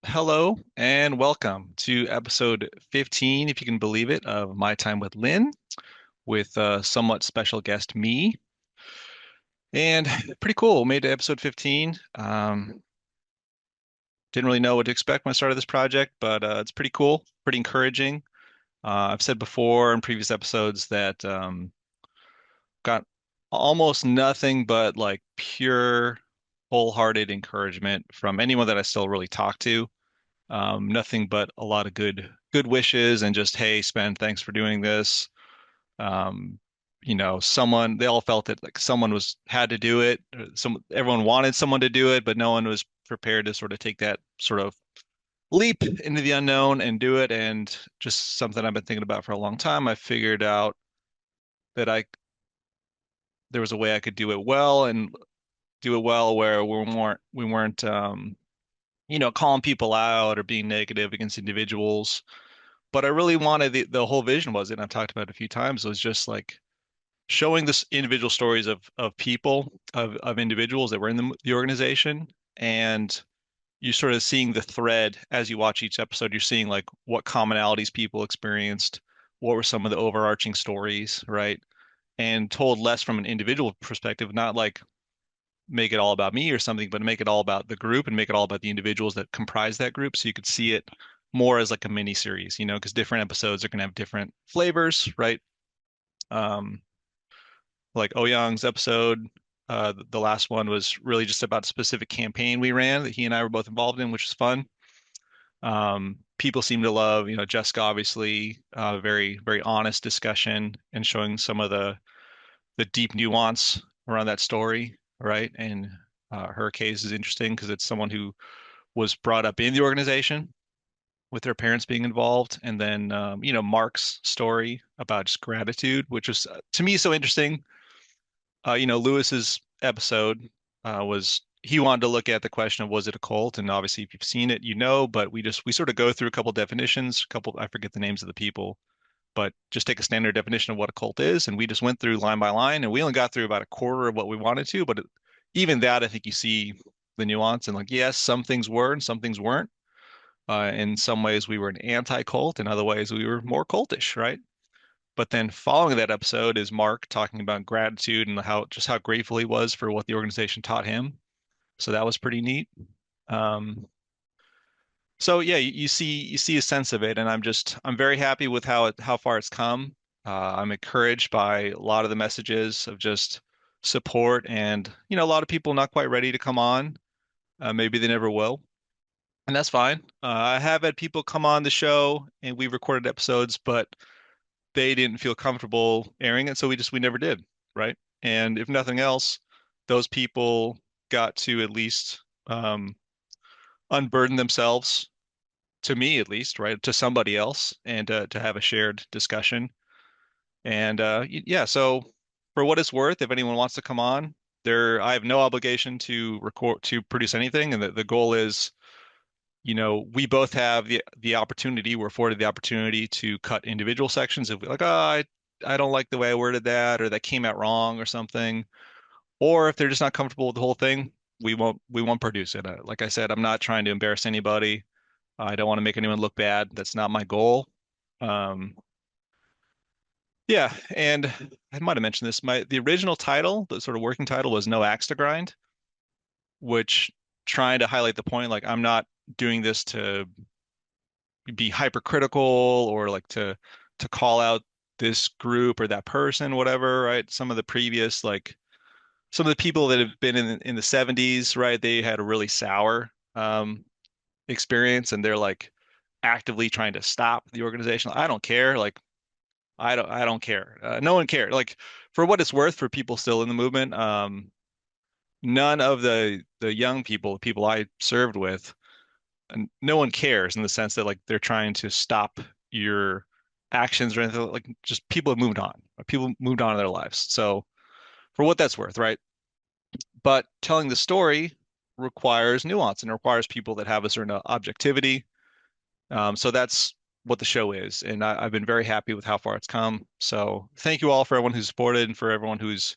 Hello and welcome to episode 15, if you can believe it, of My Time with Lynn, with somewhat special guest me. And pretty cool. Made it to episode 15. Didn't really know what to expect when I started this project, but it's pretty cool, pretty encouraging. I've said before in previous episodes that got almost nothing but like pure, wholehearted encouragement from anyone that I still really talk to. Nothing but a lot of good wishes and just, hey, Spen, thanks for doing this. Um, someone they all felt that like someone was had to do it. Everyone wanted someone to do it, but no one was prepared to sort of take that sort of leap into the unknown and do it. And just something I've been thinking about for a long time. I figured out that I there was a way I could do it well and do it well where we weren't calling people out or being negative against individuals. But I really wanted the whole vision was, and I've talked about it a few times, was just like showing this individual stories of people, of individuals that were in the organization, and you sort of seeing the thread as you watch each episode. You're seeing like what commonalities people experienced, what were some of the overarching stories, right? And told less from an individual perspective, not like make it all about me or something, but make it all about the group and make it all about the individuals that comprise that group. So you could see it more as like a mini series, because different episodes are going to have different flavors, right? Um, like Ouyang's episode, the last one was really just about a specific campaign we ran that he and I were both involved in, which was fun. People seem to love, Jessica, obviously, very, very honest discussion and showing some of the deep nuance around that story, right? And her case is interesting because it's someone who was brought up in the organization with their parents being involved, and then Mark's story about just gratitude, which was to me so interesting. Lewis's episode was he wanted to look at the question of was it a cult, and obviously if you've seen it, but we sort of go through a couple definitions, I forget the names of the people, but just take a standard definition of what a cult is. And we just went through line by line, and we only got through about a quarter of what we wanted to. But even that, I think you see the nuance. And like, yes, some things were and some things weren't. In some ways, we were an anti-cult. In other ways, we were more cultish, right? But then following that episode is Mark talking about gratitude and how grateful he was for what the organization taught him. So that was pretty neat. Um, so yeah, you see a sense of it, and I'm very happy with how far it's come. I'm encouraged by a lot of the messages of just support, and a lot of people not quite ready to come on. Maybe they never will, and that's fine. I have had people come on the show, and we recorded episodes, but they didn't feel comfortable airing it, so we never did, right? And if nothing else, those people got to at least unburden themselves to me at least, right, to somebody else, and to have a shared discussion. And yeah, so for what it's worth, if anyone wants to come on, I have no obligation to record to produce anything, and the goal is, we both have the opportunity, we're afforded the opportunity to cut individual sections if we're like, oh, I don't like the way I worded that, or that came out wrong or something. Or if they're just not comfortable with the whole thing, we won't produce it. Like I said, I'm not trying to embarrass anybody. I don't want to make anyone look bad. That's not my goal. Um, yeah, and I might have mentioned this. The original title, the sort of working title, was No Axe to Grind, which trying to highlight the point, like I'm not doing this to be hypercritical or like to call out this group or that person, whatever, right? Some of the people that have been in the 70s, right? They had a really sour experience, and they're like actively trying to stop the organization. I don't care. Like I don't care. No one cared. Like for what it's worth, for people still in the movement, none of the young people, the people I served with, and no one cares in the sense that like they're trying to stop your actions or anything. Like just people have moved on. People moved on in their lives. So for what that's worth, right? But telling the story requires nuance and requires people that have a certain objectivity. So that's what the show is, and I've been very happy with how far it's come. So thank you all for everyone who's supported and for everyone who's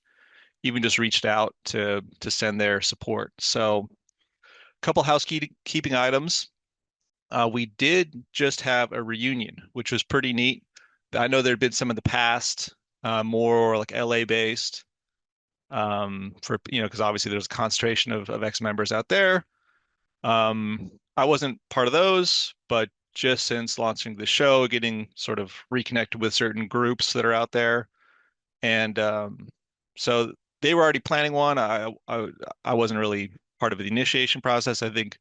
even just reached out to send their support. So a couple housekeeping items. We did just have a reunion, which was pretty neat. I know there had been some in the past, more like LA based, for because obviously there's a concentration of ex-members out there. I wasn't part of those, but just since launching the show, getting sort of reconnected with certain groups that are out there, and so they were already planning one. I wasn't really part of the initiation process. I think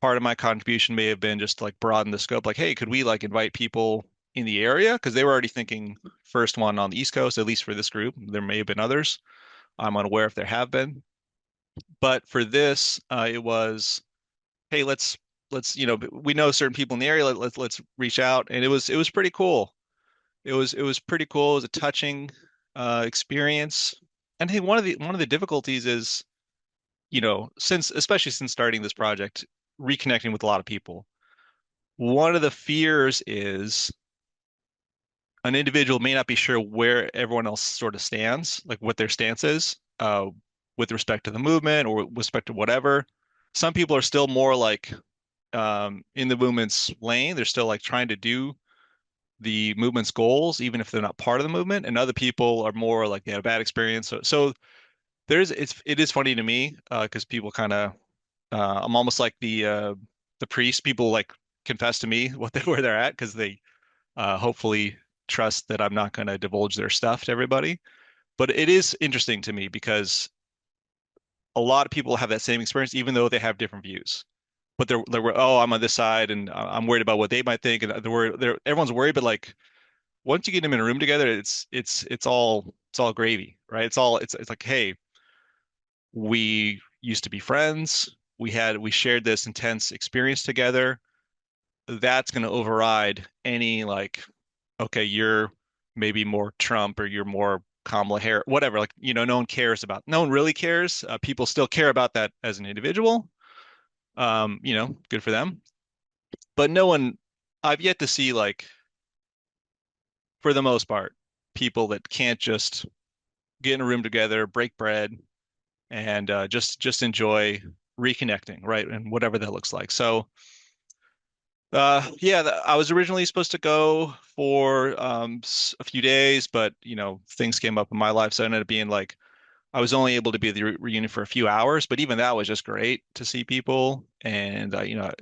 part of my contribution may have been just to like broaden the scope. Like, hey, could we like invite people in the area? Because they were already thinking first one on the East Coast, at least for this group. There may have been others. I'm unaware if there have been. But for this, it was, hey, let's we know certain people in the area. Let's reach out, and it was pretty cool. It was pretty cool. It was a touching experience. And I think one of the difficulties is, since especially since starting this project, reconnecting with a lot of people. One of the fears is an individual may not be sure where everyone else sort of stands, like what their stance is, with respect to the movement or with respect to whatever. Some people are still more like in the movement's lane. They're still like trying to do the movement's goals, even if they're not part of the movement. And other people are more like they had a bad experience. So it is funny to me because people kind of I'm almost like the priest. People like confess to me where they're at because they hopefully trust that I'm not going to divulge their stuff to everybody. But it is interesting to me because a lot of people have that same experience, even though they have different views. But oh, I'm on this side, and I'm worried about what they might think, and everyone's worried. But like once you get them in a room together, it's all gravy, right? It's like, hey, we used to be friends. We shared this intense experience together. That's going to override any like, okay, you're maybe more Trump or you're more Kamala Harris, whatever. Like, no one cares about, no one really cares. People still care about that as an individual. Good for them. But no one, I've yet to see like, for the most part, people that can't just get in a room together, break bread, and just enjoy reconnecting, right? And whatever that looks like. So yeah, I was originally supposed to go for a few days, but things came up in my life, so it ended up being like I was only able to be at the reunion for a few hours, but even that was just great to see people, and I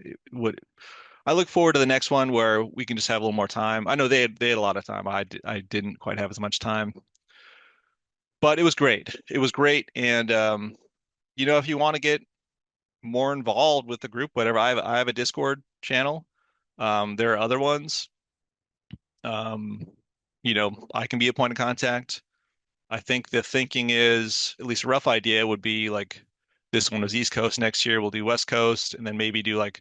look forward to the next one where we can just have a little more time. I know they had a lot of time. I didn't quite have as much time, but it was great. It was great, and if you want to get more involved with the group, whatever, I have a Discord channel. There are other ones. Um, I can be a point of contact. I think the thinking is, at least a rough idea would be like this one was East Coast, next year we'll do West Coast, and then maybe do like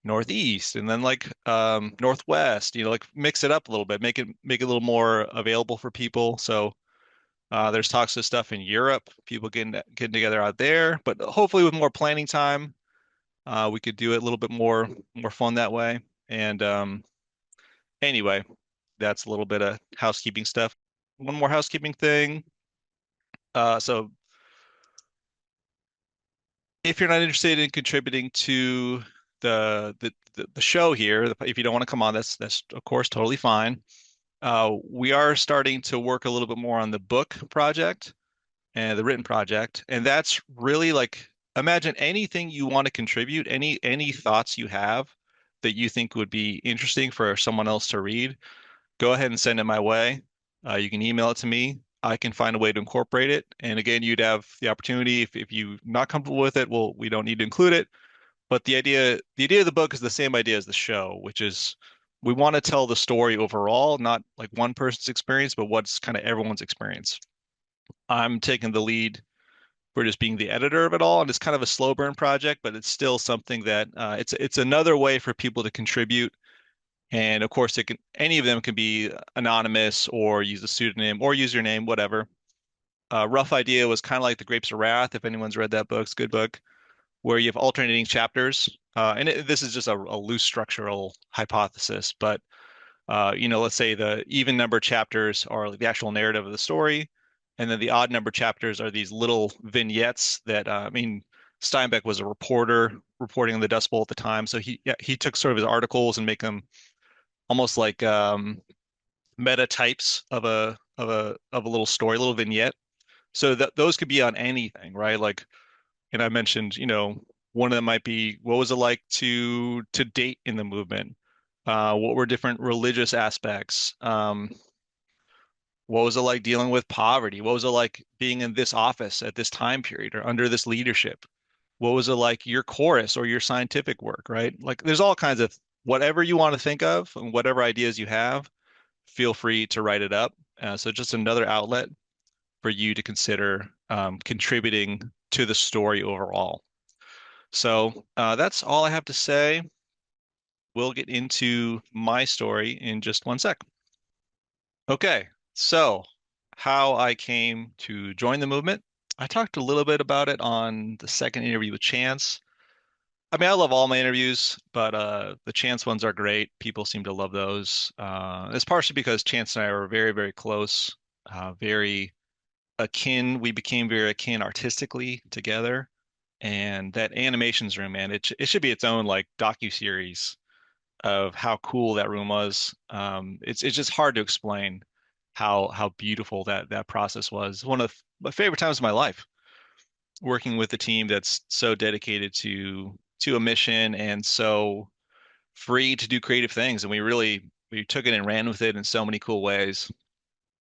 Northeast and then like Northwest, like mix it up a little bit, make it a little more available for people. So there's talks of stuff in Europe, people getting together out there, but hopefully with more planning time, we could do it a little bit more fun that way. And anyway, that's a little bit of housekeeping stuff. One more housekeeping thing. So if you're not interested in contributing to the show here, if you don't want to come on, that's of course totally fine. We are starting to work a little bit more on the book project and the written project, and that's really like imagine anything you want to contribute, any thoughts you have that you think would be interesting for someone else to read. Go ahead and send it my way. You can email it to me. I can find a way to incorporate it. And again, you'd have the opportunity if you're not comfortable with it, well, we don't need to include it. But the idea of the book is the same idea as the show, which is we want to tell the story overall, not like one person's experience, but what's kind of everyone's experience. I'm taking the lead for just being the editor of it all, and it's kind of a slow burn project, but it's still something that it's another way for people to contribute. And of course, any of them can be anonymous or use a pseudonym or use your name, whatever. Rough idea was kind of like The Grapes of Wrath, if anyone's read that book, it's a good book, where you have alternating chapters. This is just a loose structural hypothesis, but let's say the even number chapters are like the actual narrative of the story, and then the odd number chapters are these little vignettes that, I mean, Steinbeck was a reporter, reporting on the Dust Bowl at the time. So he took sort of his articles and make them almost like meta types of a little story, a little vignette. So that those could be on anything, right? Like, and I mentioned, one of them might be what was it like to date in the movement? What were different religious aspects? What was it like dealing with poverty? What was it like being in this office at this time period or under this leadership? What was it like your chorus or your scientific work, right? Like there's all kinds of whatever you want to think of and whatever ideas you have, feel free to write it up. So just another outlet for you to consider contributing to the story overall. So that's all I have to say. We'll get into my story in just one sec. Okay, so how I came to join the movement. I talked a little bit about it on the second interview with Chance. I mean, I love all my interviews, but the Chance ones are great. People seem to love those. It's partially because Chance and I were very, very close, very akin. We became very akin artistically together. And that animations room, man, it should be its own like docu-series of how cool that room was. It's just hard to explain how beautiful that process was. One of my favorite times of my life, working with a team that's so dedicated to a mission and so free to do creative things. And we took it and ran with it in so many cool ways.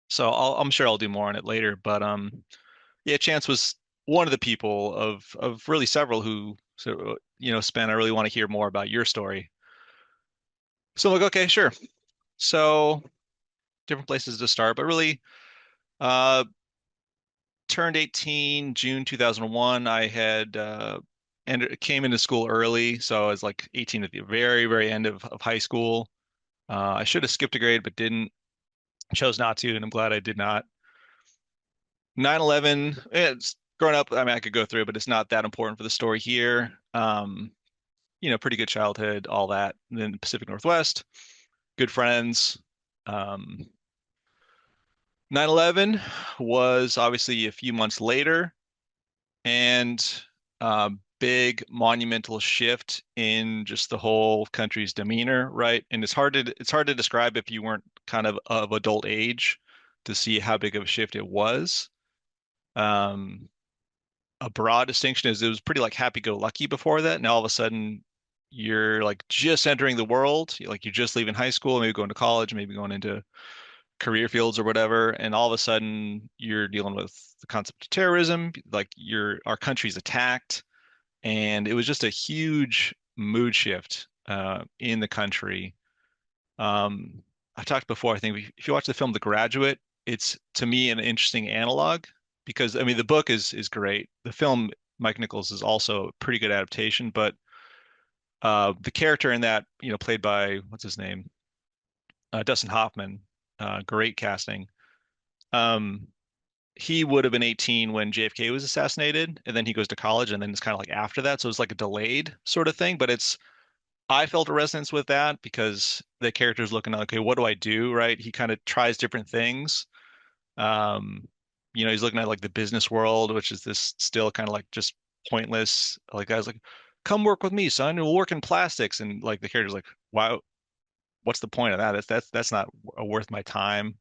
So I'm sure I'll do more on it later. But yeah, Chance was one of the people of really several who Spen, I really want to hear more about your story. So I'm like, okay, sure. So different places to start, but really, uh, turned 18 June 2001. I had came into school early, so I was like 18 at the very, very end of high school. I should have skipped a grade, but didn't. Chose not to, and I'm glad I did not. 9/11, it's growing up. I mean, I could go through it, but it's not that important for the story here. Pretty good childhood, all that. And then the Pacific Northwest, good friends. Um, 9/11 was obviously a few months later, and big monumental shift in just the whole country's demeanor, right? And it's hard to describe if you weren't kind of adult age to see how big of a shift it was. Um, a broad distinction is it was pretty like happy-go-lucky before that. Now all of a sudden you're like just entering the world, like you're just leaving high school, maybe going to college, maybe going into career fields or whatever, and all of a sudden you're dealing with the concept of terrorism, like our country's attacked, and it was just a huge mood shift in the country. I talked before, I think if you watch the film The Graduate, it's to me an interesting analog because I mean the book is great. The film Mike Nichols is also a pretty good adaptation, but the character in that, played by what's his name? Dustin Hoffman, great casting. Um, he would have been 18 when JFK was assassinated, and then he goes to college, and then it's kind of like after that. So it's like a delayed sort of thing. But I felt a resonance with that because the character's looking, okay, what do I do? Right? He kind of tries different things. Um, he's looking at like the business world, which is this still kind of like just pointless. Like guys like, come work with me, son. We'll work in plastics. And like the character's like, wow, what's the point of that? That's not worth my time.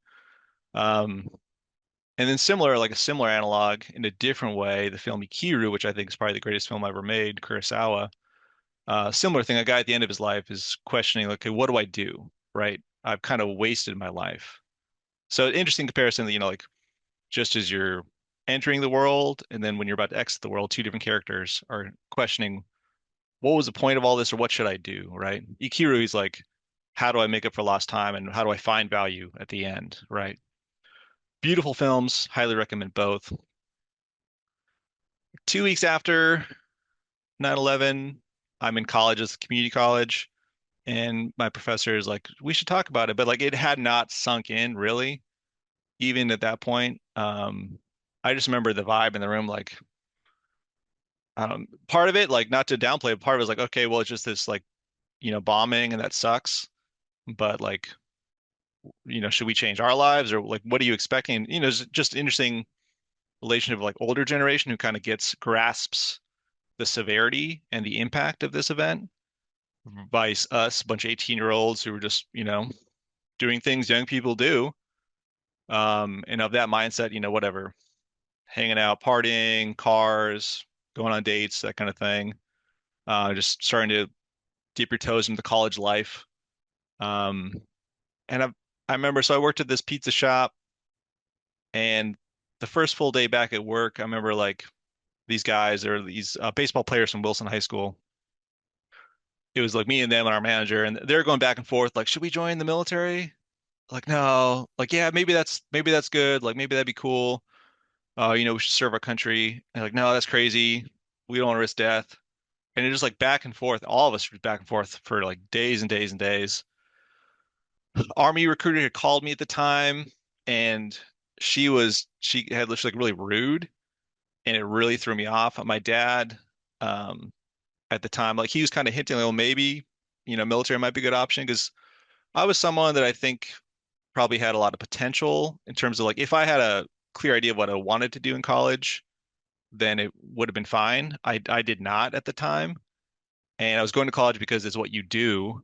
Um, And then like a similar analog in a different way, the film Ikiru, which I think is probably the greatest film ever made, Kurosawa. Similar thing, a guy at the end of his life is questioning, okay, what do I do? Right? I've kind of wasted my life. So interesting comparison that, like just as you're entering the world and then when you're about to exit the world, two different characters are questioning what was the point of all this or what should I do? Right? Ikiru is like, how do I make up for lost time and how do I find value at the end? Right? Beautiful films, highly recommend both. 2 weeks after 9/11, I'm in college, as a community college, and my professor is like, we should talk about it. But like it had not sunk in really, even at that point. I just remember the vibe in the room, like part of it, like not to downplay, but part of it was like, okay, well, it's just this like, bombing and that sucks. But like, should we change our lives or like what are you expecting? It's just interesting relationship of like older generation who kind of grasps the severity and the impact of this event by us, a bunch of 18-year-olds who were just, doing things young people do. And of that mindset, whatever, hanging out, partying, cars, going on dates, that kind of thing. Just starting to dip your toes into college life. Um, and I remember, so I worked at this pizza shop, and the first full day back at work, I remember like these guys or these baseball players from Wilson High School. It was like me and them and our manager, and they're going back and forth, like, should we join the military? Like, no, like, yeah, maybe that's good. Like, maybe that'd be cool. We should serve our country. And like, no, that's crazy. We don't want to risk death. And it just like back and forth. All of us were back and forth for like days and days and days. Army recruiter had called me at the time, and she had looked like really rude, and it really threw me off. My dad, um, at the time, like he was kind of hinting, like, well, maybe, military might be a good option because I was someone that I think probably had a lot of potential in terms of like if I had a clear idea of what I wanted to do in college, then it would have been fine. I did not at the time, and I was going to college because it's what you do,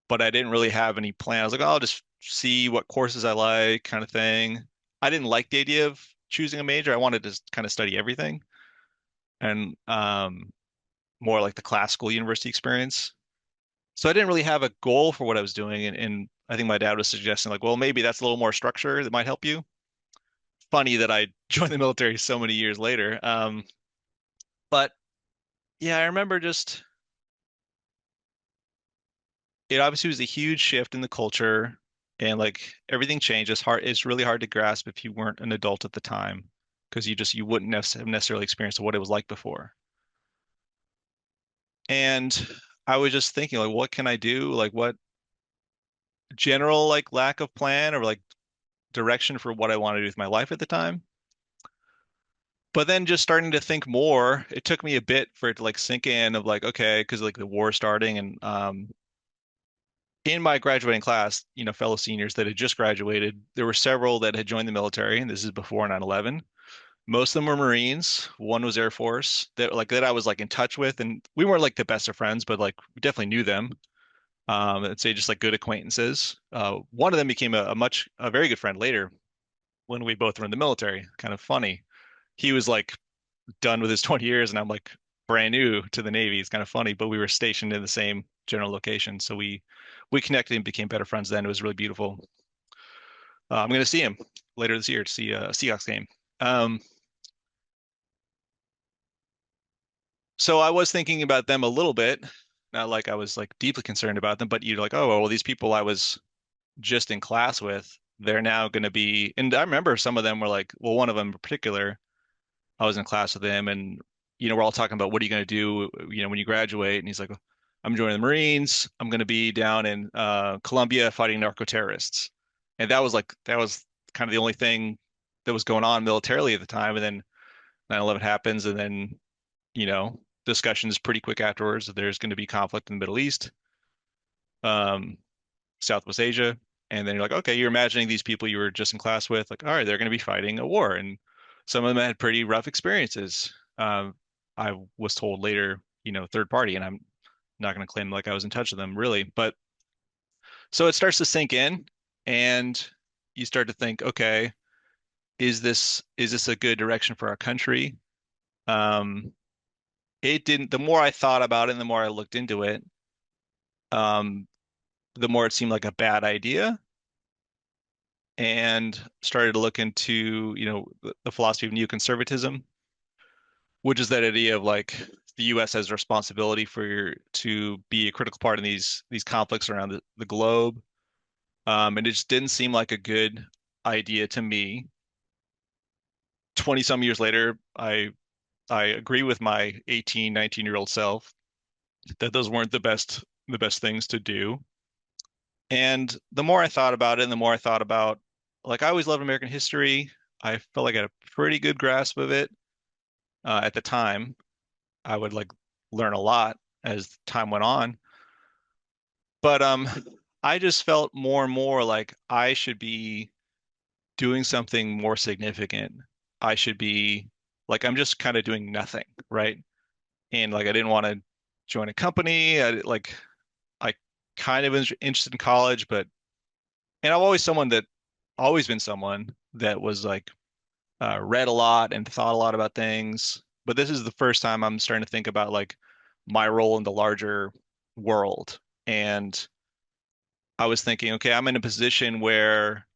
but I didn't really have any plan. I was like, oh, I'll just see what courses I like, kind of thing. I didn't like the idea of choosing a major. I wanted to kind of study everything and more like the classical university experience. So I didn't really have a goal for what I was doing, and I think my dad was suggesting like, well, maybe that's a little more structure that might help you. Funny that I joined the military so many years later. But yeah, I remember just it obviously was a huge shift in the culture, and like everything changed. It's really hard to grasp if you weren't an adult at the time because you wouldn't have necessarily experienced what it was like before. And I was just thinking like, what can I do? Like what general like lack of plan or like direction for what I want to do with my life at the time. But then just starting to think more, it took me a bit for it to like sink in of like, okay, because like the war starting and in my graduating class, fellow seniors that had just graduated, there were several that had joined the military, and this is before 9/11. Most of them were Marines. One was Air Force that I was like in touch with, and we weren't like the best of friends, but like we definitely knew them. I'd say just like good acquaintances. One of them became a very good friend later when we both were in the military. Kind of funny. He was like done with his 20 years, and I'm like brand new to the Navy. It's kind of funny, but we were stationed in the same general location, so we connected and became better friends then. It was really beautiful. I'm going to see him later this year to see a Seahawks game. Um, so I was thinking about them a little bit, not like I was like deeply concerned about them, but you're like, oh, well, these people I was just in class with, they're now going to be, and I remember some of them were like, well, one of them in particular, I was in class with him, and we're all talking about what are you going to do, when you graduate, and he's like, I'm joining the Marines. I'm going to be down in Colombia fighting narco terrorists, and that was kind of the only thing that was going on militarily at the time. And then 9/11 happens, and then discussions pretty quick afterwards that there's going to be conflict in the Middle East, um, Southwest Asia, and then you're like, okay, you're imagining these people you were just in class with, like, all right, they're going to be fighting a war, and some of them had pretty rough experiences. I was told later, third party, and I'm not going to claim like I was in touch with them really, but so it starts to sink in, and you start to think, okay, is this a good direction for our country? Um, it didn't. The more I thought about it, and the more I looked into it, um, the more it seemed like a bad idea, and started to look into, the philosophy of neoconservatism, which is that idea of like the U.S. has a responsibility to be a critical part in these conflicts around the globe. And it just didn't seem like a good idea to me. 20 some years later, I agree with my 18, 19-year-old self that those weren't the best things to do. And the more I thought about it, and the more I thought about, like, I always loved American history. I felt like I had a pretty good grasp of it at the time. I would like learn a lot as time went on. But I just felt more and more like I should be doing something more significant. I should be like I'm just kind of doing nothing, right? and like I didn't want to join a company. I kind of was interested in college, but and I've always been someone that was like read a lot and thought a lot about things. But this is the first time I'm starting to think about like my role in the larger world. And I was thinking, okay, I'm in a position where,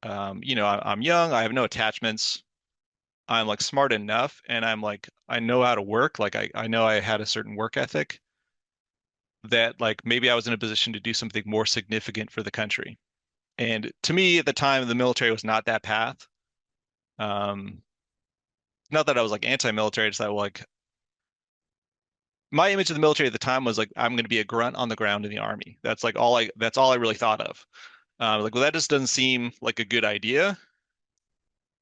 I'm young, I have no attachments. I'm like smart enough, and I'm like, I know how to work. Like I know I had a certain work ethic that like maybe I was in a position to do something more significant for the country. And to me at the time, the military was not that path. Um, Not that I was like anti-military, just that like my image of the military at the time was like I'm going to be a grunt on the ground in the army. That's all I really thought of. Like, well, that just doesn't seem like a good idea,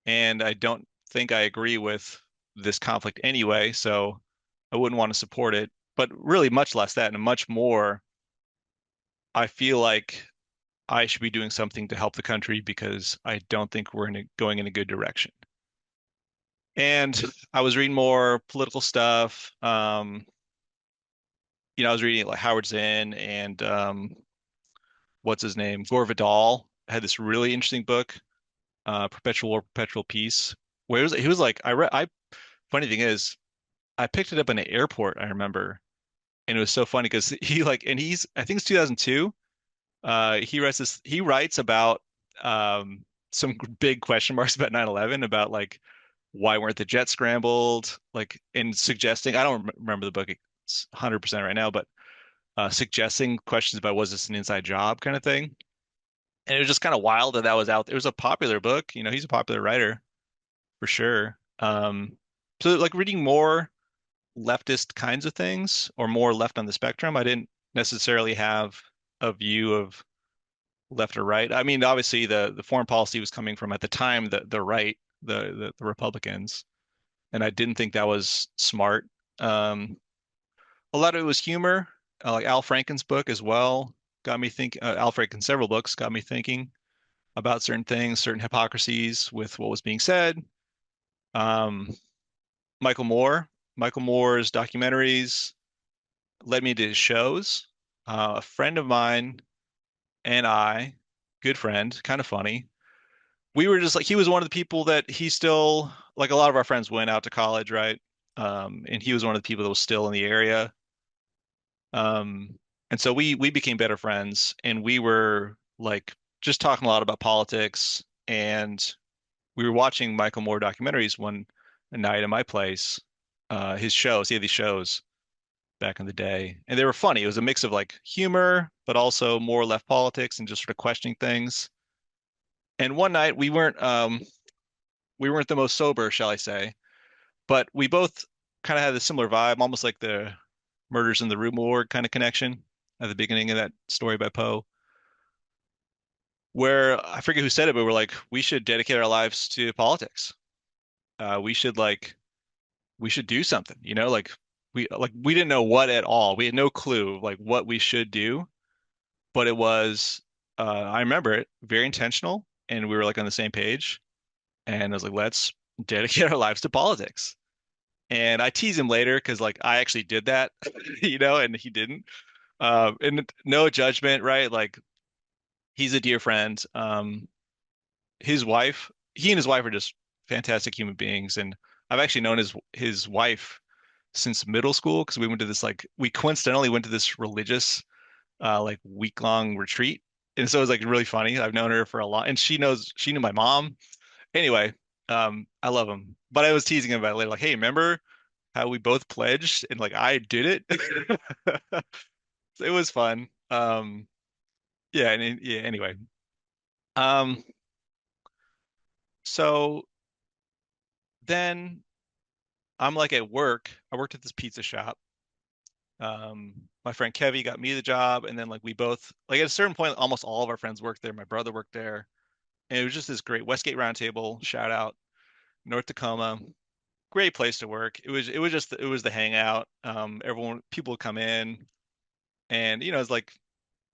and I don't think I agree with this conflict anyway, so I wouldn't want to support it. But really, much less that, and much more, I feel like I should be doing something to help the country because I don't think going in a good direction. And I was reading more political stuff. I was reading like Howard Zinn and what's his name? Gore Vidal had this really interesting book, Perpetual War, Perpetual Peace, where he was like, funny thing is, I picked it up in an airport, I remember, and it was so funny because I think it's 2002. He writes about some big question marks about 9/11, about like why weren't the jets scrambled, like, and suggesting, I don't remember the book 100% right now, but suggesting questions about was this an inside job kind of thing. And it was just kind of wild that was out there. It was a popular book. He's a popular writer for sure. So like reading more leftist kinds of things or more left on the spectrum, I didn't necessarily have a view of left or right. I mean, obviously the foreign policy was coming from at the time the right, the Republicans, and I didn't think that was smart. Um, a lot of it was humor, like Al Franken's book as well got me thinking. Al Franken's several books got me thinking about certain things, certain hypocrisies with what was being said. Um, Michael Moore, Michael Moore's documentaries led me to his shows. A friend of mine and I, good friend, kind of funny. We were just like, he was one of the people that he still, like a lot of our friends went out to college, right? And he was one of the people that was still in the area. Um, and so we became better friends, and we were like just talking a lot about politics, and we were watching Michael Moore documentaries one night at my place. His shows, he had these shows back in the day, and they were funny. It was a mix of like humor, but also more left politics and just sort of questioning things. And one night we weren't the most sober, shall I say, but we both kind of had a similar vibe, almost like the Murders in the Rue Morgue kind of connection at the beginning of that story by Poe, where I forget who said it, but we're like, we should dedicate our lives to politics. We should like we should do something, like we didn't know what at all. We had no clue like what we should do, but it was I remember it very intentional, and we were like on the same page. And I was like, let's dedicate our lives to politics. And I tease him later because like I actually did that, and he didn't. And no judgment, right? Like he's a dear friend. He and his wife are just fantastic human beings, and I've actually known his wife since middle school because we coincidentally went to this religious like week-long retreat. And so it was like really funny. I've known her for a lot, and she knew my mom. Anyway, I love him. But I was teasing him about it later, like, hey, remember how we both pledged and like I did it? It was fun. Yeah, yeah, anyway. Um, so then I'm like at work. I worked at this pizza shop. My friend Kevy got me the job, and then like we both like at a certain point, almost all of our friends worked there. My brother worked there, and it was just this great Westgate Roundtable. Shout out North Tacoma, great place to work. It was the hangout. People would come in, and it's like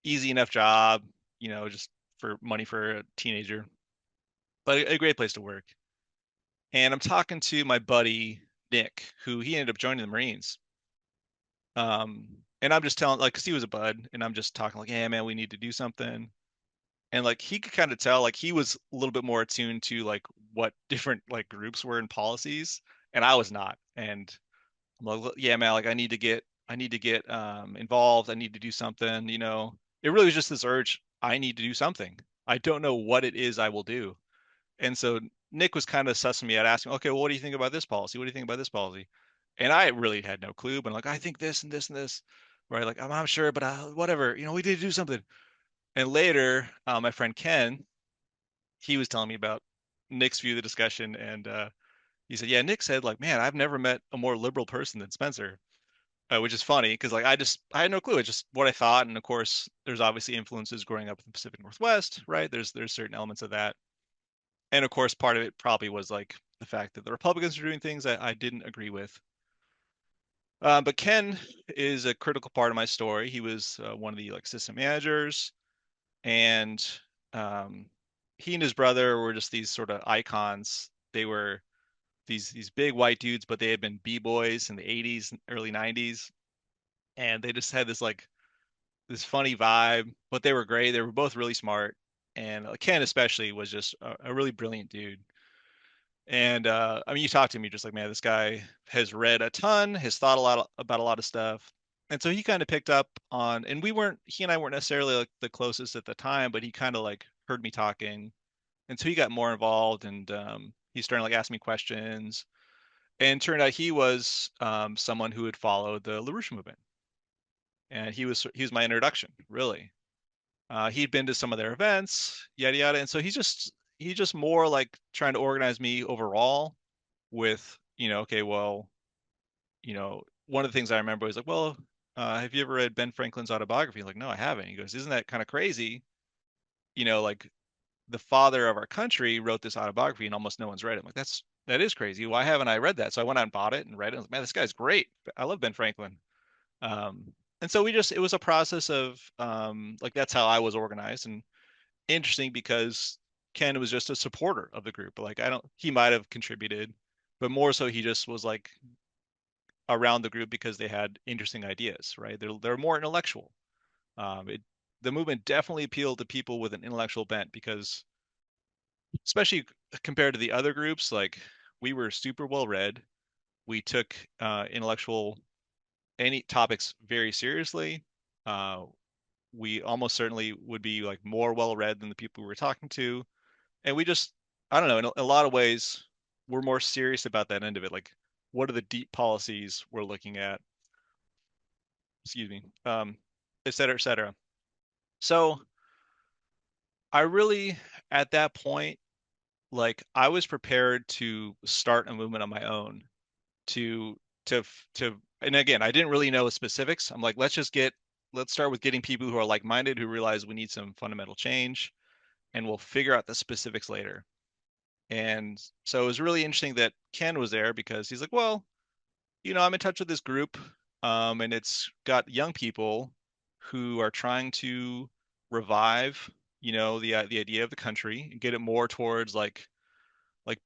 easy enough job, just for money for a teenager, but a great place to work. And I'm talking to my buddy Nick, who he ended up joining the Marines. Um, and I'm just telling, like, cause he was a bud, and I'm just talking like, yeah, man, we need to do something. And like he could kind of tell, like he was a little bit more attuned to like what different like groups were in policies, and I was not. And I'm like, yeah, man, like I need to get involved. I need to do something, you know. It really was just this urge, I need to do something. I don't know what it is I will do. And so Nick was kind of sussing me out, asking, okay, well, what do you think about this policy? What do you think about this policy? And I really had no clue, but like, I think this and this and this, right? Like, I'm not sure, but whatever, you know, we need to do something. And later, my friend Ken, he was telling me about Nick's view of the discussion, and he said, "Yeah, Nick said like, man, I've never met a more liberal person than Spencer," which is funny because like I had no clue. It's just what I thought, and of course, there's obviously influences growing up in the Pacific Northwest, right? There's certain elements of that, and of course, part of it probably was like the fact that the Republicans are doing things I didn't agree with. But Ken is a critical part of my story. He was one of the like assistant managers, and um, he and his brother were just these sort of icons. They were these big white dudes, but they had been b-boys in the 80s and early 90s, and they just had this like this funny vibe. But they were great. They were both really smart, and Ken especially was just a really brilliant dude. And I mean, you talk to him, you're just like, man, this guy has read a ton, has thought a lot about a lot of stuff. And so he kind of picked up on, and he and I weren't necessarily like the closest at the time, but he kind of like heard me talking. And so he got more involved, and he started like asking me questions. And turned out he was someone who had followed the LaRouche movement. And he was my introduction, really. He'd been to some of their events, yada yada. And so he's just more like trying to organize me overall with, you know, okay, well, you know, one of the things I remember was like, well, have you ever read Ben Franklin's autobiography? Like, no, I haven't. He goes, isn't that kind of crazy? You know, like the father of our country wrote this autobiography and almost no one's read it. I'm like, that is crazy. Why haven't I read that? So I went out and bought it and read it. I was like, man, this guy's great. I love Ben Franklin. Um, and so it was a process of like that's how I was organized, and interesting because Ken was just a supporter of the group. Like he might have contributed, but more so he just was like around the group because they had interesting ideas, right? They're more intellectual. It the movement definitely appealed to people with an intellectual bent because especially compared to the other groups, like we were super well read. We took intellectual any topics very seriously. Uh, we almost certainly would be like more well read than the people we were talking to, and we just I don't know, in a lot of ways we're more serious about that end of it. Like, what are the deep policies we're looking at? Excuse me, et cetera, et cetera. So I really, at that point, like I was prepared to start a movement on my own to to and again, I didn't really know the specifics. I'm like, let's start with getting people who are like-minded who realize we need some fundamental change and we'll figure out the specifics later. And so it was really interesting that Ken was there because he's like, well, you know, I'm in touch with this group, and it's got young people who are trying to revive, you know, the idea of the country and get it more towards like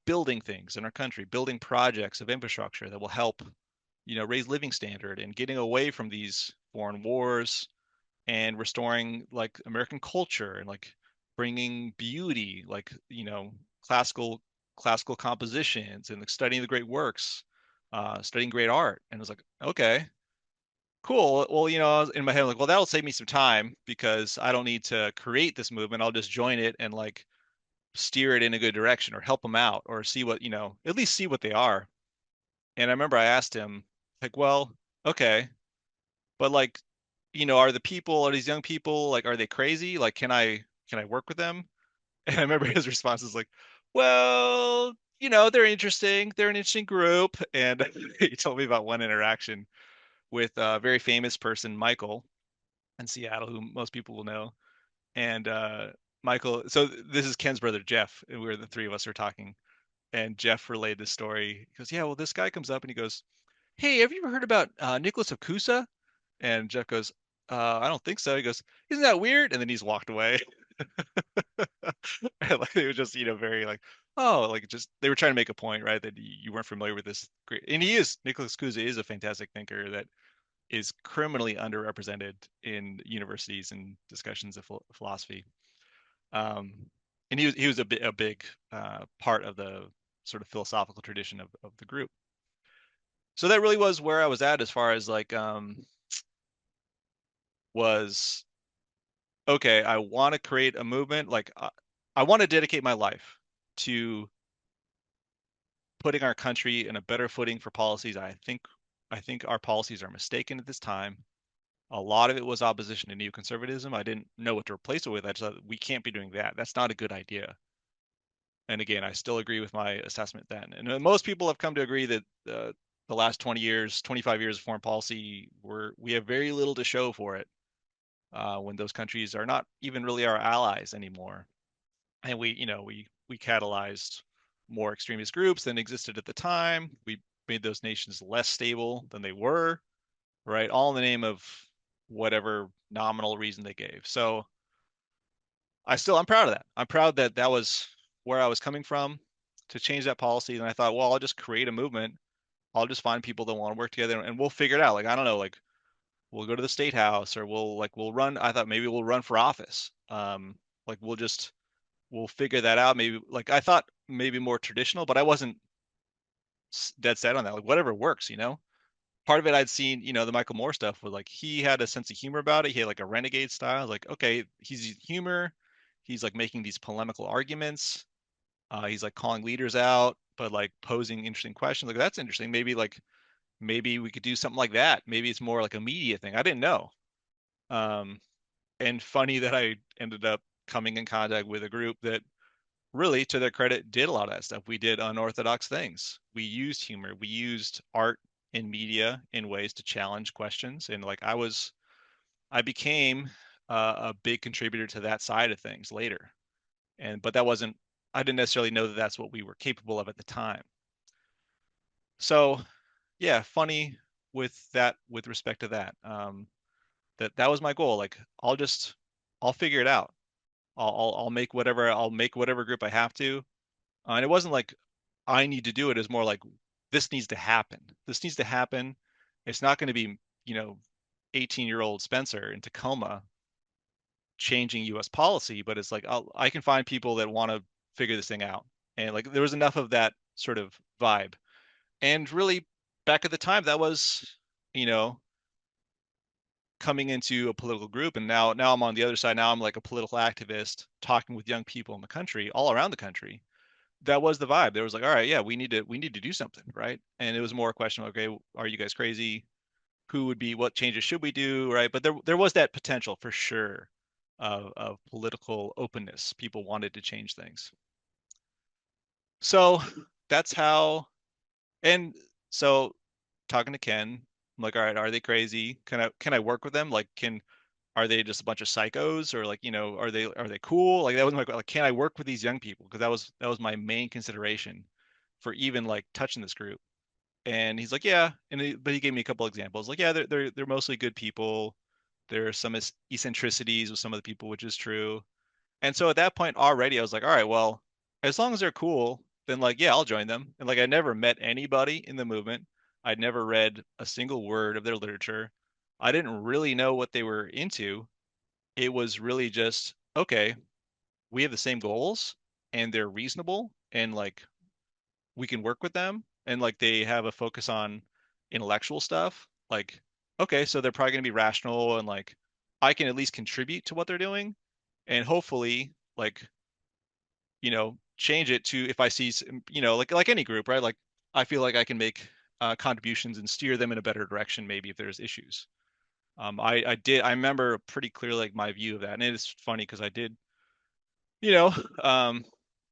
building things in our country, building projects of infrastructure that will help, you know, raise living standard and getting away from these foreign wars and restoring like American culture and like bringing beauty, like, you know, classical compositions and like studying the great works, studying great art. And I was like, okay, cool. Well, you know, I was in my head, like, well, that'll save me some time because I don't need to create this movement. I'll just join it and like steer it in a good direction or help them out or see what, you know, at least see what they are. And I remember I asked him, like, well, okay, but like, you know, are these young people, like, are they crazy? Like, can I work with them? And I remember his response is like, well, you know, they're interesting. They're an interesting group. And he told me about one interaction with a very famous person, Michael, in Seattle, who most people will know. And Michael, so this is Ken's brother, Jeff, and the three of us are talking. And Jeff relayed this story. He goes, yeah, well, this guy comes up and he goes, hey, have you ever heard about Nicholas of Cusa? And Jeff goes, I don't think so. He goes, isn't that weird? And then he's walked away. And like it was just, you know, very like, oh, like just they were trying to make a point, right? That you weren't familiar with this great, and he is Nicholas Cusa is a fantastic thinker that is criminally underrepresented in universities and discussions of philosophy. Um, and he was a big part of the sort of philosophical tradition of the group. So that really was where I was at as far as like was okay, I want to create a movement. Like I want to dedicate my life to putting our country in a better footing for policies. I think our policies are mistaken at this time. A lot of it was opposition to neoconservatism. I didn't know what to replace it with. I just thought we can't be doing that. That's not a good idea. And again, I still agree with my assessment then. And most people have come to agree that the last 20 years, 25 years of foreign policy, we have very little to show for it when those countries are not even really our allies anymore. And we catalyzed more extremist groups than existed at the time. We made those nations less stable than they were, right? All in the name of whatever nominal reason they gave. So I'm proud of that. I'm proud that that was where I was coming from to change that policy. And I thought, well, I'll just create a movement. I'll just find people that want to work together and we'll figure it out. Like, I don't know, like we'll go to the state house or we'll run. I thought maybe we'll run for office. Like we'll figure that out. Maybe like I thought maybe more traditional, but I wasn't dead set on that. Like whatever works, you know. Part of it I'd seen, the Michael Moore stuff was like he had a sense of humor about it. He had like a renegade style. Like, okay, he's humor. He's like making these polemical arguments. He's like calling leaders out, but like posing interesting questions. Like that's interesting. Maybe we could do something like that. Maybe it's more like a media thing. I didn't know. Um, and funny that I ended up coming in contact with a group that really, to their credit, did a lot of that stuff. We did unorthodox things. We used humor. We used art and media in ways to challenge questions. And like I became a big contributor to that side of things later. But that wasn't, I didn't necessarily know that that's what we were capable of at the time. So yeah, funny with respect to that. That was my goal. Like I'll figure it out. I'll make whatever group I have to. And it wasn't like I need to do it. It's more like this needs to happen. This needs to happen. It's not going to be, 18-year-old Spencer in Tacoma changing U.S. policy, but it's like I can find people that want to figure this thing out. And like there was enough of that sort of vibe. And really, back at the time, that was, you know, coming into a political group. And now I'm on the other side. Now I'm like a political activist talking with young people in the country, all around the country. That was the vibe. There was like, all right, yeah, we need to do something, right? And it was more a question of, okay, are you guys crazy? What changes should we do, right? But there was that potential for sure of political openness. People wanted to change things. So that's how, and so talking to Ken, I'm like, all right, are they crazy? Can I work with them? Like, are they just a bunch of psychos or like, are they cool? Like that was my like, can I work with these young people? Because that was my main consideration for even like touching this group. And he's like, yeah, but he gave me a couple examples. Like, yeah, they're mostly good people. There are some eccentricities with some of the people, which is true. And so at that point already, I was like, all right, well, as long as they're cool, then like, yeah, I'll join them. And like, I never met anybody in the movement. I'd never read a single word of their literature. I didn't really know what they were into. It was really just, okay, we have the same goals and they're reasonable and like we can work with them and like they have a focus on intellectual stuff. Like, okay, so they're probably going to be rational and like I can at least contribute to what they're doing and hopefully like change it to if I see like any group, right? Like I feel like I can make contributions and steer them in a better direction maybe if there's issues. I remember pretty clearly like my view of that, and it's funny because I did you know um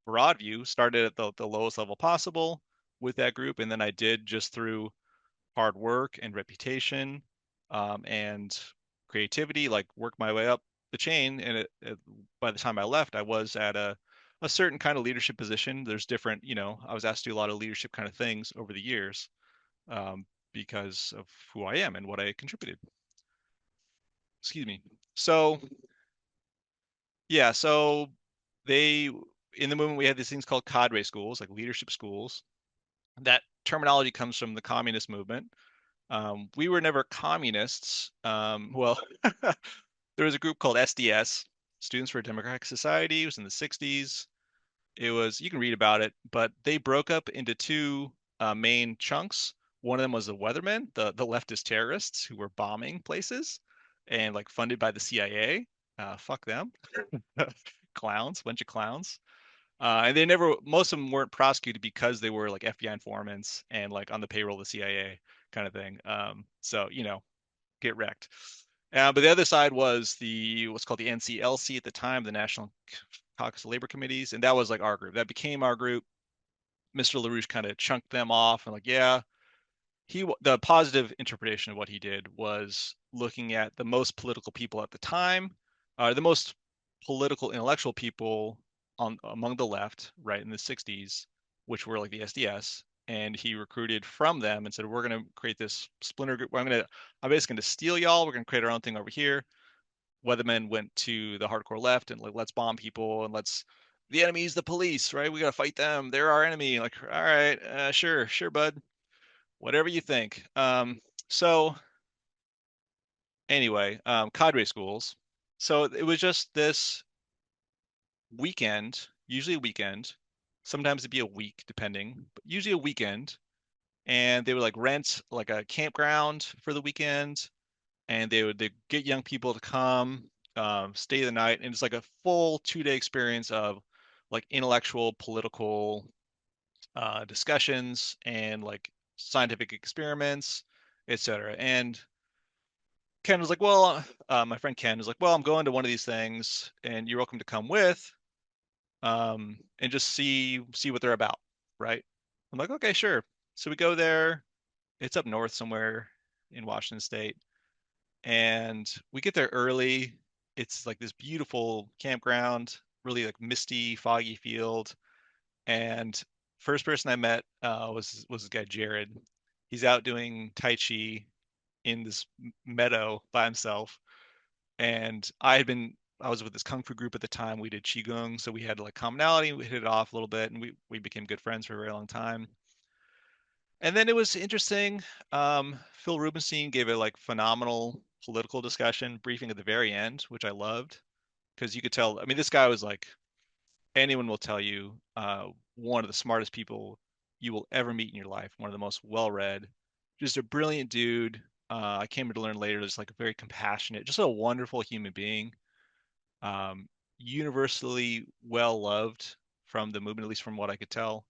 broad view started at the lowest level possible with that group, and then I did just through hard work and reputation and creativity, like work my way up the chain. And by the time I left, I was at a certain kind of leadership position. There's different, I was asked to do a lot of leadership kind of things over the years because of who I am and what I contributed. Excuse me. So yeah, so they in the movement we had these things called cadre schools, like leadership schools. That terminology comes from the communist movement. We were never communists. Well, there was a group called SDS, Students for a Democratic Society. It was in the 60s. It was, you can read about it, but they broke up into two main chunks. One of them was the Weathermen, the leftist terrorists who were bombing places and like funded by the CIA. Fuck them. Clowns, bunch of clowns. And they never, most of them weren't prosecuted because they were like FBI informants and like on the payroll of the CIA kind of thing. So, get wrecked. But the other side was the what's called the NCLC at the time, the National Caucus of Labor Committees, and that was like our group. That became our group. Mr. LaRouche kind of chunked them off and like, yeah, the positive interpretation of what he did was looking at the most political people at the time, the most political intellectual people on among the left, right in the 60s, which were like the SDS, and he recruited from them and said, "We're going to create this splinter group. I'm basically going to steal y'all. We're going to create our own thing over here." Weathermen went to the hardcore left and like, let's bomb people and let's. The enemy is the police, right? We got to fight them. They're our enemy. Like, all right, sure, sure, bud, whatever you think. So anyway, cadre schools. So it was just this weekend, usually a weekend. Sometimes it'd be a week, depending, but usually a weekend. And they would like rent like a campground for the weekend, and they get young people to come, stay the night, and it's like a full 2 day experience of like intellectual, political discussions and like scientific experiments, etc. And Ken was like, well, my friend Ken was like, well, I'm going to one of these things, and you're welcome to come with, and just see what they're about, right? I'm like, okay, sure. So we go there. It's up north somewhere in Washington State, and we get there early. It's like this beautiful campground, really like misty, foggy field. And first person I met was this guy Jared. He's out doing Tai Chi in this meadow by himself. And I was with this kung fu group at the time. We did qigong, so we had like commonality. We hit it off a little bit, and we became good friends for a very long time. And then it was interesting. Phil Rubenstein gave a like phenomenal political discussion briefing at the very end, which I loved because you could tell. I mean, this guy was like anyone will tell you, one of the smartest people you will ever meet in your life, one of the most well-read, just a brilliant dude. I came to learn later, just like a very compassionate, just a wonderful human being, universally well loved from the movement, at least from what I could tell.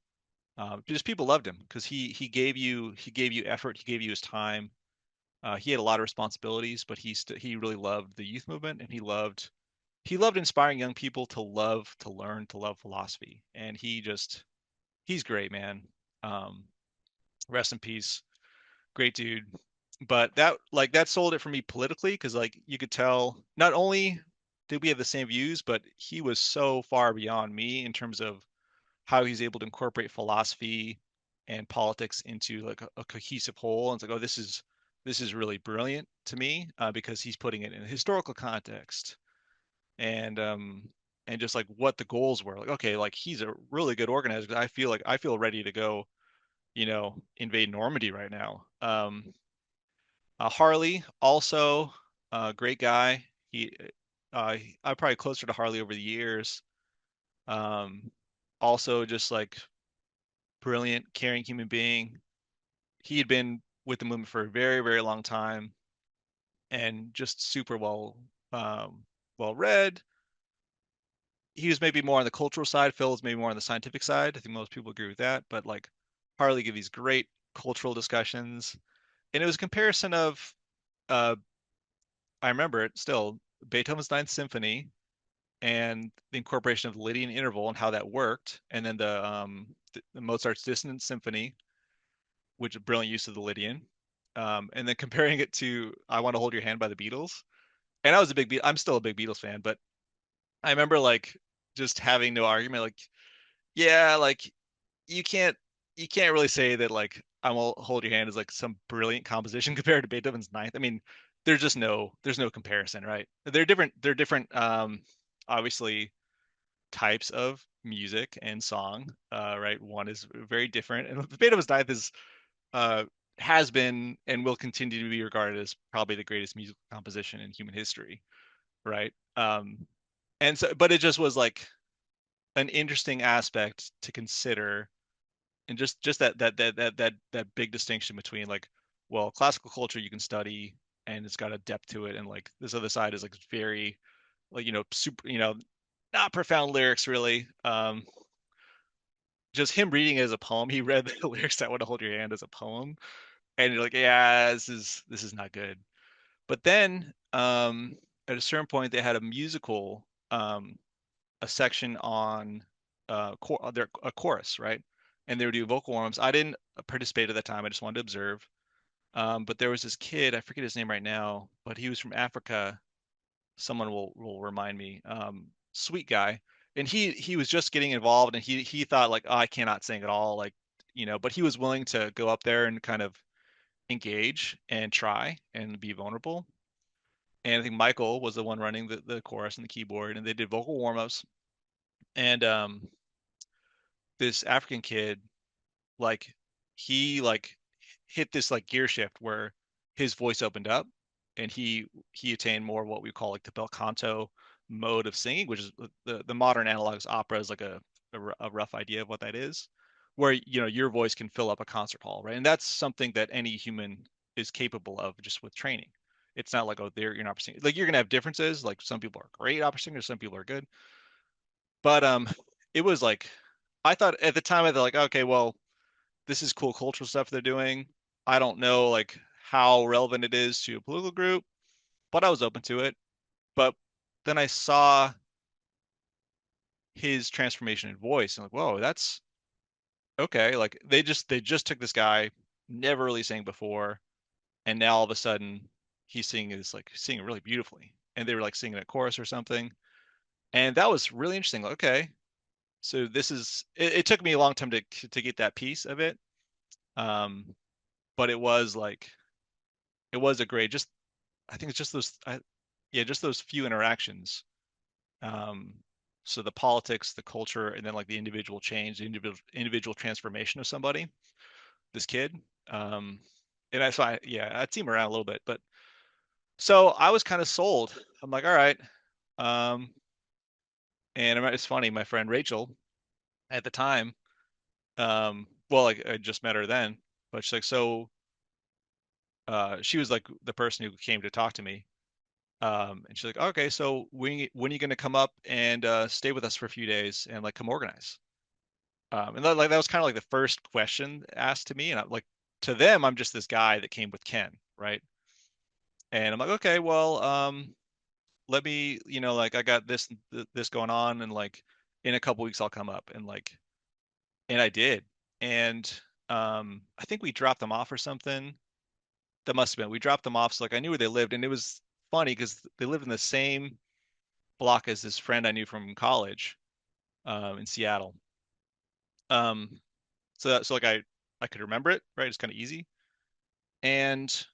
Just people loved him because he gave you effort, he gave you his time. He had a lot of responsibilities, but he really loved the youth movement, and he loved inspiring young people to love to learn to love philosophy. And he's great, man. Um, Rest in peace, great dude. But that sold it for me politically because like you could tell not only did we have the same views, but he was so far beyond me in terms of how he's able to incorporate philosophy and politics into like a cohesive whole. And it's like, oh, this is really brilliant to me, because he's putting it in a historical context and just like what the goals were. Like, okay, like he's a really good organizer. 'Cause I feel ready to go, invade Normandy right now. Harley also a great guy. I'm probably closer to Harley over the years. Um, Also just like brilliant, caring human being. He had been with the movement for a very, very long time and just super well read. He was maybe more on the cultural side. Phil was maybe more on the scientific side. I think most people agree with that. But like Harley give these great cultural discussions, and it was a comparison of uh, I remember it still, Beethoven's Ninth Symphony and the incorporation of the Lydian interval and how that worked, and then the Mozart's Dissonant Symphony, which is a brilliant use of the Lydian, and then comparing it to I Want to Hold Your Hand by the Beatles. And I'm still a big Beatles fan, but I remember like just having no argument, like yeah, like you can't you can't really say that like I Will Hold Your Hand is like some brilliant composition compared to Beethoven's Ninth. I mean, there's no comparison, right? They're different obviously types of music and song, right? One is very different, and Beethoven's Ninth is uh has been and will continue to be regarded as probably the greatest musical composition in human history, right? And so, but it just was like an interesting aspect to consider, and just that big distinction between like, well, classical culture you can study and it's got a depth to it, and like this other side is like very like super not profound lyrics really. Just him reading it as a poem, he read the lyrics that would hold your hand as a poem, and you're like, yeah, this is not good. But then at a certain point, they had a musical, a section on a chorus, right? And they were doing vocal warm-ups. I didn't participate at the time. I just wanted to observe. But there was this kid, I forget his name right now, but he was from Africa. Someone will remind me. Sweet guy, and he was just getting involved, and he thought like, oh, I cannot sing at all, like but he was willing to go up there and kind of engage and try and be vulnerable. And I think Michael was the one running the chorus and the keyboard, and they did vocal warm-ups. And this African kid, like he like hit this like gear shift where his voice opened up, and he attained more of what we call like the bel canto mode of singing, which is the modern analog opera is like a rough idea of what that is, where your voice can fill up a concert hall, right? And that's something that any human is capable of just with training. It's not like, oh, there you're an opera singer. Like you're gonna have differences. Like some people are great opera singers, some people are good. But it was like I thought at the time I thought like, okay, well, this is cool cultural stuff they're doing. I don't know like how relevant it is to a political group, but I was open to it. But then I saw his transformation in voice and like, whoa, that's okay. Like they just took this guy, never really sang before, and now all of a sudden he's singing this like singing really beautifully. And they were like singing a chorus or something. And that was really interesting. Like, okay, so this is it took me a long time to get that piece of it. Um, but it was a great just I think it's just yeah, just those few interactions. Um, so the politics, the culture, and then like the individual change, the individual transformation of somebody, this kid. Um, and I saw, yeah, I'd seen him around a little bit, but so I was kind of sold. I'm like, all right. Um, and it's funny, my friend Rachel at the time, well, like I just met her then, but she's like, so she was like the person who came to talk to me. And she's like, okay, so when are you going to come up and stay with us for a few days and like come organize? And that was kind of like the first question asked to me, and like to them, I'm just this guy that came with Ken, right? And I'm like, okay, well, let me, like I got this going on, and like in a couple weeks I'll come up, and like, and I did, and I think we dropped them off or something. That must have been we dropped them off, so like I knew where they lived, and it was funny because they lived in the same block as this friend I knew from college, in Seattle. Um, so like I could remember it, right? It's kind of easy. And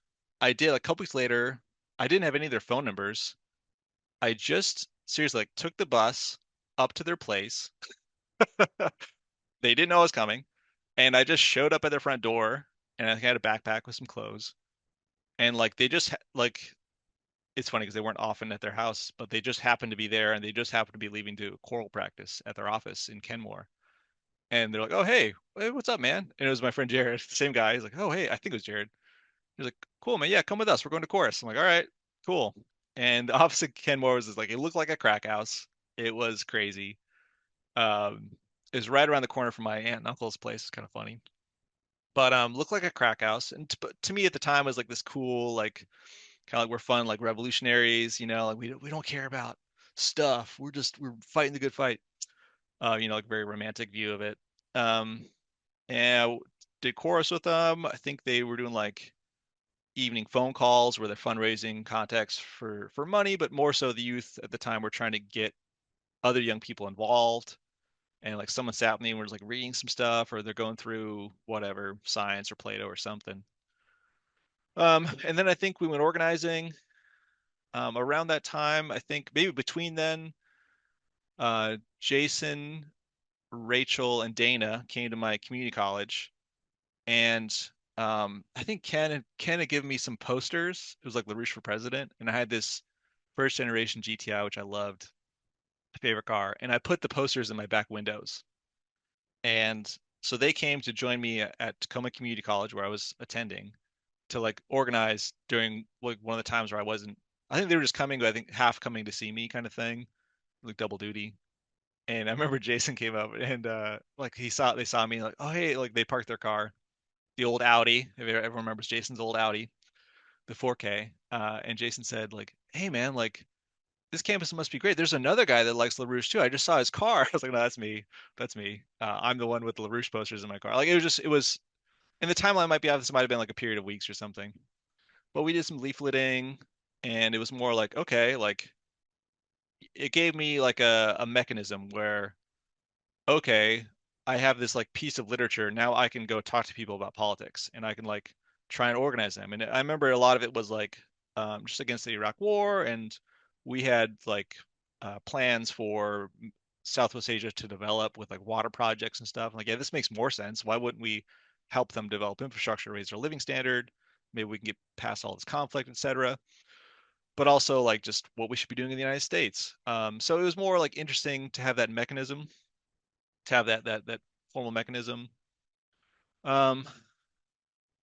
I did a couple weeks later. I didn't have any of their phone numbers. I just seriously like took the bus up to their place. They didn't know I was coming, and I just showed up at their front door, and I think I had a backpack with some clothes. And like they just like it's funny because they weren't often at their house, but they just happened to be there, and they just happened to be leaving to choral practice at their office in Kenmore. And they're like, "Oh, hey, what's up, man?" And it was my friend Jared, the same guy. He's like, "Oh, hey, I think it was Jared." He's like, "Cool, man. Yeah, come with us. We're going to chorus." I'm like, "All right, cool." And the opposite Kenmore was just like it looked like a crack house. It was crazy. Um, it was right around the corner from my aunt and uncle's place. It's kind of funny, but looked like a crack house. And to me at the time it was like this cool, like kind of like we're fun, like revolutionaries. Like we don't care about stuff. We're fighting the good fight. Like very romantic view of it. Um, and I did chorus with them. I think they were doing like evening phone calls where they're fundraising contacts for money, but more so the youth at the time were trying to get other young people involved. And like someone sat with me and was like reading some stuff, or they're going through whatever science or Plato or something. And then I think we went organizing. Around that time, I think maybe between then, Jason, Rachel, and Dana came to my community college, and I think Ken had given me some posters. It was like LaRouche for president, and I had this first generation GTI, which I loved, my favorite car, and I put the posters in my back windows. And so they came to join me at Tacoma Community College, where I was attending, to like organize during like one of the times where I wasn't. I think they were just coming, I think half coming to see me, kind of thing, like double duty. And I remember Jason came up and like they saw me like, oh hey, like they parked their car, the old Audi. If everyone remembers Jason's old Audi, the 4K. And Jason said like, hey man, like this campus must be great. There's another guy that likes LaRouche too. I just saw his car. I was like, no, that's me. That's me. I'm the one with the LaRouche posters in my car. Like it was in the timeline might be off. This might have been like a period of weeks or something. But we did some leafleting, and it was more like, okay, like it gave me like a mechanism where, okay, I have this like piece of literature. Now I can go talk to people about politics, and I can like try and organize them. And I remember a lot of it was like just against the Iraq War, and we had like plans for Southwest Asia to develop with like water projects and stuff. Like, yeah, this makes more sense. Why wouldn't we help them develop infrastructure, raise their living standard? Maybe we can get past all this conflict, etc. But also like just what we should be doing in the United States. So it was more like interesting to have that mechanism, to have that formal mechanism. Um,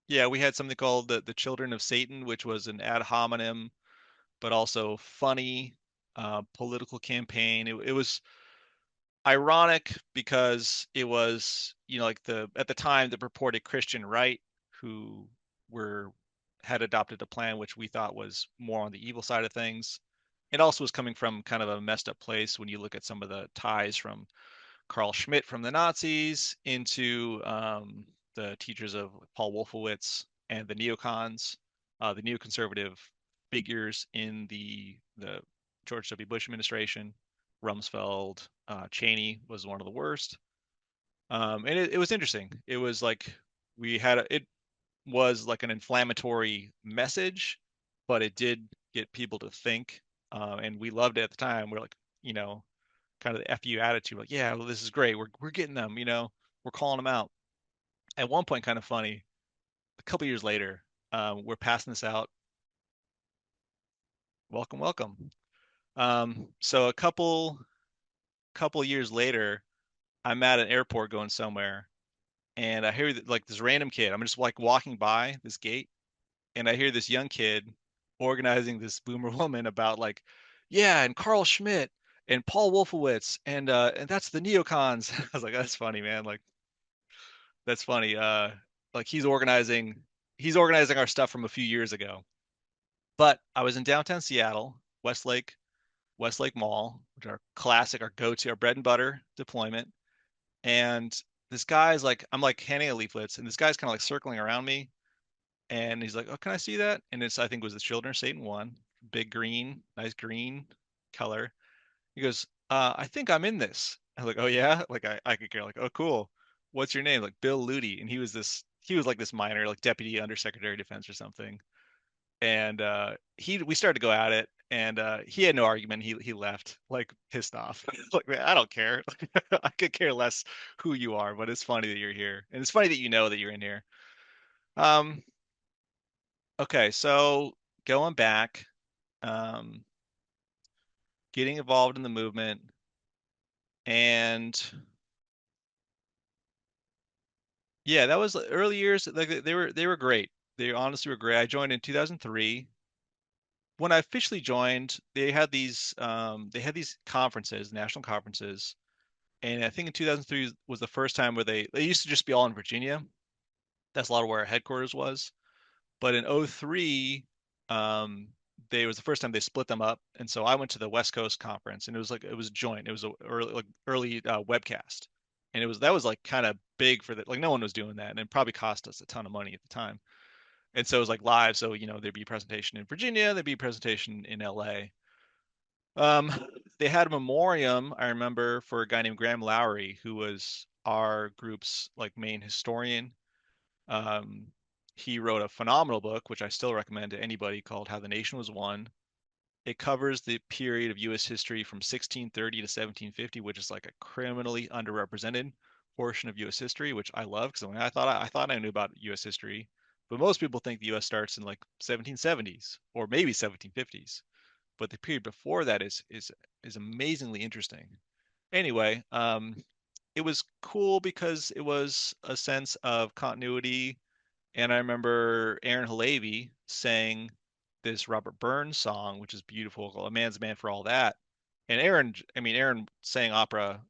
yeah, we had something called the Children of Satan, which was an ad hominem, but also funny political campaign. It was ironic because it was, you know, like the at the time the purported Christian right who were had adopted a plan which we thought was more on the evil side of things. It also was coming from kind of a messed up place when you look at some of the ties from Carl Schmitt from the Nazis into the teachers of Paul Wolfowitz and the neocons, the neoconservative figures in the George W. Bush administration. Rumsfeld, Cheney was one of the worst, and it was interesting. It was like it was like an inflammatory message, but it did get people to think, and we loved it at the time. We're like, you know, kind of the FU attitude, like, yeah, well, this is great. We're getting them, you know, we're calling them out. At one point, kind of funny, a couple years later, we're passing this out. Welcome, welcome. So a couple years later, I'm at an airport going somewhere, and I hear like this random kid. I'm just like walking by this gate, and I hear this young kid organizing this boomer woman about like, yeah, and Carl Schmitt and Paul Wolfowitz and that's the neocons. I was like, that's funny, man. Like that's funny. Like he's organizing our stuff from a few years ago. But I was in downtown Seattle, Westlake Mall, which are classic, our go-to, our bread and butter deployment. And this guy's like, I'm like handing out leaflets, and this guy's kind of like circling around me, and he's like, "Oh, can I see that?" And it's I think it was the Children of Satan one, big green, nice green color. He goes, I think I'm in this. I was like, oh yeah, like I could care, like, oh cool. What's your name? Like Bill Ludi, and he was like this minor, like deputy undersecretary of defense or something. And we started to go at it, and he had no argument. He left like pissed off. Like, man, I don't care. I could care less who you are, but it's funny that you're here, and it's funny that you know that you're in here. Um, okay, so going back, um, getting involved in the movement, and yeah, that was early years. Like they were great. They honestly were great. I joined in 2003. When I officially joined, they had these conferences, national conferences, and I think in 2003 was the first time where they used to just be all in Virginia. That's a lot of where our headquarters was. But in '03, um, they was the first time they split them up, and so I went to the West Coast conference, and it was joint. It was a early webcast, and it was that was like kind of big for the like no one was doing that, and it probably cost us a ton of money at the time. And so it was like live, so you know there'd be a presentation in Virginia, there'd be a presentation in LA. Um, they had a memoriam, I remember, for a guy named Graham Lowry, who was our group's like main historian. Um, he wrote a phenomenal book, which I still recommend to anybody, called How the Nation Was Won. It covers the period of U.S. history from 1630 to 1750, which is like a criminally underrepresented portion of U.S. history, which I love because I thought I knew about U.S. history. But most people think the U.S. starts in like 1770s or maybe 1750s. But the period before that is amazingly interesting. Anyway, it was cool because it was a sense of continuity. And I remember Aaron Halevi sang this Robert Burns song, which is beautiful, called "A Man's Man for All That." And Aaron, I mean, Aaron sang opera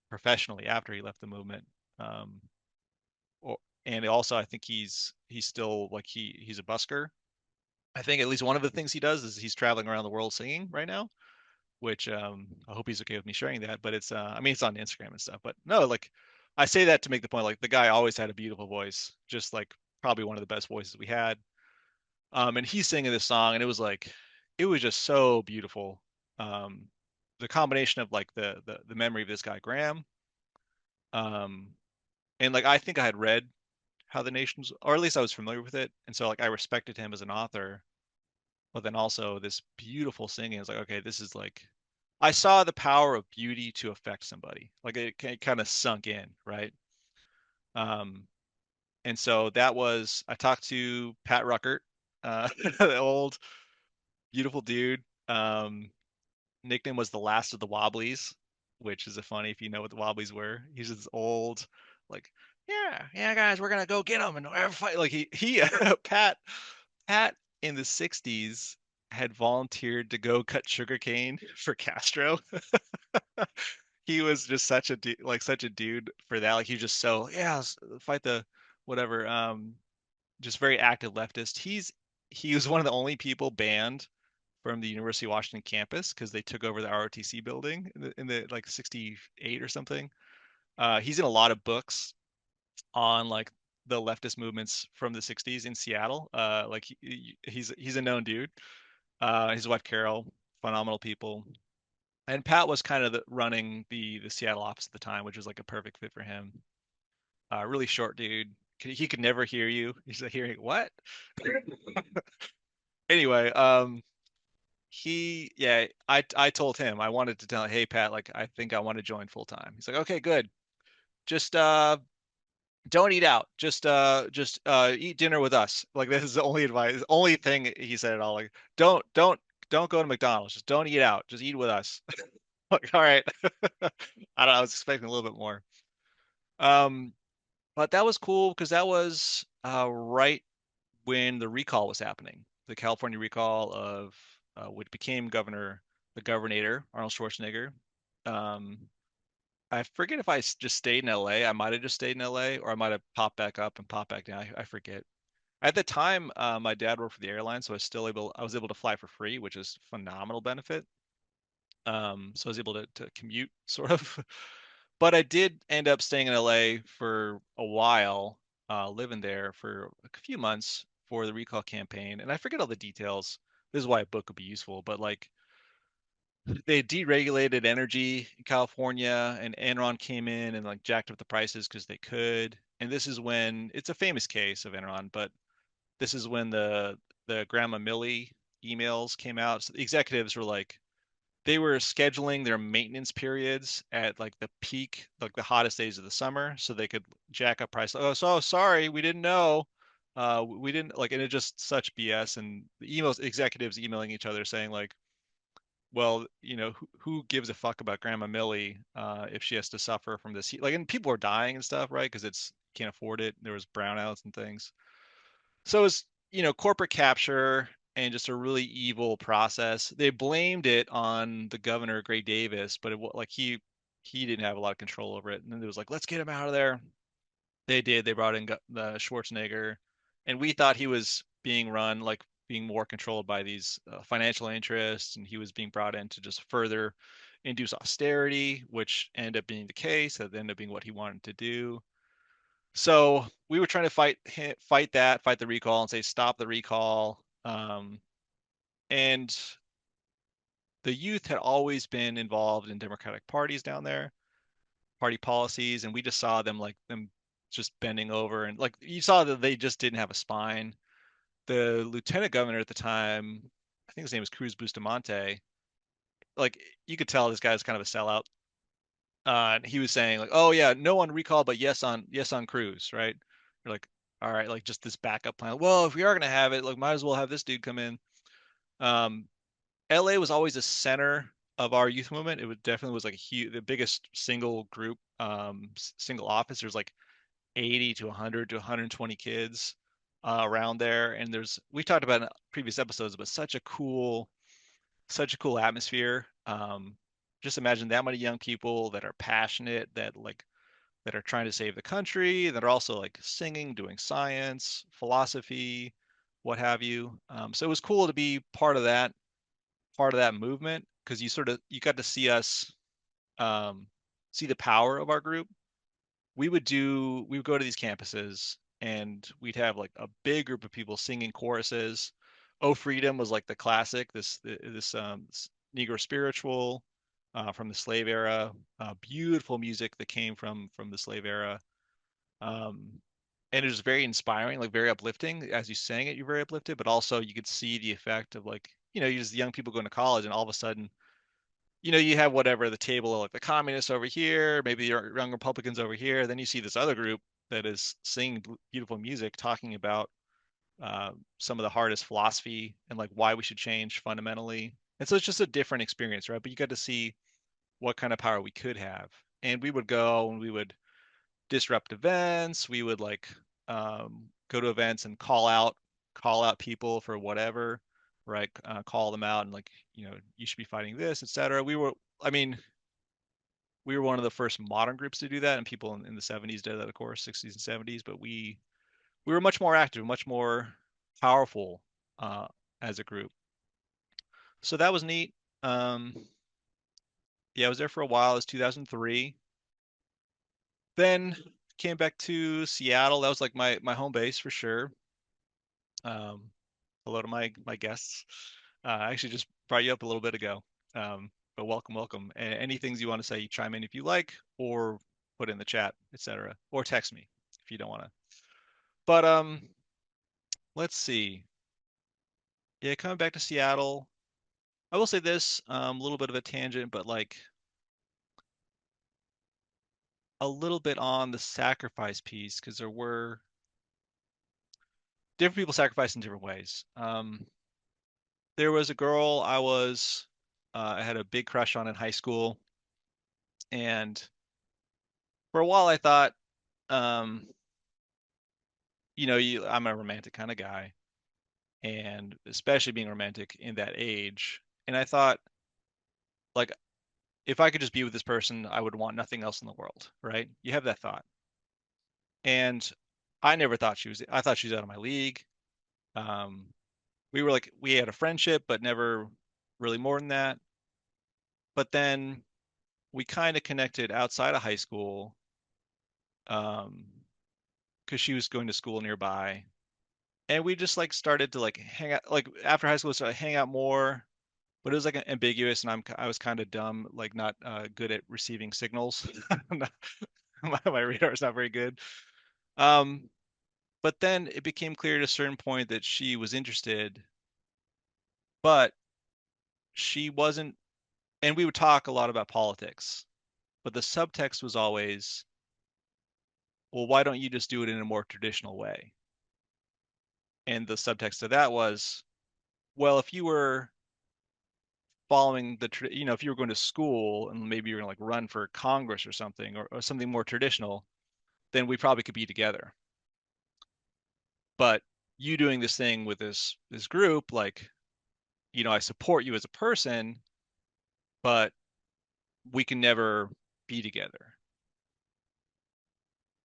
professionally after he left the movement. Um, or, and also, I think he's still like he's a busker. I think at least one of the things he does is he's traveling around the world singing right now, which I hope he's okay with me sharing that. But it's I mean it's on Instagram and stuff. But no, like I say that to make the point, like the guy always had a beautiful voice, just like probably one of the best voices we had. And he's singing this song, and it was just so beautiful. Um, the combination of like the memory of this guy Graham, um, and like I think I had read How the Nations, or at least I was familiar with it, and so like I respected him as an author. But then also this beautiful singing. I was like, okay, this is like I saw the power of beauty to affect somebody. Like it kind of sunk in, right? Um, and so that was I talked to Pat Ruckert, the old beautiful dude. Nickname was the last of the Wobblies, which is a funny if you know what the Wobblies were. He's this old, like, yeah, guys, we're gonna go get him and we're fight. Like he Pat in the '60s had volunteered to go cut sugarcane for Castro. He was just such a like such a dude for that. Like he was just so yeah, fight the whatever. Just very active leftist. He was one of the only people banned from the University of Washington campus because they took over the ROTC building in the like '68 or something. He's in a lot of books on like the leftist movements from the '60s in Seattle. Like he's a known dude. His wife Carol, phenomenal people. And Pat was kind of running the Seattle office at the time, which was like a perfect fit for him. Really short dude. He could never hear you. He's like hearing what? Anyway, I told him I wanted to tell, hey Pat, like I think I want to join full time. He's like, okay, good. Just don't eat out. Just eat dinner with us. Like this is the only advice, the only thing he said at all. Like don't go to McDonald's. Just don't eat out. Just eat with us. Like, all right. I don't know, I was expecting a little bit more. Um, but that was cool because that was right when the recall was happening, the California recall of what became the governor, Arnold Schwarzenegger. Um, I forget if just stayed in LA. I might have just stayed in LA, or I might have popped back up and popped back down. I forget. At the time, my dad worked for the airline, so I was able to fly for free, which is phenomenal benefit. So I was able to commute sort of. But I did end up staying in LA for a while, living there for a few months for the recall campaign. And I forget all the details. This is why a book would be useful. But like they deregulated energy in California, and Enron came in and like jacked up the prices because they could. And this is when it's a famous case of Enron, but this is when the Grandma Millie emails came out. So the executives were like, they were scheduling their maintenance periods at like the peak, like the hottest days of the summer, so they could jack up price. Oh, so sorry, we didn't know. We didn't like, and it just such BS. And the emails, executives emailing each other saying like, well, who gives a fuck about Grandma Millie if she has to suffer from this heat? Like, and people are dying and stuff, right? Because it's can't afford it. There was brownouts and things. So it's, corporate capture and just a really evil process. They blamed it on the governor, Gray Davis, but like he didn't have a lot of control over it. And then it was like, let's get him out of there. They did. They brought in the Schwarzenegger, and we thought he was being run like being more controlled by these financial interests, and he was being brought in to just further induce austerity, which ended up being the case. That ended up being what he wanted to do. So we were trying to fight the recall and say stop the recall. And the youth had always been involved in Democratic parties down there, party policies, and we just saw them just bending over, and like you saw that they just didn't have a spine. The lieutenant governor at the time, I think his name was Cruz Bustamante, like you could tell this guy's kind of a sellout. And he was saying like, "Oh yeah, no on recall, but yes on Cruz," right? You're like, all right, like just this backup plan. Well, if we are gonna have it, like might as well have this dude come in. Um, LA was always the center of our youth movement. It was definitely was like a huge, the biggest single group, single office. There's like 80 to 100 to 120 kids around there, and we talked about in previous episodes, but such a cool atmosphere. Just imagine that many young people that are passionate, that are trying to save the country, that are also like singing, doing science, philosophy, what have you. So it was cool to be part of that movement because you got to see us um, see the power of our group. We would go to these campuses and we'd have like a big group of people singing choruses. Oh Freedom was like the classic, this Negro spiritual from the slave era, beautiful music that came from the slave era. Um, and it was very inspiring, like very uplifting. As you sang it, you're very uplifted, but also you could see the effect of like, you just young people going to college and all of a sudden you have whatever the table of like the communists over here, maybe the young Republicans over here. Then you see this other group that is singing beautiful music, talking about some of the hardest philosophy and like why we should change fundamentally. And so it's just a different experience, right? But you got to see what kind of power we could have. And we would go and we would disrupt events. We would like go to events and call out people for whatever, right? Call them out and like, you should be fighting this, etc. I mean, we were one of the first modern groups to do that, and people in the 70s did that, of course, 60s and 70s. But we were much more active, much more powerful uh, as a group. So that was neat. Um, yeah, I was there for a while. It was 2003. Then came back to Seattle. That was like my home base for sure. Um, Hello to my guests. I actually just brought you up a little bit ago. But welcome, welcome. Any things you want to say, you chime in if you like, or put in the chat, etc., or text me if you don't want to. But let's see. Yeah, coming back to Seattle, I will say this, a little bit of a tangent, but like a little bit on the sacrifice piece because there were different people sacrificing different ways. There was a girl I had a big crush on in high school, and for a while I thought, um, I'm a romantic kind of guy, and especially being romantic in that age. And I thought, like, if I could just be with this person, I would want nothing else in the world, right? You have that thought. And I thought she was out of my league. Um, we had a friendship, but never really more than that. But then we kind of connected outside of high school, um, because she was going to school nearby. And we just like started to like hang out, like after high school, we started to hang out more, but it was like ambiguous and I was kind of dumb, like not good at receiving signals. My radar is not very good. Um, but then it became clear at a certain point that she was interested, but she wasn't, and we would talk a lot about politics, but the subtext was always, well, why don't you just do it in a more traditional way? And the subtext of that was, well, if you were following if you were going to school and maybe you're going to like run for Congress or something or something more traditional, then we probably could be together. But you doing this thing with this group, like, I support you as a person, but we can never be together.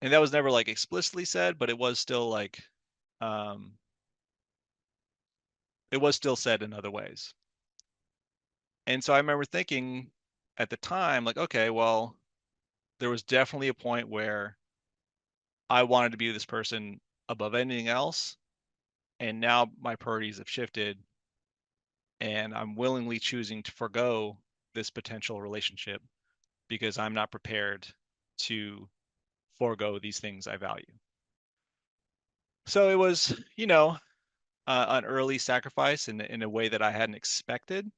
And that was never like explicitly said, but um it was still said in other ways. And so I remember thinking at the time, like, okay, well, there was definitely a point where I wanted to be this person above anything else. And now my priorities have shifted and I'm willingly choosing to forego this potential relationship because I'm not prepared to forego these things I value. So it was, an early sacrifice in a way that I hadn't expected,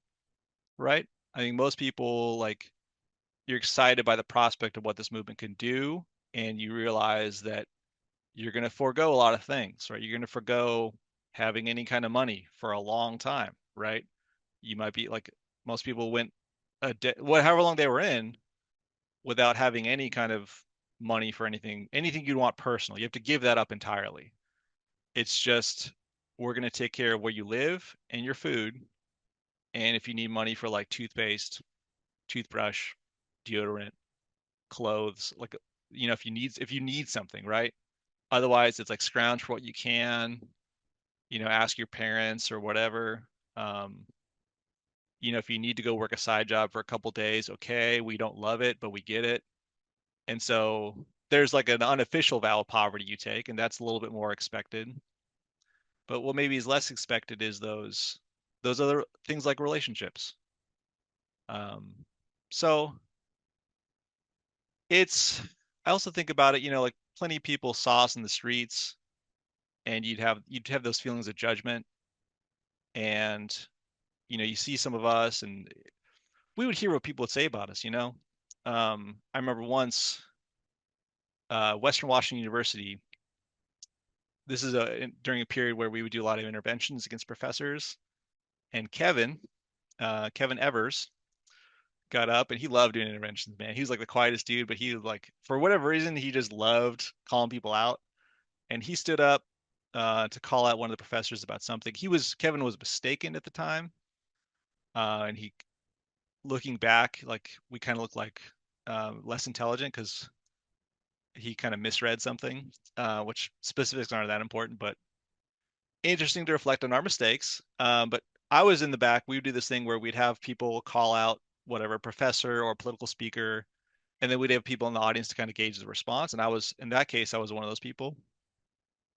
right? I think most people like you're excited by the prospect of what this movement can do, and you realize that you're going to forego a lot of things, right? You're going to forego having any kind of money for a long time, right? You might be like most people went a day, however long they were in without having any kind of money for anything you'd want personally. You have to give that up entirely. It's just we're going to take care of where you live and your food. And if you need money for like toothpaste, toothbrush, deodorant, clothes, like if you need something, right? Otherwise, it's like scrounge for what you can, ask your parents or whatever. Um, if you need to go work a side job for a couple days, okay, we don't love it, but we get it. And so there's like an unofficial vow of poverty you take, and that's a little bit more expected. But what maybe is less expected is those other things like relationships. Um, so it's I also think about it, like plenty of people saw us in the streets and you'd have those feelings of judgment and you see some of us and we would hear what people would say about us. I remember once Western Washington University, this is during a period where we would do a lot of interventions against professors and Kevin Evers got up and he loved doing interventions, man. He was like the quietest dude, but he like for whatever reason he just loved calling people out. And he stood up to call out one of the professors about something. Kevin was mistaken at the time, and he looking back like we kind of looked like less intelligent because he kind of misread something, which specifics aren't that important, but interesting to reflect on our mistakes. But I was in the back. We would do this thing where we'd have people call out whatever professor or political speaker, and then we'd have people in the audience to kind of gauge the response. And in that case, I was one of those people.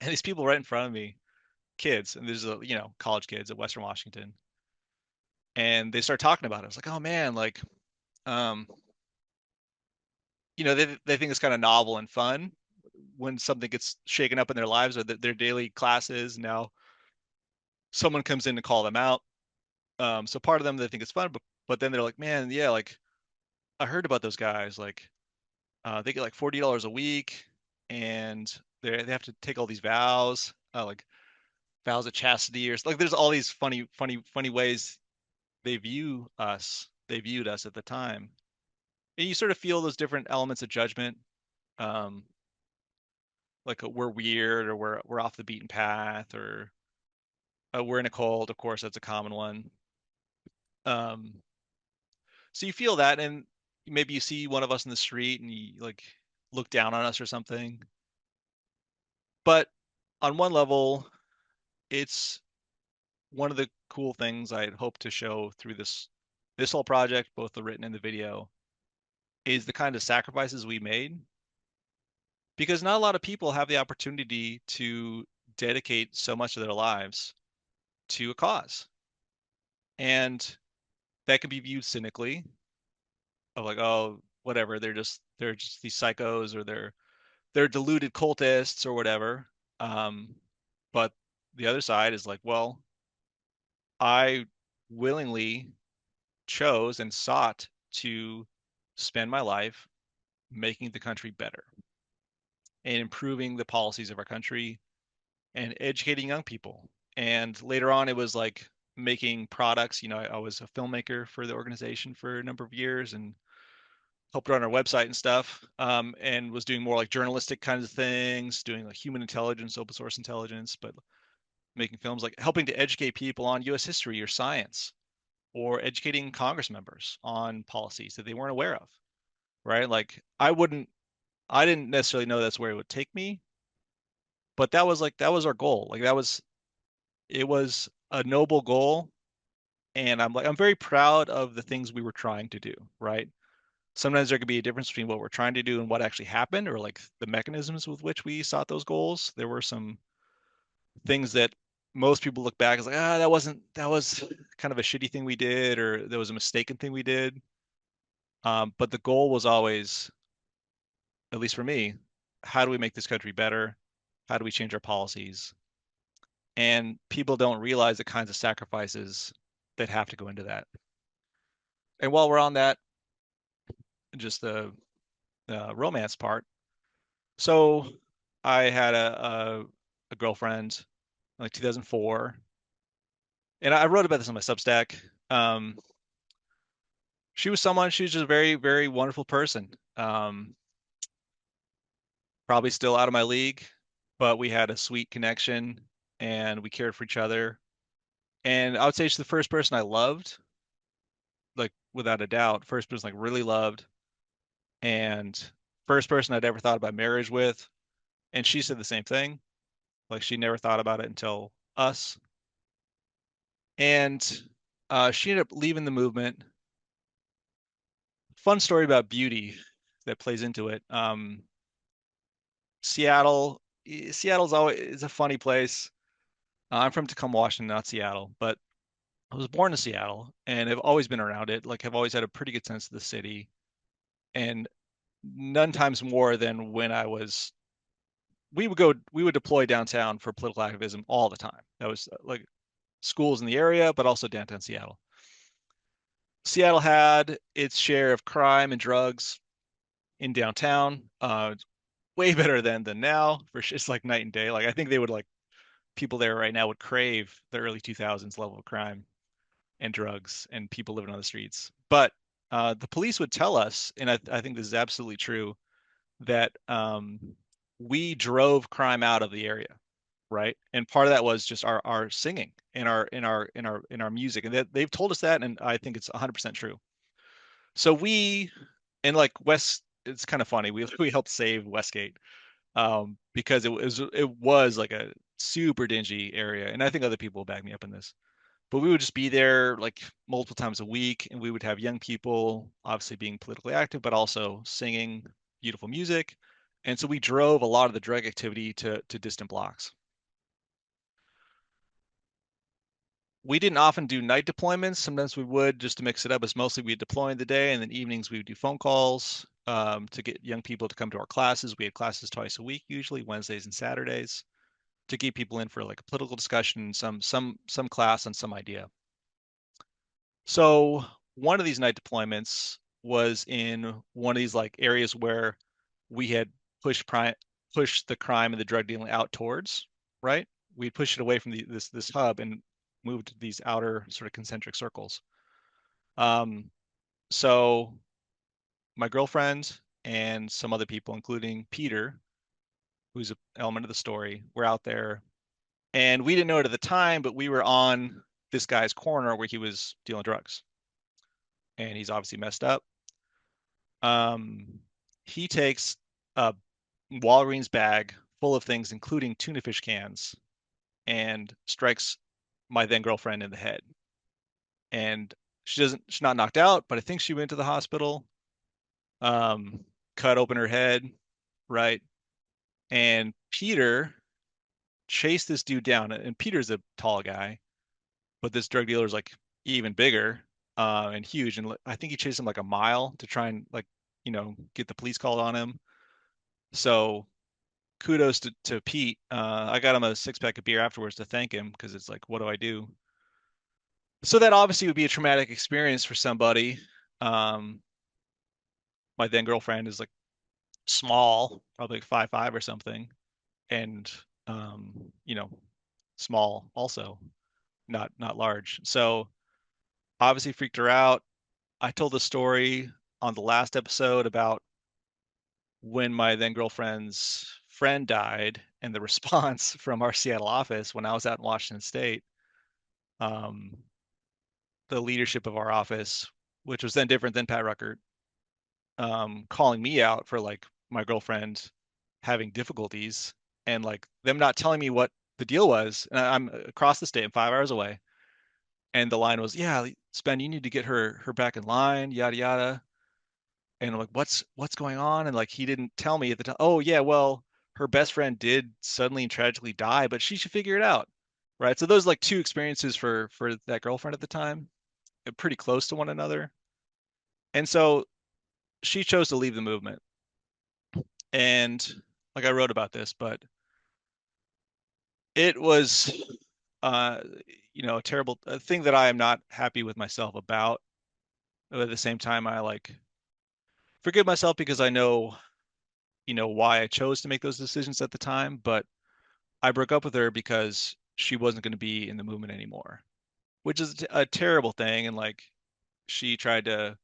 And these people right in front of me, kids, and these are, college kids at Western Washington, and they start talking about it. I was like, oh man, like, um, they think it's kind of novel and fun when something gets shaken up in their lives or their daily classes. Now someone comes in to call them out. So part of them they think it's fun, but then they're like, man, yeah, like I heard about those guys. Like they get like $40 a week, and they have to take all these vows, like vows of chastity or like. There's all these funny ways they viewed us at the time, and you sort of feel those different elements of judgment. Um, like we're weird or we're off the beaten path or we're in a cult. Of course, that's a common one. Um, so you feel that, and maybe you see one of us in the street and you like look down on us or something. But on one level, it's one of the cool things I hope to show through this whole project, both the written and the video, is the kind of sacrifices we made because not a lot of people have the opportunity to dedicate so much of their lives to a cause. And that can be viewed cynically of like, oh, whatever, they're just these psychos or they're deluded cultists or whatever. But the other side is like, well, I willingly chose and sought to spend my life making the country better and improving the policies of our country and educating young people. And later on, it was like making products. I was a filmmaker for the organization for a number of years and helped run our website and stuff. And was doing more like journalistic kinds of things, doing like human intelligence, open source intelligence, but making films like helping to educate people on US history or science or educating Congress members on policies that they weren't aware of, right? Like I didn't necessarily know that's where it would take me, but that was our goal. Like it was a noble goal. And I'm very proud of the things we were trying to do, right? Sometimes there could be a difference between what we're trying to do and what actually happened, or like the mechanisms with which we sought those goals. There were some things that most people look back as like, that was kind of a shitty thing we did, or there was a mistaken thing we did. But the goal was always, at least for me, how do we make this country better? How do we change our policies? And people don't realize the kinds of sacrifices that have to go into that. And while we're on that, just the romance part. So I had a girlfriend in like 2004, and I wrote about this on my Substack. Um, she was just a very, very wonderful person. Probably still out of my league, but we had a sweet connection and we cared for each other. And I would say she's the first person I loved, like without a doubt, first person like really loved, and first person I'd ever thought about marriage with. And she said the same thing. Like she never thought about it until us. And she ended up leaving the movement. Fun story about beauty that plays into it. Seattle, Seattle's always is a funny place. I'm from Tacoma, Washington, not Seattle, but I was born in Seattle and have always been around it. Like, have always had a pretty good sense of the city, and none times more than when I was. We would deploy downtown for political activism all the time. That was like schools in the area, but also downtown Seattle. Seattle had its share of crime and drugs in downtown. Way better then than now. For sure, it's like night and day. Like I think they would like people there right now would crave the early 2000s level of crime and drugs and people living on the streets. But the police would tell us, and I think this is absolutely true, that we drove crime out of the area, right? And part of that was just our singing and our music, and they've told us that, and I think it's 100% true. So we and like West, it's kind of funny. We helped save Westgate because it was like a super dingy area, and I think other people will back me up in this. But we would just be there like multiple times a week, and we would have young people obviously being politically active, but also singing beautiful music. And so we drove a lot of the drug activity to distant blocks. We didn't often do night deployments. Sometimes we would just to mix it up. It's mostly we'd deploy in the day, and then evenings we would do phone calls to get young people to come to our classes. We had classes twice a week, usually Wednesdays and Saturdays, to get people in for like a political discussion, some class on some idea. So one of these night deployments was in one of these like areas where we had pushed the crime and the drug dealing out towards, right? We pushed it away from this hub and moved to these outer sort of concentric circles. Um, so my girlfriend and some other people, including Peter, who's an element of the story, were out there, and we didn't know it at the time, but we were on this guy's corner where he was dealing drugs, and he's obviously messed up. Um, he takes a Walgreens bag full of things, including tuna fish cans, and strikes my then girlfriend in the head. And she's not knocked out, but I think she went to the hospital. Um, cut open her head, right? And Peter chased this dude down. And Peter's a tall guy, but this drug dealer's like even bigger, and huge. And I think he chased him like a mile to try and like, get the police called on him. So kudos to Pete. I got him a six pack of beer afterwards to thank him because it's like, what do I do? So that obviously would be a traumatic experience for somebody. Um, my then girlfriend is like small, probably like 5'5" or something, and you know, small also, not large. So obviously freaked her out. I told the story on the last episode about when my then girlfriend's friend died and the response from our Seattle office when I was out in Washington State. Um, the leadership of our office, which was then different than Pat Ruckert, calling me out for like my girlfriend having difficulties and like them not telling me what the deal was. And I'm across the state, I'm 5 hours away. And the line was, yeah, Spen, you need to get her back in line, yada yada. And I'm like, what's going on? And like he didn't tell me at the time. Oh yeah, well, her best friend did suddenly and tragically die, but she should figure it out. Right. So those like two experiences for that girlfriend at the time, pretty close to one another. And so she chose to leave the movement. And like I wrote about this, but it was uh a terrible a thing that I am not happy with myself about. But at the same time, I like forgive myself because I know why I chose to make those decisions at the time, but I broke up with her because she wasn't going to be in the movement anymore, which is a terrible thing. And like she tried to,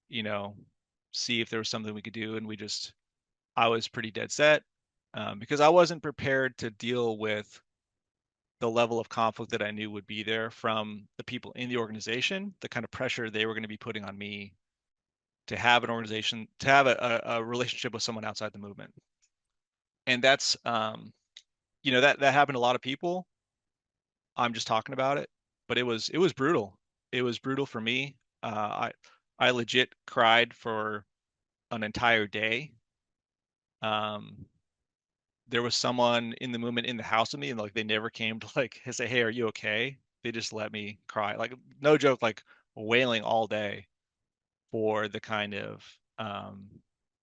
you know, see if there was something we could do, and I was pretty dead set because I wasn't prepared to deal with the level of conflict that I knew would be there from the people in the organization, the kind of pressure they were going to be putting on me to have an organization, to have a relationship with someone outside the movement. And that's, that happened to a lot of people. I'm just talking about it, but it was brutal. It was brutal for me. I legit cried for an entire day. Um, there was someone in the movement in the house with me, and like they never came to like say, "Hey, are you okay?" They just let me cry, like no joke, like wailing all day for the kind of um,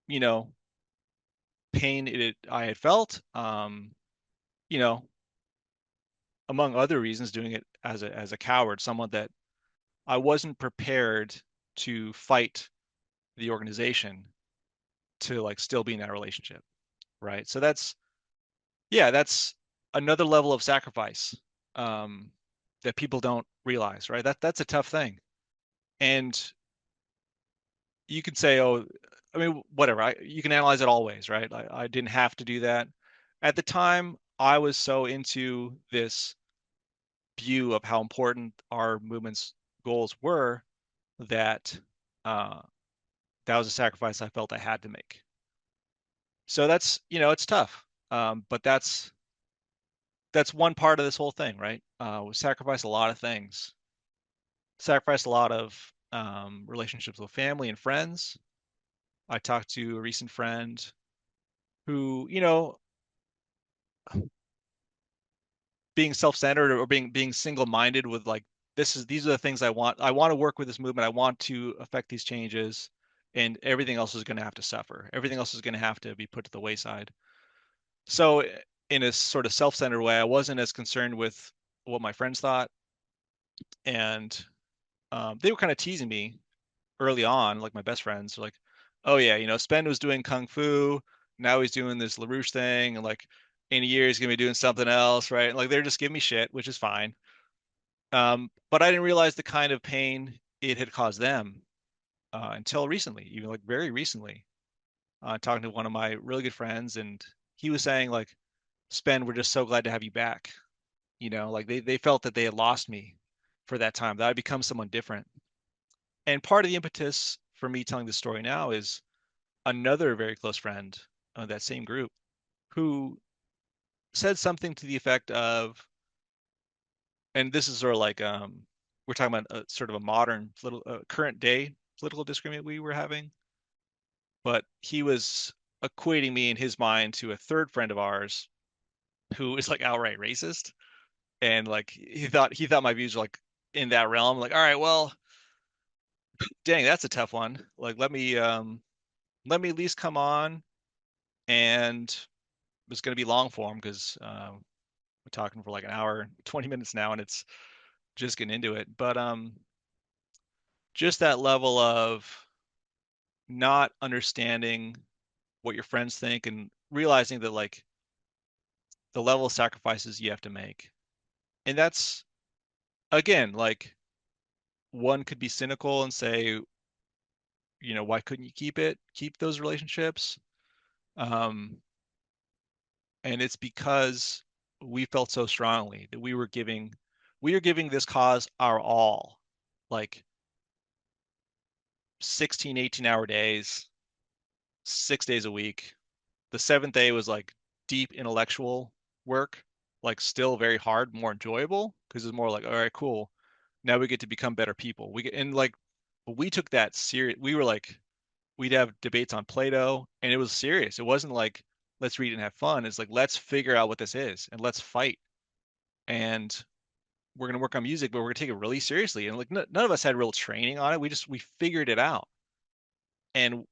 you know pain I had felt. You know, among other reasons, doing it as a coward, someone that I wasn't prepared to fight the organization to like still be in that relationship, right? So that's another level of sacrifice um, that people don't realize, right? That's a tough thing, and you can say, oh, I mean, whatever. You can analyze it all ways, right? I didn't have to do that at the time. I was so into this view of how important our movement's goals were that uh, that was a sacrifice I felt I had to make. So that's, it's tough. But that's one part of this whole thing, right? We sacrifice a lot of things. Sacrifice a lot of relationships with family and friends. I talked to a recent friend who, being self-centered or being single-minded with like these are the things I want. I want to work with this movement. I want to affect these changes, and everything else is going to have to suffer. Everything else is going to have to be put to the wayside. So in a sort of self-centered way, I wasn't as concerned with what my friends thought, and they were kind of teasing me early on, like my best friends, were like, "Oh yeah, Spen was doing kung fu, now he's doing this LaRouche thing, and like in a year he's gonna be doing something else, right?" And like they're just giving me shit, which is fine. But I didn't realize the kind of pain it had caused them until recently, even like very recently. Talking to one of my really good friends, and he was saying like, "Spen, we're just so glad to have you back." Like they felt that they had lost me for that time, that I'd become someone different. And part of the impetus for me telling this story now is another very close friend of that same group who said something to the effect of, and this is sort of like we're talking about sort of a modern current day political disagreement we were having, but he was equating me in his mind to a third friend of ours who is like outright racist, and like he thought my views were like in that realm. Like, all right, well, dang, that's a tough one. Like, let me at least come on, and it's going to be long form because we're talking for like an hour, 20 minutes now, and it's just getting into it. But just that level of not understanding what your friends think and realizing that like the level of sacrifices you have to make. And that's again, like one could be cynical and say, why couldn't you keep those relationships? Um, and it's because we felt so strongly that we are giving this cause our all, like 16, 18-hour days, 6 days a week. The seventh day was like deep intellectual work, like still very hard, more enjoyable because it's more like, all right, cool. Now we get to become better people. And like we took that serious. We were like, we'd have debates on Plato, and it was serious. It wasn't like let's read and have fun. It's like let's figure out what this is and let's fight. And we're gonna work on music, but we're gonna take it really seriously. And like none of us had real training on it. We figured it out. And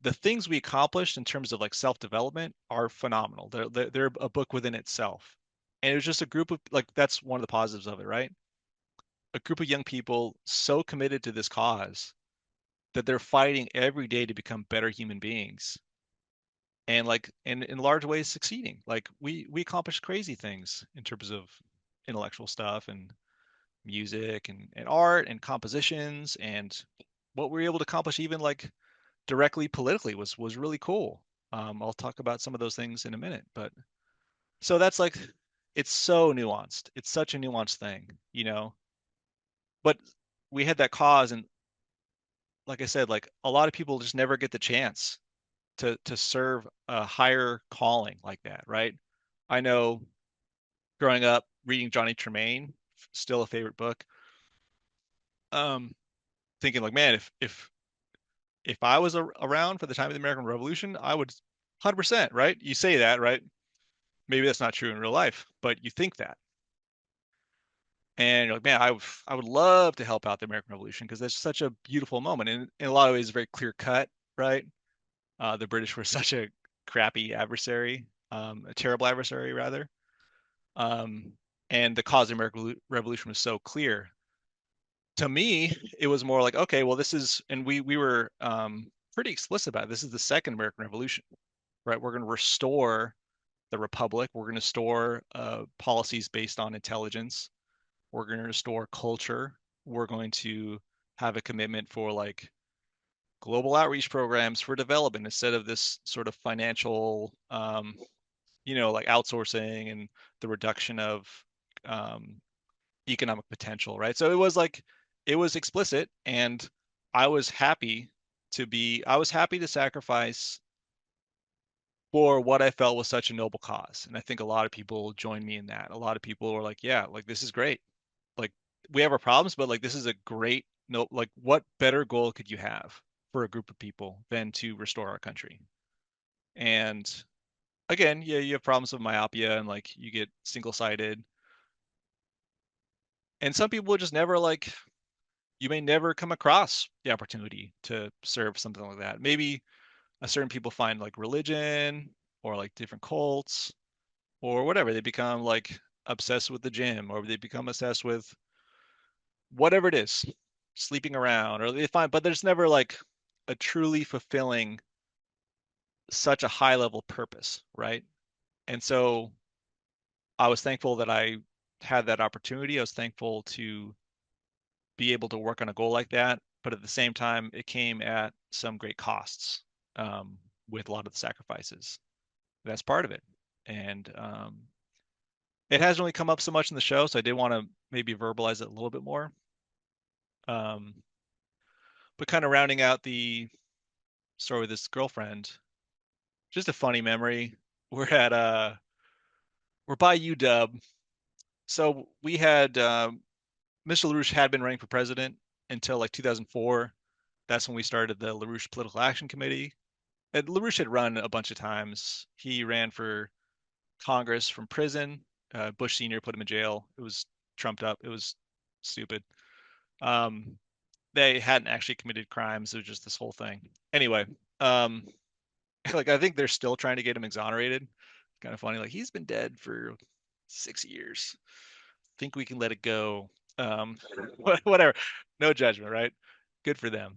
the things we accomplished in terms of like self-development are phenomenal. They're a book within itself. And it was just a group of like that's one of the positives of it, right? A group of young people so committed to this cause that they're fighting every day to become better human beings. and like in large ways succeeding. Like we accomplished crazy things in terms of intellectual stuff and music and art and compositions, and what we were able to accomplish even like directly politically was really cool. I'll talk about some of those things in a minute, but so that's like it's so nuanced. It's such a nuanced thing, you know. But we had that cause, and like I said, like a lot of people just never get the chance to serve a higher calling like that, right? I know growing up reading Johnny Tremain, still a favorite book, um, thinking like, man, if I was around for the time of the American Revolution, I would 100%, right? You say that, right? Maybe that's not true in real life, but you think that. And you're like, man, I would love to help out the American Revolution because that's such a beautiful moment. And in a lot of ways, very clear cut, right? The British were such a crappy adversary, a terrible adversary, rather. Um, and the cause of the American Revolution was so clear. To me, it was more like, okay, well, this is, and we were pretty explicit about it. This is the second American Revolution, right? We're going to restore the Republic. We're going to store policies based on intelligence. We're going to restore culture. We're going to have a commitment for like global outreach programs for development instead of this sort of financial, like outsourcing and the reduction of um, economic potential, right? So it was like it was explicit, and I was happy I was happy to sacrifice for what I felt was such a noble cause. And I think a lot of people joined me in that. A lot of people were like, yeah, like this is great. Like we have our problems, but like this is a great no, like what better goal could you have for a group of people than to restore our country? And again, yeah, you have problems with myopia and like you get single-sided. And some people just never like you may never come across the opportunity to serve something like that. Maybe a certain people find like religion or like different cults or whatever. They become like obsessed with the gym or they become obsessed with whatever it is, sleeping around, or they find, but there's never like a truly fulfilling such a high level purpose, right? And so I was thankful that I had that opportunity. I was thankful to be able to work on a goal like that, but at the same time, it came at some great costs um, with a lot of the sacrifices. That's part of it, and it hasn't really come up so much in the show, so I did want to maybe verbalize it a little bit more. Um, but kind of rounding out the story with this girlfriend, just a funny memory. We're at we're by UW. So we had Mr. LaRouche had been running for president until like 2004. That's when we started the LaRouche Political Action Committee. And LaRouche had run a bunch of times. He ran for Congress from prison. Bush Sr. put him in jail. It was trumped up. It was stupid. Um, they hadn't actually committed crimes. It was just this whole thing. Anyway, um, like I think they're still trying to get him exonerated. Kind of funny. Like he's been dead for 6 years. Think we can let it go. Um, whatever. No judgment, right? Good for them.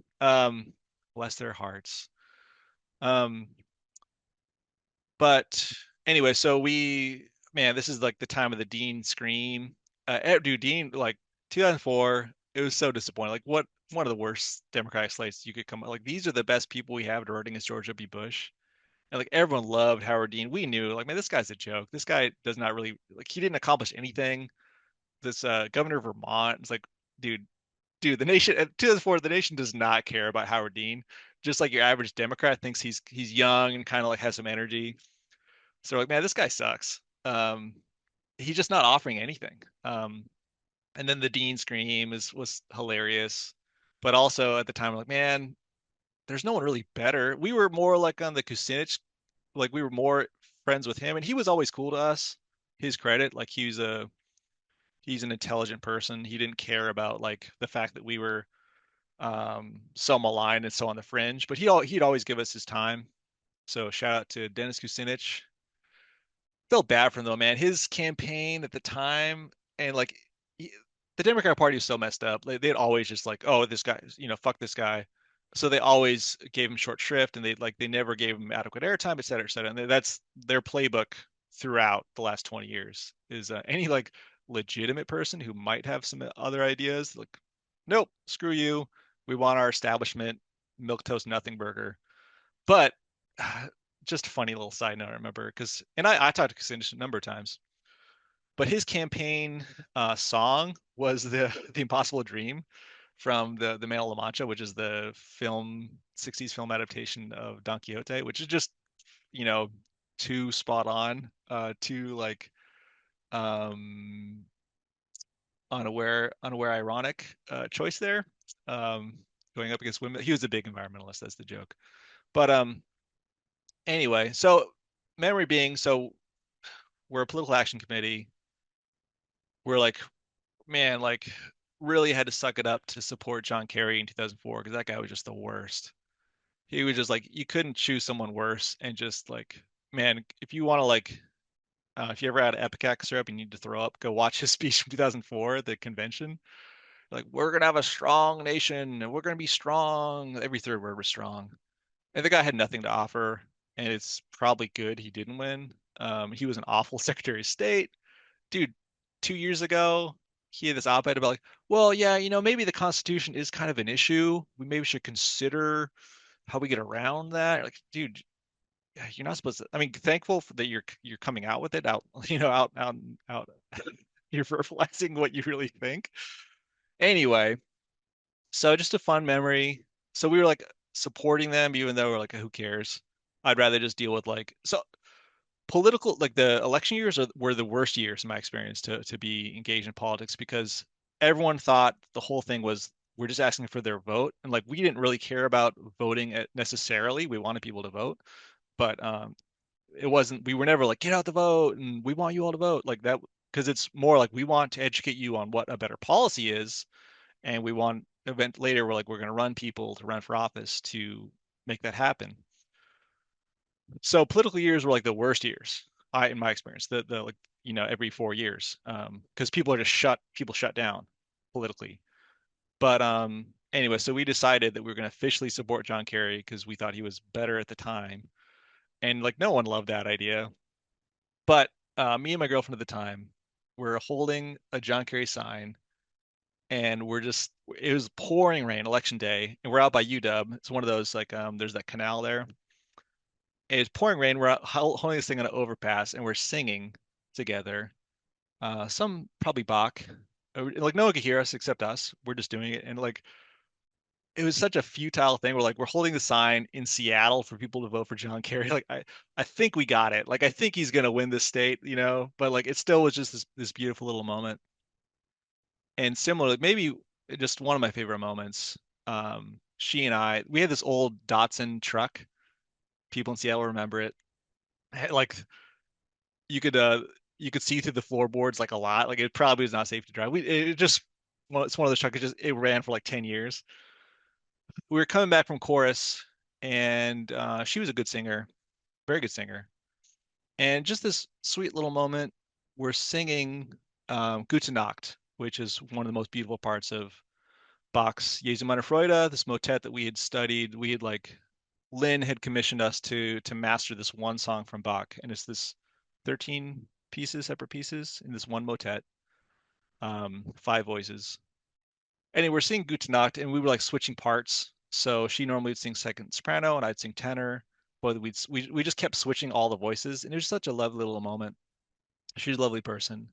Bless their hearts. Um, but anyway, so man, this is like the time of the Dean scream. Dude, Dean, like 2004, it was so disappointing. Like what, one of the worst Democratic slates you could come. Like these are the best people we have to run against George W. Bush. And like everyone loved Howard Dean. We knew, like, man, this guy's a joke. This guy does not really like he didn't accomplish anything. This governor of Vermont is like, dude, the nation at 2004, the nation does not care about Howard Dean. Just like your average Democrat thinks he's young and kind of like has some energy. So like, man, this guy sucks. He's just not offering anything. And then the Dean scream was hilarious, but also at the time, we're like, man, there's no one really better. We were more like on the Kucinich, like we were more friends with him, and he was always cool to us. His credit, like he's an intelligent person. He didn't care about like the fact that we were so maligned and so on the fringe, but he'd always give us his time. So shout out to Dennis Kucinich. Felt bad for him though, man. His campaign at the time and like he, the Democratic Party was so messed up. Like, they'd always just like, oh, this guy, fuck this guy. so they always gave him short shrift, and they never gave him adequate airtime, et cetera, et cetera. And that's their playbook throughout the last 20 years is any like legitimate person who might have some other ideas, like, nope, screw you. We want our establishment milk toast nothing burger. But just a funny little side note, I remember because, and I talked to Kacinich a number of times, but his campaign song was the Impossible Dream from the Man of La Mancha, which is the film 60s film adaptation of Don Quixote, which is just, you know, too spot on, too like um unaware ironic choice there. Um Going up against women. He was a big environmentalist, that's the joke. But anyway, so memory being, so we're a political action committee. We're like, man, like really had to suck it up to support John Kerry in 2004 because that guy was just the worst. He was just like, you couldn't choose someone worse, and just like, man, if you want to like, if you ever had Epicac syrup and you need to throw up, go watch his speech from 2004 at the convention. Like, we're gonna have a strong nation and we're gonna be strong. Every third word was strong. And the guy had nothing to offer, and it's probably good he didn't win. He was an awful Secretary of State. Dude, 2 years ago, he had this op-ed about like, well, yeah, maybe the Constitution is kind of an issue. We maybe should consider how we get around that. Like, dude, you're not supposed to. I mean, thankful for that you're coming out with it out, out. You're verbalizing what you really think. Anyway, so just a fun memory. So we were like supporting them, even though we're like, who cares? I'd rather just deal with like so political, like the election years were the worst years in my experience to be engaged in politics because everyone thought the whole thing was we're just asking for their vote, and like we didn't really care about voting necessarily. We wanted people to vote, but it wasn't. We were never like get out the vote and we want you all to vote like that, because it's more like we want to educate you on what a better policy is, and we want event later we're going to run people to run for office to make that happen. So political years were like the worst years, in my experience. The like every 4 years, because people shut down politically. But anyway, so we decided that we were going to officially support John Kerry because we thought he was better at the time, and like no one loved that idea. But me and my girlfriend at the time were holding a John Kerry sign, and it was pouring rain, election day, and we're out by UW. It's one of those like there's that canal there. It's pouring rain. We're holding this thing on an overpass, and we're singing together. Some probably Bach. Like no one could hear us except us. We're just doing it, and like it was such a futile thing. We're holding the sign in Seattle for people to vote for John Kerry. Like I think we got it. Like I think he's gonna win this state, But like it still was just this beautiful little moment. And similarly, maybe just one of my favorite moments. She and we had this old Datsun truck. People in Seattle remember it. Like you could uh you could see through the floorboards like a lot. Like it probably was not safe to drive. It just well, it's one of those trucks. It ran for like 10 years. We were coming back from chorus, and she was a good singer, very good singer. And just this sweet little moment, we're singing Gute Nacht, which is one of the most beautiful parts of Bach's Jesu meine Freude, this motet that we had studied. We had like Lynn had commissioned us to master this one song from Bach, and it's this 13 pieces, separate pieces in this one motet, five voices. Anyway, we're singing Gute Nacht, and we were like switching parts. So she normally would sing second soprano, and I'd sing tenor. But we just kept switching all the voices, and it was such a lovely little moment. She's a lovely person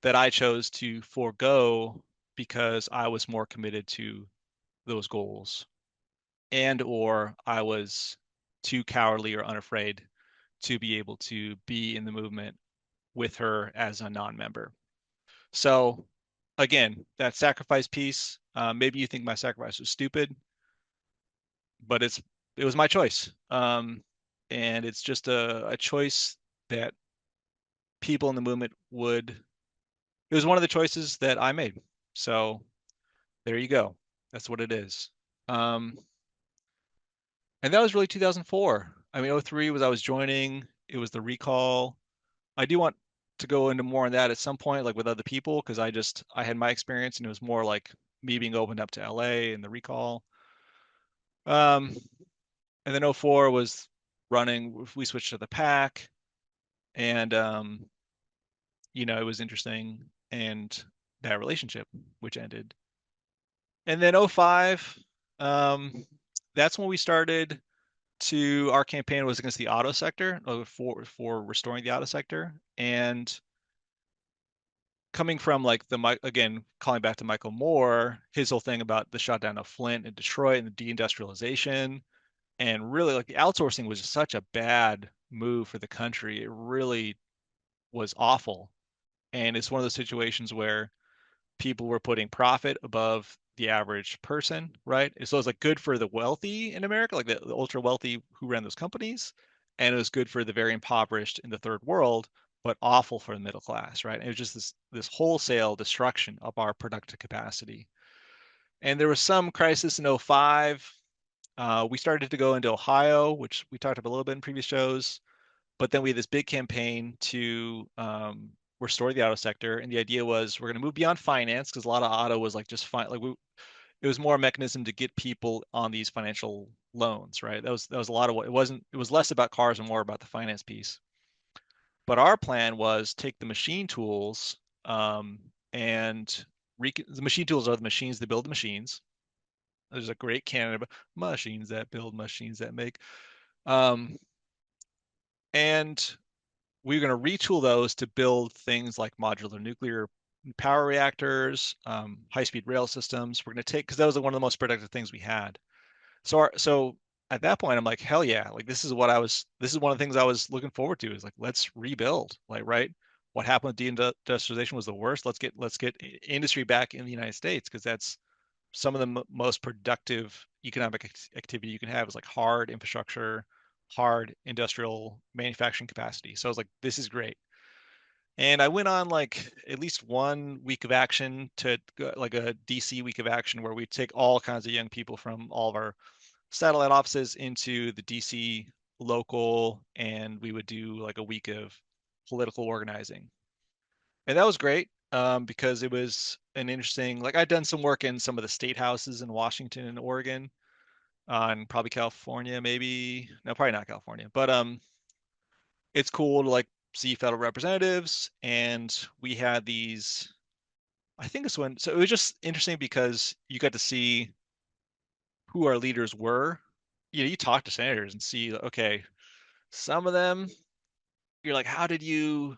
that I chose to forego because I was more committed to those goals, and or I was too cowardly or unafraid to be able to be in the movement with her as a non-member. So again, that sacrifice piece, maybe you think my sacrifice was stupid, but it was my choice. And it's just a choice that people in the movement it was one of the choices that I made. So there you go. That's what it is. Um, and that was really 2004. I mean, '03 was I was joining. It was the recall. I do want to go into more on that at some point, like with other people, because I had my experience and it was more like me being opened up to LA and the recall. Um, and then '04 was running. We switched to the pack, and it was interesting, and that relationship, which ended. And then '05, um, that's when we started to our campaign was against the auto sector, for restoring the auto sector, and coming from like again calling back to Michael Moore, his whole thing about the shutdown of Flint and Detroit and the deindustrialization, and really like the outsourcing was such a bad move for the country. It really was awful, and it's one of those situations where people were putting profit above the average person, right? So it's like good for the wealthy in America, like the ultra wealthy who ran those companies, and it was good for the very impoverished in the third world, but awful for the middle class, right? And it was just this wholesale destruction of our productive capacity. And there was some crisis in '05. We started to go into Ohio, which we talked about a little bit in previous shows, but then we had this big campaign to restore the auto sector, and the idea was we're going to move beyond finance because a lot of auto was like just fine. It was more a mechanism to get people on these financial loans, right? That was a lot of what it wasn't. It was less about cars and more about the finance piece. But our plan was take the machine tools, and the machine tools are the machines that build the machines. There's a great canon about machines that build machines that make. Um, and we're going to retool those to build things like modular nuclear power reactors, high-speed rail systems. We're going to take because that was one of the most productive things we had. So at that point, I'm like, hell yeah! Like this is what I was. This is one of the things I was looking forward to. Is like let's rebuild. Like right, what happened with deindustrialization was the worst. Let's get industry back in the United States because that's some of the most productive economic activity you can have is like hard infrastructure, hard industrial manufacturing capacity. So I was like, this is great. And I went on like at least 1 week of action to like a DC week of action where we take all kinds of young people from all of our satellite offices into the DC local, and we would do like a week of political organizing. And that was great, because it was an interesting, like I'd done some work in some of the state houses in Washington and Oregon, and probably California, maybe. No, probably not California, but it's cool to like see federal representatives. And we had these, I think this one, so it was just interesting because you got to see who our leaders were. You talk to senators and see, okay, some of them, you're like, how did you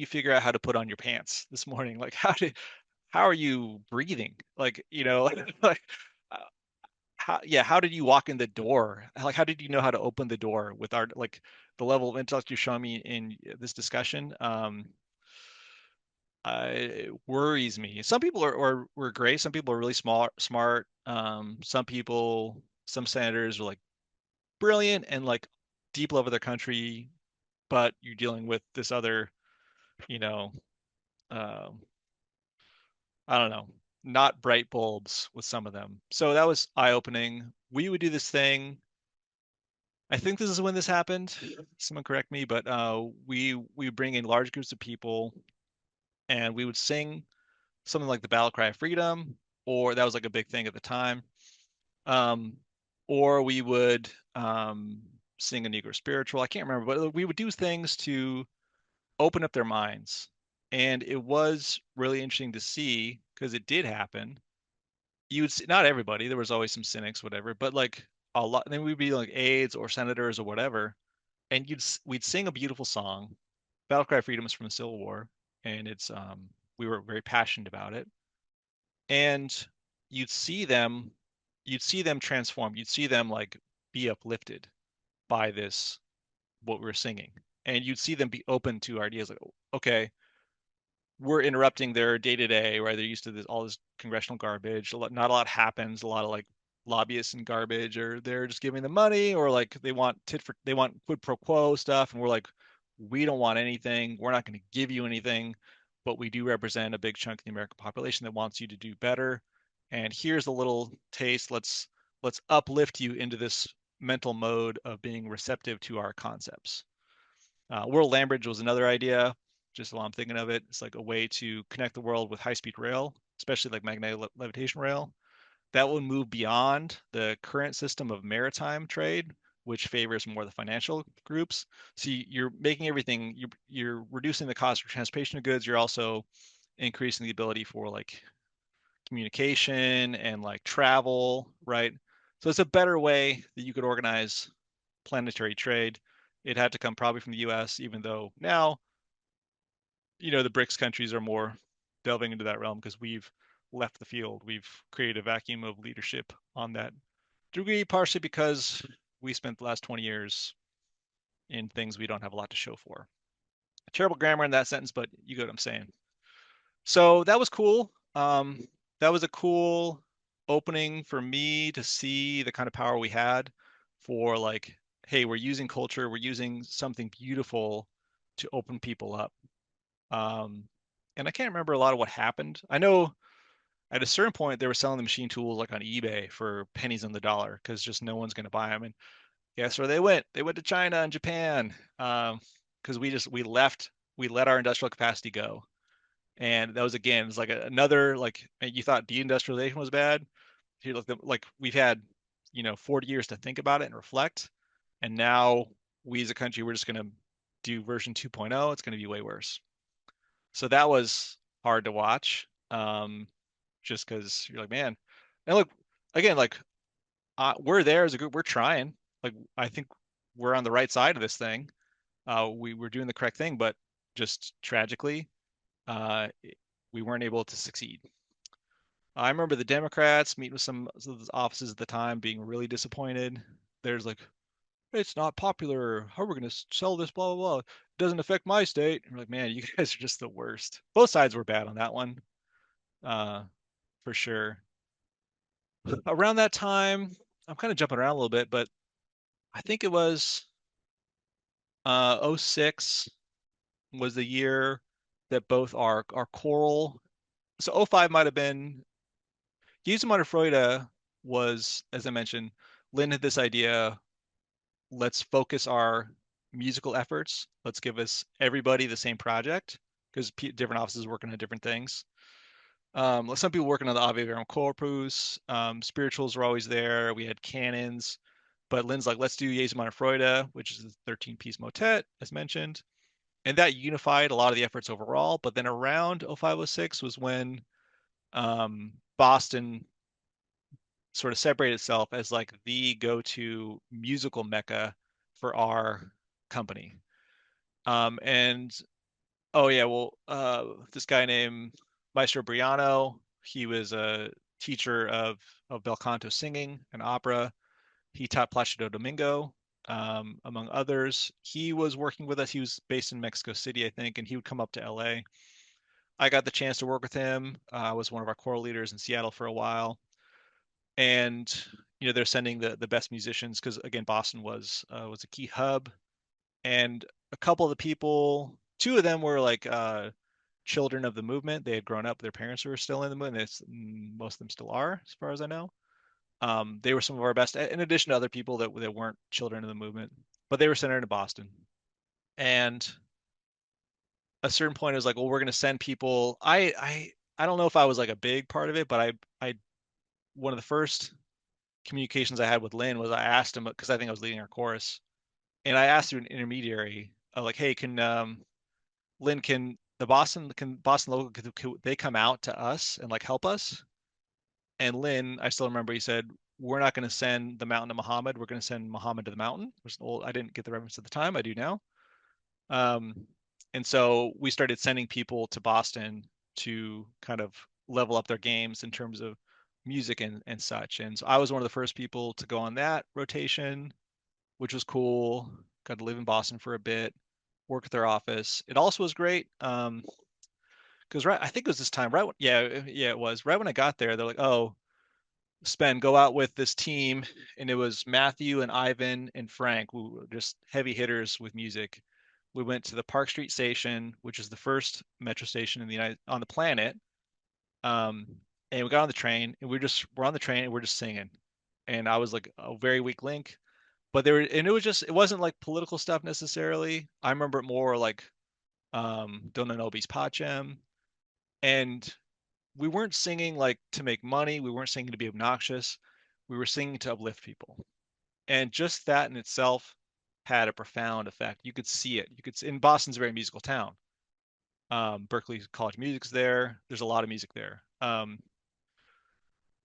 figure out how to put on your pants this morning? Like, how are you breathing? Like, like, uh, how did you walk in the door? Like, how did you know how to open the door with like the level of intellect you're showing me in this discussion? It worries me. Some people were great. Some people are really smart. Some senators are like brilliant and like deep love of their country, but you're dealing with this other, you know, um, I don't know, not bright bulbs with some of them. So that was eye-opening. We would do this thing. I think this is when this happened. Someone correct me, but we would bring in large groups of people, and we would sing something like the Battle Cry of Freedom, or that was like a big thing at the time. Um, or we would sing a Negro spiritual. I can't remember, but we would do things to open up their minds. And it was really interesting to see because it did happen. You would see, not everybody, there was always some cynics, whatever, but like a lot, then we'd be like aides or senators or whatever, and we'd sing a beautiful song. Battle Cry of Freedom is from the Civil War, and it's we were very passionate about it. And you'd see them, you'd see them transform. You'd see them like be uplifted by this what we were singing, and you'd see them be open to ideas like, okay, we're interrupting their day to day, right? They're used to all this congressional garbage. Not a lot happens. A lot of like lobbyists and garbage, or they're just giving them money, or like they want quid pro quo stuff, and we're like, we don't want anything. We're not going to give you anything, but we do represent a big chunk of the American population that wants you to do better. And here's a little taste. Let's uplift you into this mental mode of being receptive to our concepts. World Land Bridge was another idea, just while I'm thinking of it. It's like a way to connect the world with high-speed rail, especially like magnetic levitation rail. that will move beyond the current system of maritime trade, which favors more the financial groups. So you're making everything, you're reducing the cost of transportation of goods. You're also increasing the ability for like communication and like travel, right? So it's a better way that you could organize planetary trade. It had to come probably from the US, even though now, the BRICS countries are more delving into that realm because we've left the field. We've created a vacuum of leadership on that degree, partially because we spent the last 20 years in things we don't have a lot to show for. Terrible grammar in that sentence, but you get what I'm saying. So that was cool. That was a cool opening for me to see the kind of power we had for like, hey, we're using culture, we're using something beautiful to open people up. Um, and I can't remember a lot of what happened. I know at a certain point they were selling the machine tools like on eBay for pennies on the dollar because just no one's going to buy them. And guess where they went? They went to China and Japan because we let our industrial capacity go. And that was again, it's like another like you thought deindustrialization was bad. Here, like we've had 40 years to think about it and reflect, and now we as a country we're just going to do version 2.0. It's going to be way worse. So that was hard to watch, just because you're like, man, and look again, like we're there as a group, we're trying. Like I think we're on the right side of this thing. We were doing the correct thing, but just tragically, uh, we weren't able to succeed. I remember the Democrats meeting with some of the offices at the time, being really disappointed. There's like, it's not popular. How are we going to sell this? Blah blah blah. It doesn't affect my state. And we're like, man, you guys are just the worst. Both sides were bad on that one, uh, for sure. Around that time, I'm kind of jumping around a little bit, but I think it was '06 was the year that both our choral. So '05 might have been Gizmo Freude was, as I mentioned, Lynn had this idea, let's focus our musical efforts. Let's give us everybody the same project because different offices working on different things. Some people working on the Ave Verum Corpus. Spirituals were always there. We had canons. But Lynn's like, let's do Jesu Mater Freude, which is a 13-piece motet, as mentioned. And that unified a lot of the efforts overall. But then around 0506 was when Boston sort of separate itself as like the go-to musical mecca for our company. And oh yeah, well, this guy named Maestro Briano, he was a teacher of bel canto singing and opera. He taught Placido Domingo, among others. He was working with us. He was based in Mexico City, I think, and he would come up to LA. I got the chance to work with him. I was one of our choral leaders in Seattle for a while, and they're sending the best musicians because again Boston was a key hub, and a couple of the people, two of them were like children of the movement. They had grown up, their parents were still in the movement. Most of them still are, as far as I know. They were some of our best, in addition to other people that weren't children of the movement, but they were centered in Boston. And a certain point, it was like, well, we're going to send people. I don't know if I was like a big part of it, but I one of the first communications I had with Lynn was I asked him because I think I was leading our chorus, and I asked through an intermediary, like, hey, can Lynn, can Boston local, can they come out to us and like help us? And Lynn, I still remember, he said, we're not going to send the mountain to Muhammad. We're going to send Muhammad to the mountain. Which old, I didn't get the reference at the time. I do now. Um, and so we started sending people to Boston to kind of level up their games in terms of music and such. And so I was one of the first people to go on that rotation, which was cool. Got to live in Boston for a bit, work at their office. It also was great. Because right, I think it was this time, right? Yeah, it was right when I got there. They're like, "Oh, Spen, go out with this team," and it was Matthew and Ivan and Frank, who were just heavy hitters with music. We went to the Park Street station, which is the first metro station in the on the planet. Um, and we got on the train, and we're on the train, and we're just singing. And I was like a very weak link, but it wasn't like political stuff necessarily. I remember it more like Dona Nobis Pacem, and we weren't singing like to make money. We weren't singing to be obnoxious. We were singing to uplift people. And just that in itself had a profound effect. You could see it. You could see, and Boston's a very musical town. Berkeley College of Music's there. There's a lot of music there.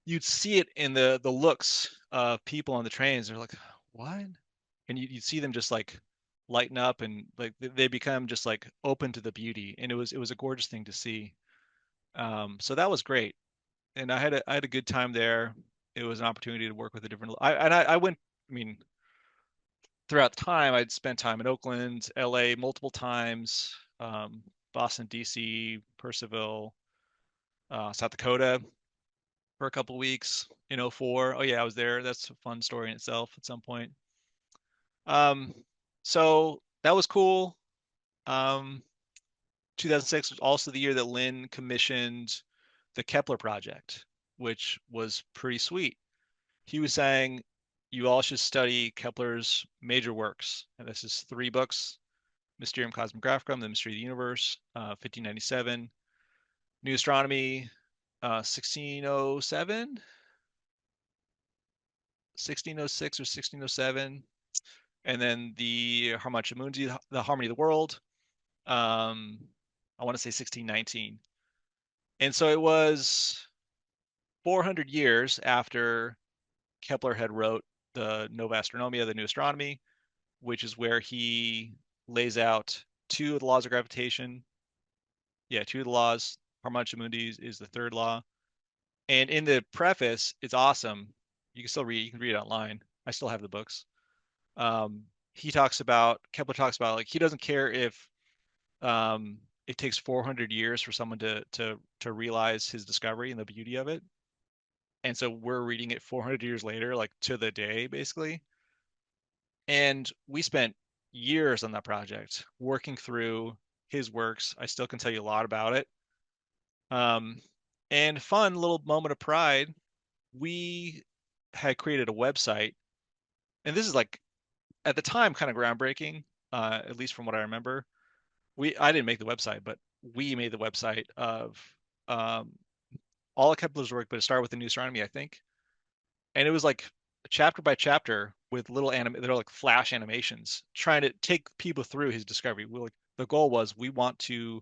You'd see it in the looks of people on the trains. They're like, what? And you'd see them just like lighten up and like they become just like open to the beauty. And it was a gorgeous thing to see. So that was great. And I had a good time there. It was an opportunity to work with a different. I went. I mean, throughout the time, I'd spent time in Oakland, LA multiple times, Boston, DC, Purcellville, South Dakota for a couple of weeks in '04. Oh yeah, I was there. That's a fun story in itself at some point. Um, so that was cool. Um, 2006 was also the year that Lynn commissioned the Kepler project, which was pretty sweet. He was saying you all should study Kepler's major works, and this is three books: Mysterium Cosmographicum, The Mystery of the Universe, 1597, New Astronomy, 1607, 1606 or 1607, and then the Harmacha Mundi, the Harmony of the World. I want to say 1619. And so it was 400 years after Kepler had wrote the Nova Astronomia, the New Astronomy, which is where he lays out two of the laws of gravitation. Yeah, two of the laws. Harmacha Mundi is the third law. And in the preface, it's awesome. You can still read. You can read it online. I still have the books. He talks about Kepler talks about like he doesn't care if it takes 400 years for someone to realize his discovery and the beauty of it. And so we're reading it 400 years later, like to the day, basically. And we spent years on that project working through his works. I still can tell you a lot about it. Um, and fun little moment of pride. We had created a website, and this is like at the time kind of groundbreaking, at least from what I remember. I didn't make the website, but we made the website of um, all of Kepler's work, but it started with the New Astronomy, I think. And it was like chapter by chapter with little they're like flash animations trying to take people through his discovery. The goal was we want to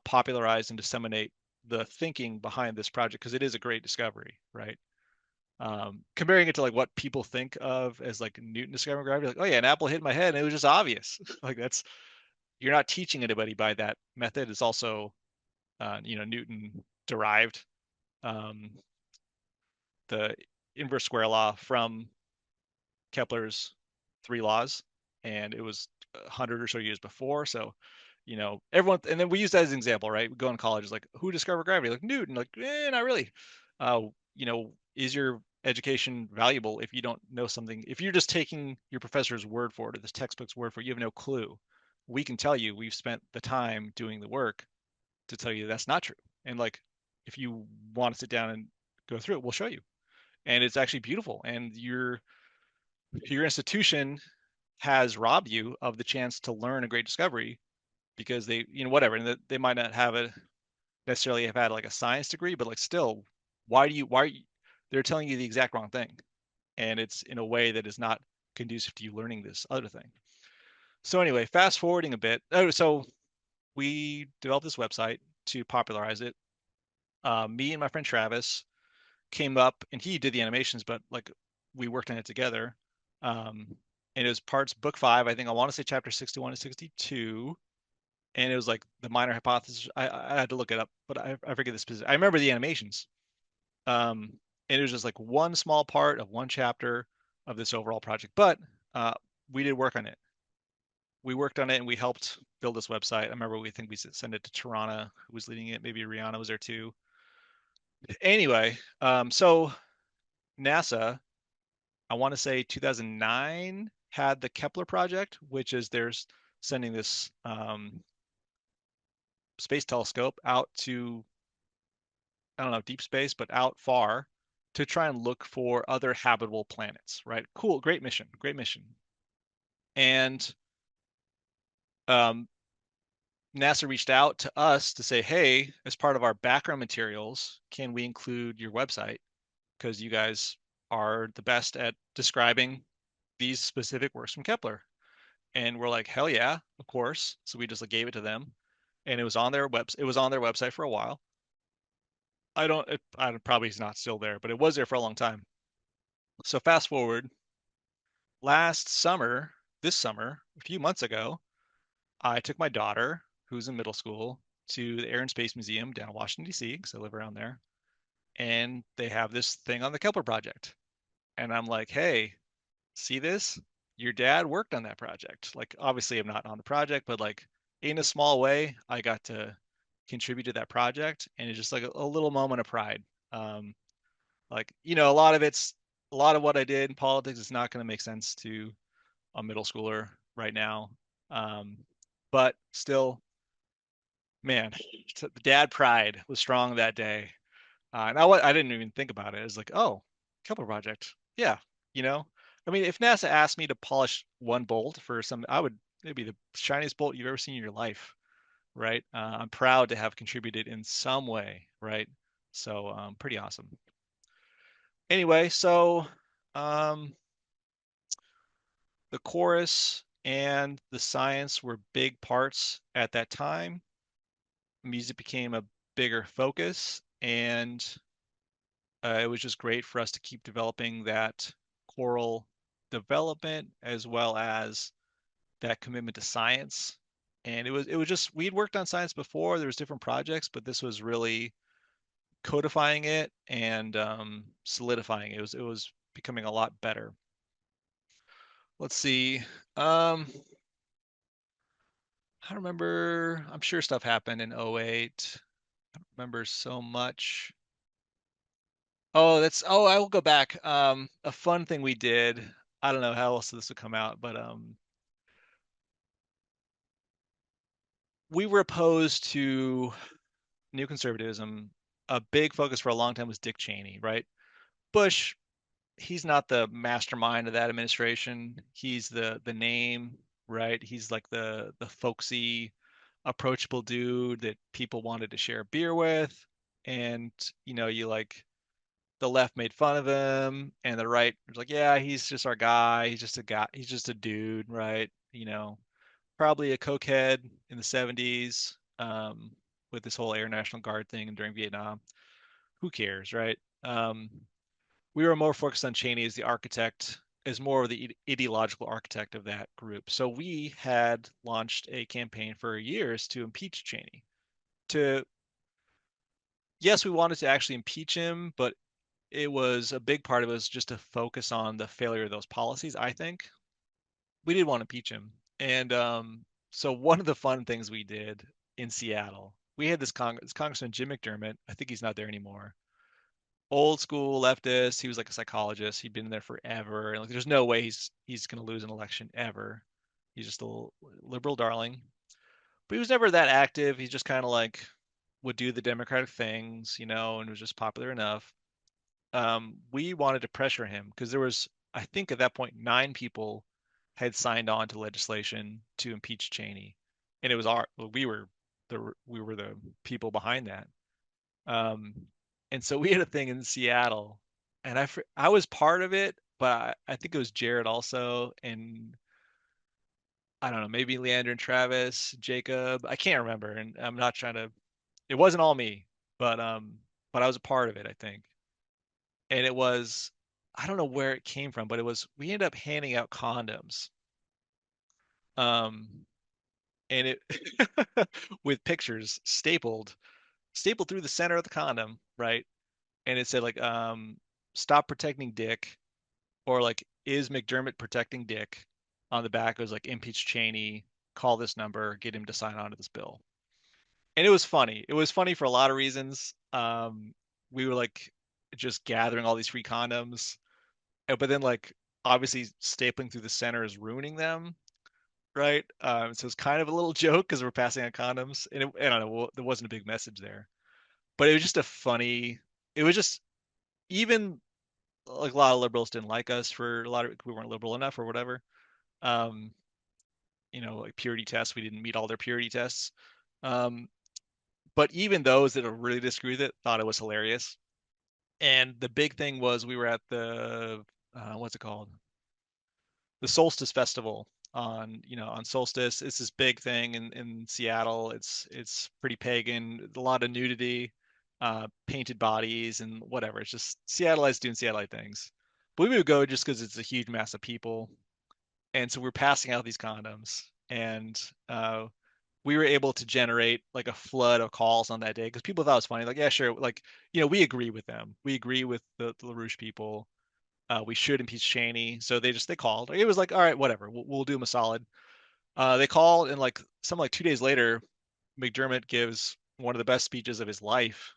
popularize and disseminate the thinking behind this project because it is a great discovery, right? Comparing it to like what people think of as like Newton discovering gravity, like, oh yeah, an apple hit my head and it was just obvious. Like that's you're not teaching anybody by that method. It's also Newton derived um, the inverse square law from Kepler's three laws, and it was 100 or so years before. So, everyone, and then we use that as an example, right? We go in college, it's like, who discovered gravity? Like Newton, like, not really. Is your education valuable if you don't know something? If you're just taking your professor's word for it or this textbook's word for it, you have no clue. We can tell you we've spent the time doing the work to tell you that's not true. And like, if you want to sit down and go through it, we'll show you. And it's actually beautiful. And your institution has robbed you of the chance to learn a great discovery because whatever, and they might not have a necessarily have had like a science degree, but like still, they're telling you the exact wrong thing, and it's in a way that is not conducive to you learning this other thing. So anyway, fast forwarding a bit. So we developed this website to popularize it. Me and my friend Travis came up, and he did the animations, but like we worked on it together. Um, and it was parts book 5. I think I want to say chapter 61 to 62. And it was like the minor hypothesis. I had to look it up, but I forget the specific. I remember the animations. Um, and it was just like one small part of one chapter of this overall project. But we did work on it. We worked on it and we helped build this website. I remember we sent it to Tarana, who was leading it. Maybe Rihanna was there too. Anyway, so NASA, I want to say 2009 had the Kepler project, which is there's sending this space telescope out to, I don't know, deep space, but out far to try and look for other habitable planets, right? Cool, great mission, great mission. And um, NASA reached out to us to say, hey, as part of our background materials, can we include your website? Because you guys are the best at describing these specific works from Kepler. And we're like, hell yeah, of course. So we just like gave it to them, and it was on their web. It was on their website for a while. I probably is not still there, but it was there for a long time. So fast forward, last summer, this summer, a few months ago, I took my daughter, who's in middle school, to the Air and Space Museum down in Washington, D.C., because I live around there. And they have this thing on the Kepler project. And I'm like, hey, see this? Your dad worked on that project. Like, obviously, I'm not on the project, but like in a small way, I got to contribute to that project. And it's just like a little moment of pride. Um, like, a lot of what I did in politics is not going to make sense to a middle schooler right now. Um, but still, man, the dad pride was strong that day. And I didn't even think about it. It was like, oh, Kepler project. Yeah, you know. I mean, if NASA asked me to polish one bolt for some, it'd be the shiniest bolt you've ever seen in your life, right? I'm proud to have contributed in some way, right? So, pretty awesome. Anyway, so um, the chorus and the science were big parts at that time. Music became a bigger focus, and it was just great for us to keep developing that choral development as well as that commitment to science. And it was just we'd worked on science before. There was different projects, but this was really codifying it and solidifying it. It was becoming a lot better. Let's see. Um, I don't remember. I'm sure stuff happened in '08. I don't remember so much. I will go back. A fun thing we did. I don't know how else this would come out, but we were opposed to new conservatism. A big focus for a long time was Dick Cheney, right? Bush, he's not the mastermind of that administration. He's the name, right? He's like the folksy, approachable dude that people wanted to share a beer with. And you like the left made fun of him, and the right was like, yeah, he's just our guy. He's just a guy. He's just a dude, right? Probably a cokehead in the 70s, with this whole Air National Guard thing and during Vietnam. Who cares, right? We were more focused on Cheney as the architect, as more of the ideological architect of that group. So we had launched a campaign for years to impeach Cheney. To Yes, we wanted to actually impeach him, but it was a big part of it was just to focus on the failure of those policies, I think. We did want to impeach him. And so one of the fun things we did in Seattle, we had this Congressman Jim McDermott. I think he's not there anymore. Old school leftist. He was like a psychologist. He'd been there forever. And like, there's no way he's going to lose an election ever. He's just a liberal darling. But he was never that active. He just kind of like would do the Democratic things, and was just popular enough. We wanted to pressure him because there was, I think at that point, 9 people had signed on to legislation to impeach Cheney, and it was we were the people behind that. Um, and so we had a thing in Seattle, and I was part of it, but I think it was Jared also, and I don't know, maybe Leander and Travis, Jacob, I can't remember, and I'm not trying to. It wasn't all me, but I was a part of it, I think. And it was, I don't know where it came from, but we ended up handing out condoms. Um, and it with pictures stapled through the center of the condom, right? And it said like, stop protecting Dick, or like, is McDermott protecting Dick? On the back, it was like, impeach Cheney, call this number, get him to sign on to this bill. And it was funny. It was funny for a lot of reasons. We were like just gathering all these free condoms. But then like obviously stapling through the center is ruining them, right? So it's kind of a little joke because we're passing out condoms, and I don't know, well, there wasn't a big message there, but it was just a funny. It was just, even like a lot of liberals didn't like us for a lot of we weren't liberal enough or whatever. Um, like purity tests, we didn't meet all their purity tests. Um, but even those that really disagree with it thought it was hilarious. And the big thing was we were at the what's it called? The Solstice Festival on, on Solstice. It's this big thing in Seattle. It's pretty pagan, a lot of nudity, painted bodies and whatever. It's just Seattleites doing Seattleite things. But we would go just because it's a huge mass of people. And so we're passing out these condoms. And we were able to generate like a flood of calls on that day because people thought it was funny. Like, yeah, sure. Like, we agree with them. We agree with the LaRouche people. We should impeach Cheney. So they called. It was like, all right, whatever. We'll do him a solid. They called, and like 2 days later, McDermott gives one of the best speeches of his life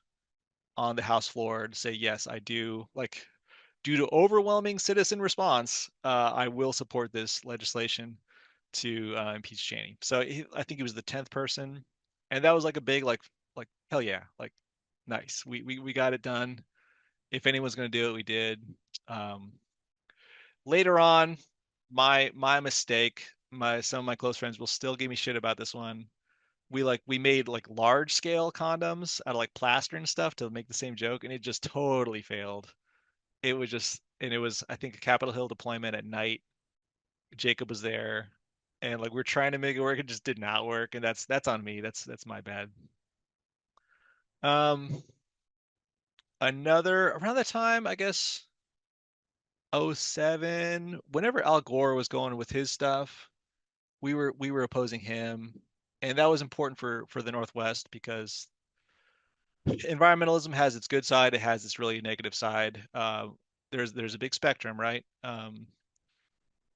on the House floor to say, yes, I do. Like, due to overwhelming citizen response, I will support this legislation to impeach Cheney. So I think he was the 10th person, and that was like a big like hell yeah, like nice. We got it done. If anyone's gonna do it, we did. Um, Later on, my mistake. Some of my close friends will still give me shit about this one. We made like large scale condoms out of like plaster and stuff to make the same joke, and it just totally failed. It was I think a Capitol Hill deployment at night. Jacob was there, and like we are trying to make it work, it just did not work, and that's on me. That's my bad. Um, Another around that time, I guess, '07, whenever Al Gore was going with his stuff, we were opposing him, and that was important for the Northwest because environmentalism has its good side, it has its really negative side. There's a big spectrum, right?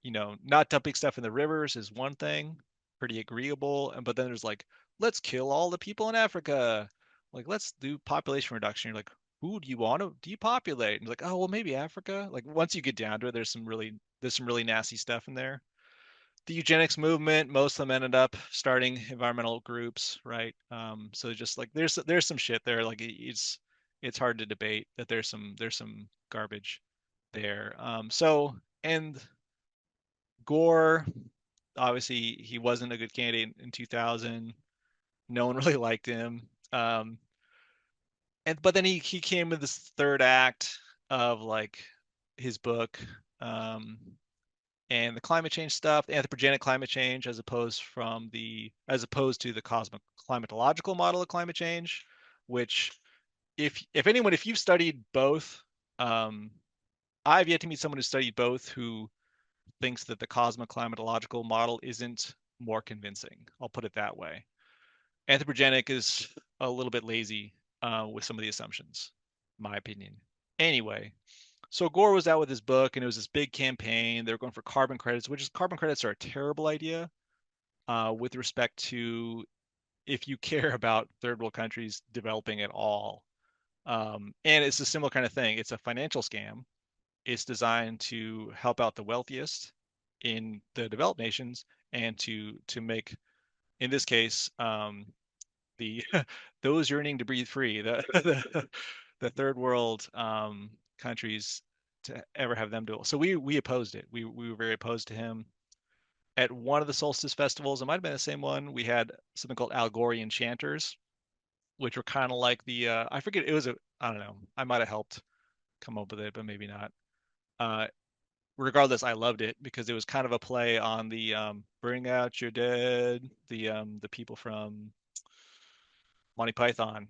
Not dumping stuff in the rivers is one thing, pretty agreeable, and but then there's like, let's kill all the people in Africa, like let's do population reduction. You're like, who do you want to depopulate? And it's like, oh well, maybe Africa. Like once you get down to it, there's some really nasty stuff in there. The eugenics movement, most of them ended up starting environmental groups, right? So just like there's some shit there. Like it's hard to debate that there's some garbage there. And Gore, obviously he wasn't a good candidate in 2000. No one really liked him. And but then he came with this third act of like his book. Um, and the climate change stuff, the anthropogenic climate change, as opposed to the cosmic climatological model of climate change, which if you've studied both, um, I've yet to meet someone who studied both who thinks that the cosmic climatological model isn't more convincing. I'll put it that way. Anthropogenic is a little bit lazy with some of the assumptions, my opinion. Anyway, so Gore was out with his book, and it was this big campaign. They were going for carbon credits, which is carbon credits are a terrible idea with respect to if you care about third world countries developing at all. And it's a similar kind of thing. It's a financial scam. It's designed to help out the wealthiest in the developed nations and to make, in this case, the those yearning to breathe free, the third world countries to ever have them do it. So we opposed it. We were very opposed to him. At one of the solstice festivals, it might have been the same one, we had something called Algorian chanters, which were kind of like I forget, I don't know. I might have helped come up with it, but maybe not. Uh Regardless, I loved it because it was kind of a play on the bring out your dead, the people from Monty Python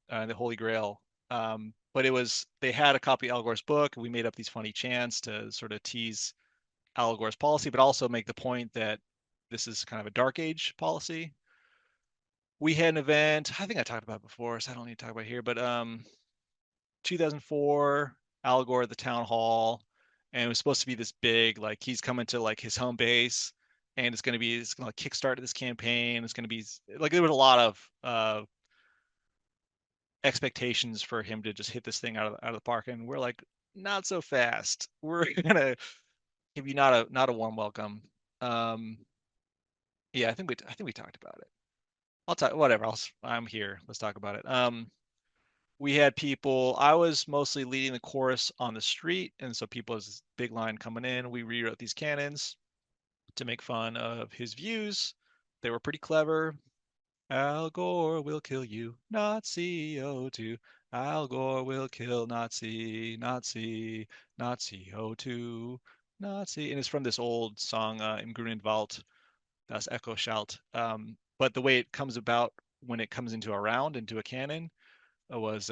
and the Holy Grail. But they had a copy of Al Gore's book. We made up these funny chants to sort of tease Al Gore's policy, but also make the point that this is kind of a dark age policy. We had an event, I think I talked about it before, so I don't need to talk about it here, but 2004, Al Gore at the town hall, and it was supposed to be this big, like he's coming to like his home base, and it's gonna like kickstart this campaign. It's gonna be like there was a lot of expectations for him to just hit this thing out of the park, and we're like, not so fast. We're gonna give you not a warm welcome. Um, yeah, I think we talked about it. I'll talk whatever. I'm here. Let's talk about it. We had people. I was mostly leading the chorus on the street, and so people was this big line coming in. We rewrote these cannons to make fun of his views. They were pretty clever. Al Gore will kill you, not CO2. Al Gore will kill Nazi, Nazi, not CO2, Nazi. And it's from this old song, Im grünen Wald, das Echo Schalt. But the way it comes about when it comes into a round, into a cannon, was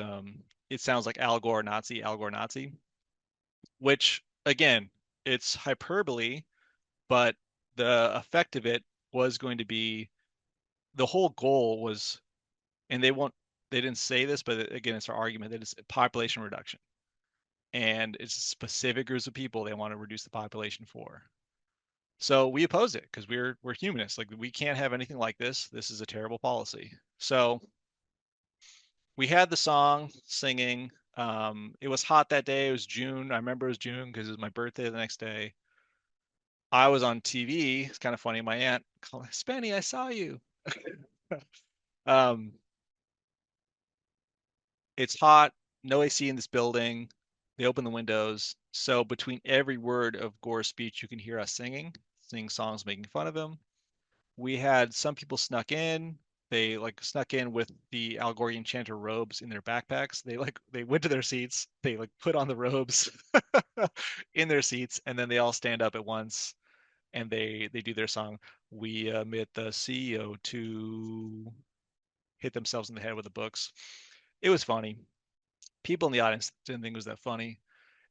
it sounds like Al Gore Nazi, Al Gore Nazi, which again, it's hyperbole, but the effect of it was going to be the whole goal was, and they didn't say this, but again, it's our argument that it's population reduction. And it's specific groups of people they want to reduce the population for. So we oppose it because we're humanists. Like we can't have anything like this. This is a terrible policy. So we had the song singing. It was hot that day. It was June. I remember it was June because it was my birthday the next day. I was on TV. It's kind of funny. My aunt called, Spenny, I saw you. um, it's hot, no AC in this building. They open the windows. So between every word of Gore's speech, you can hear us singing songs making fun of him. We had some people snuck in. They like snuck in with the Algorian chanter robes in their backpacks. They went to their seats. They like put on the robes in their seats, and then they all stand up at once and they do their song. We emit the CO2, hit themselves in the head with the books. It was funny. People in the audience didn't think it was that funny.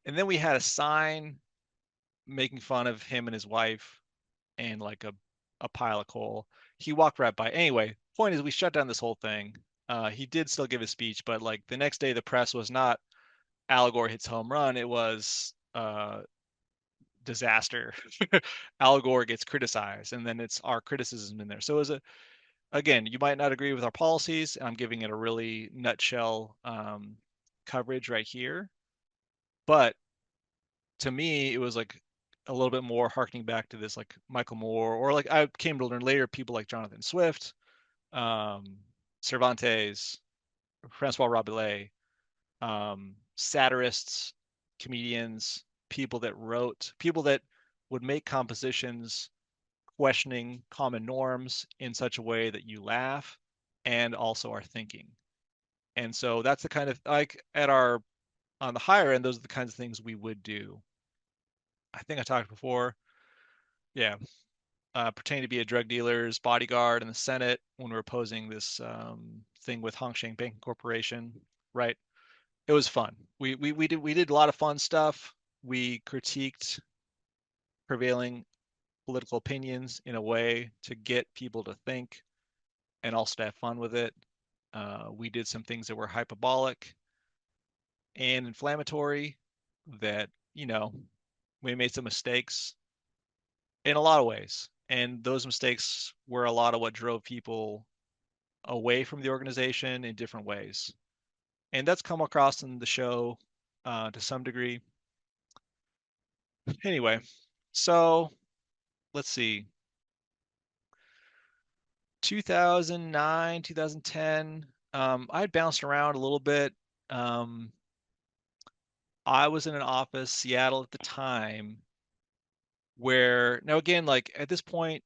And then we had a sign making fun of him and his wife and like a pile of coal. He walked right by. Anyway, point is we shut down this whole thing. He did still give his speech, but like the next day the press was not Al Gore hits home run. It was disaster. Al Gore gets criticized, and then it's our criticism in there. So it was a again, you might not agree with our policies. I'm giving it a really nutshell coverage right here, but to me, it was like a little bit more harkening back to this like Michael Moore, or like I came to learn later, people like Jonathan Swift, um, Cervantes, Francois Rabelais, satirists, comedians, people that would make compositions questioning common norms in such a way that you laugh and also are thinking. And so that's the kind of like at our on the higher end, those are the kinds of things we would do. I think I talked before. Yeah, pretending to be a drug dealer's bodyguard in the Senate when we were opposing this thing with Hongsheng Banking Corporation. Right. It was fun. We did a lot of fun stuff. We critiqued prevailing political opinions in a way to get people to think and also to have fun with it. We did some things that were hyperbolic and inflammatory that, we made some mistakes in a lot of ways. And those mistakes were a lot of what drove people away from the organization in different ways. And that's come across in the show to some degree. Anyway, so let's see. 2009, 2010, I'd bounced around a little bit. Um, I was in an office, Seattle at the time, where now again, like at this point,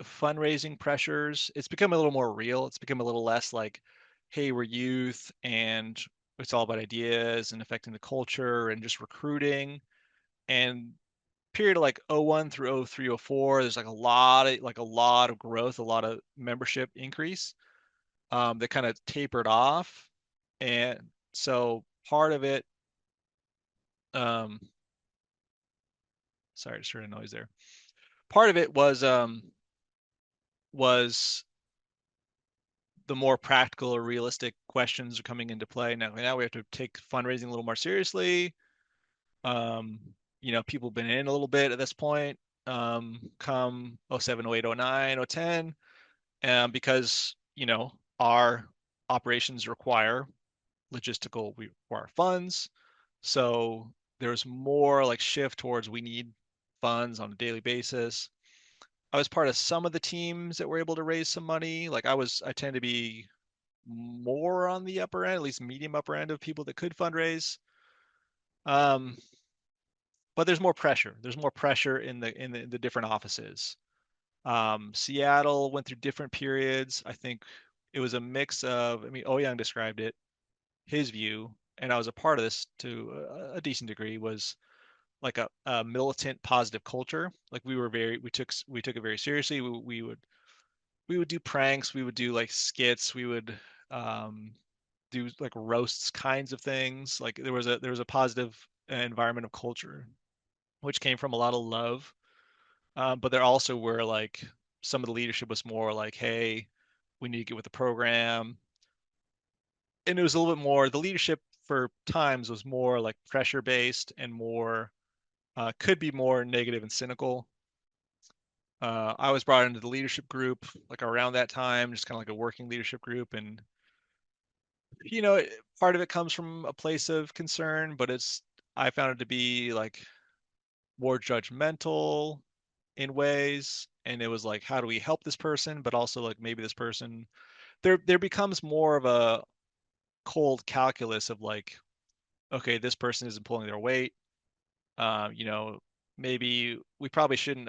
fundraising pressures, it's become a little more real. It's become a little less like, hey, we're youth and it's all about ideas and affecting the culture and just recruiting. And period of like '01 through '03, '04, there's like a lot of growth, a lot of membership increase that kind of tapered off. And so part of it, um, sorry, just heard a noise there. Part of it was the more practical or realistic questions are coming into play. Now we have to take fundraising a little more seriously. Um, people have been in a little bit at this point, come '07, '08, '09, '10, because, our operations we require funds. So there's more like shift towards we need funds on a daily basis. I was part of some of the teams that were able to raise some money. Like I tend to be more on the upper end, at least medium upper end of people that could fundraise. Um, but there's more pressure. There's more pressure in the different offices. Seattle went through different periods. I think it was a mix of, I mean, Ouyang described it, his view, and I was a part of this to a decent degree, was like a militant positive culture. Like we took it very seriously. We would do pranks, we would do like skits, we would um, do like roasts kinds of things. Like there was a positive environment of culture, which came from a lot of love. But there also were like some of the leadership was more like, hey, we need to get with the program. And it was a little bit more, the leadership for times was more like pressure based and more, could be more negative and cynical. I was brought into the leadership group like around that time, just kind of like a working leadership group. And, you know, part of it comes from a place of concern, but I found it to be like more judgmental in ways. And it was like, how do we help this person? But also like maybe this person, there becomes more of a cold calculus of like, okay, this person isn't pulling their weight. You know, maybe we probably shouldn't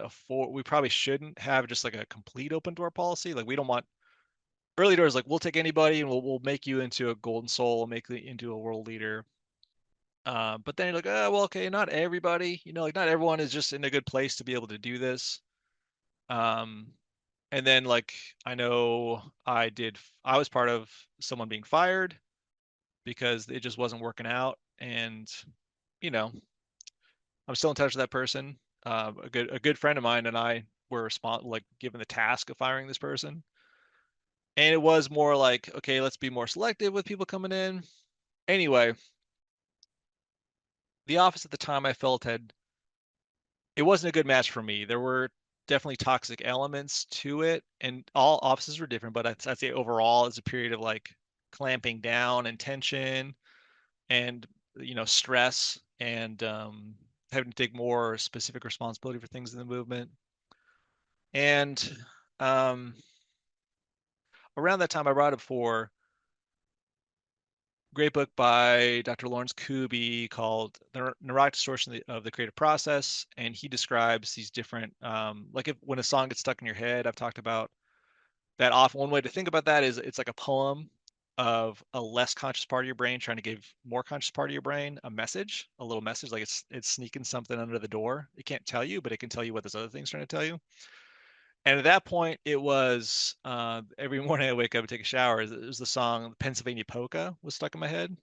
have just like a complete open door policy. Like we don't want early doors, like we'll take anybody and we'll make you into a golden soul, make you into a world leader. But then you're like, oh, well, okay, not everybody, you know, like not everyone is just in a good place to be able to do this. Um, and then like I know I was part of someone being fired because it just wasn't working out. And, you know, I'm still in touch with that person. A good friend of mine and I were like given the task of firing this person. And it was more like, okay, let's be more selective with people coming in. Anyway, the office at the time I felt had it wasn't a good match for me. There were definitely toxic elements to it, and all offices were different, but I'd say overall it's a period of like clamping down and tension and stress and having to take more specific responsibility for things in the movement. And um, around that time, I brought up for great book by Dr. Lawrence Kuby called The Neurotic Distortion of the Creative Process. And he describes these different, like if when a song gets stuck in your head, I've talked about that often. One way to think about that is it's like a poem of a less conscious part of your brain trying to give more conscious part of your brain a message, a little message, like it's sneaking something under the door. It can't tell you, but it can tell you what this other thing's trying to tell you. And at that point, it was every morning I wake up and take a shower. It was the song Pennsylvania Polka was stuck in my head.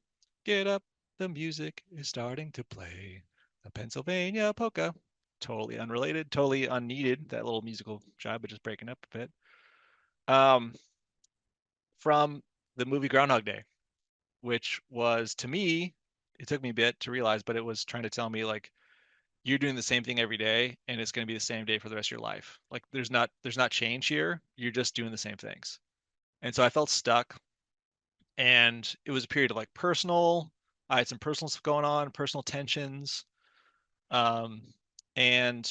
Get up, the music is starting to play. The Pennsylvania Polka. Totally unrelated, totally unneeded, that little musical jibe, but just breaking up a bit. Um, from the movie Groundhog Day, which was to me, it took me a bit to realize, but it was trying to tell me like you're doing the same thing every day and it's going to be the same day for the rest of your life. Like there's not change here. You're just doing the same things. And so I felt stuck and it was a period of like I had some personal stuff going on, personal tensions. Um, and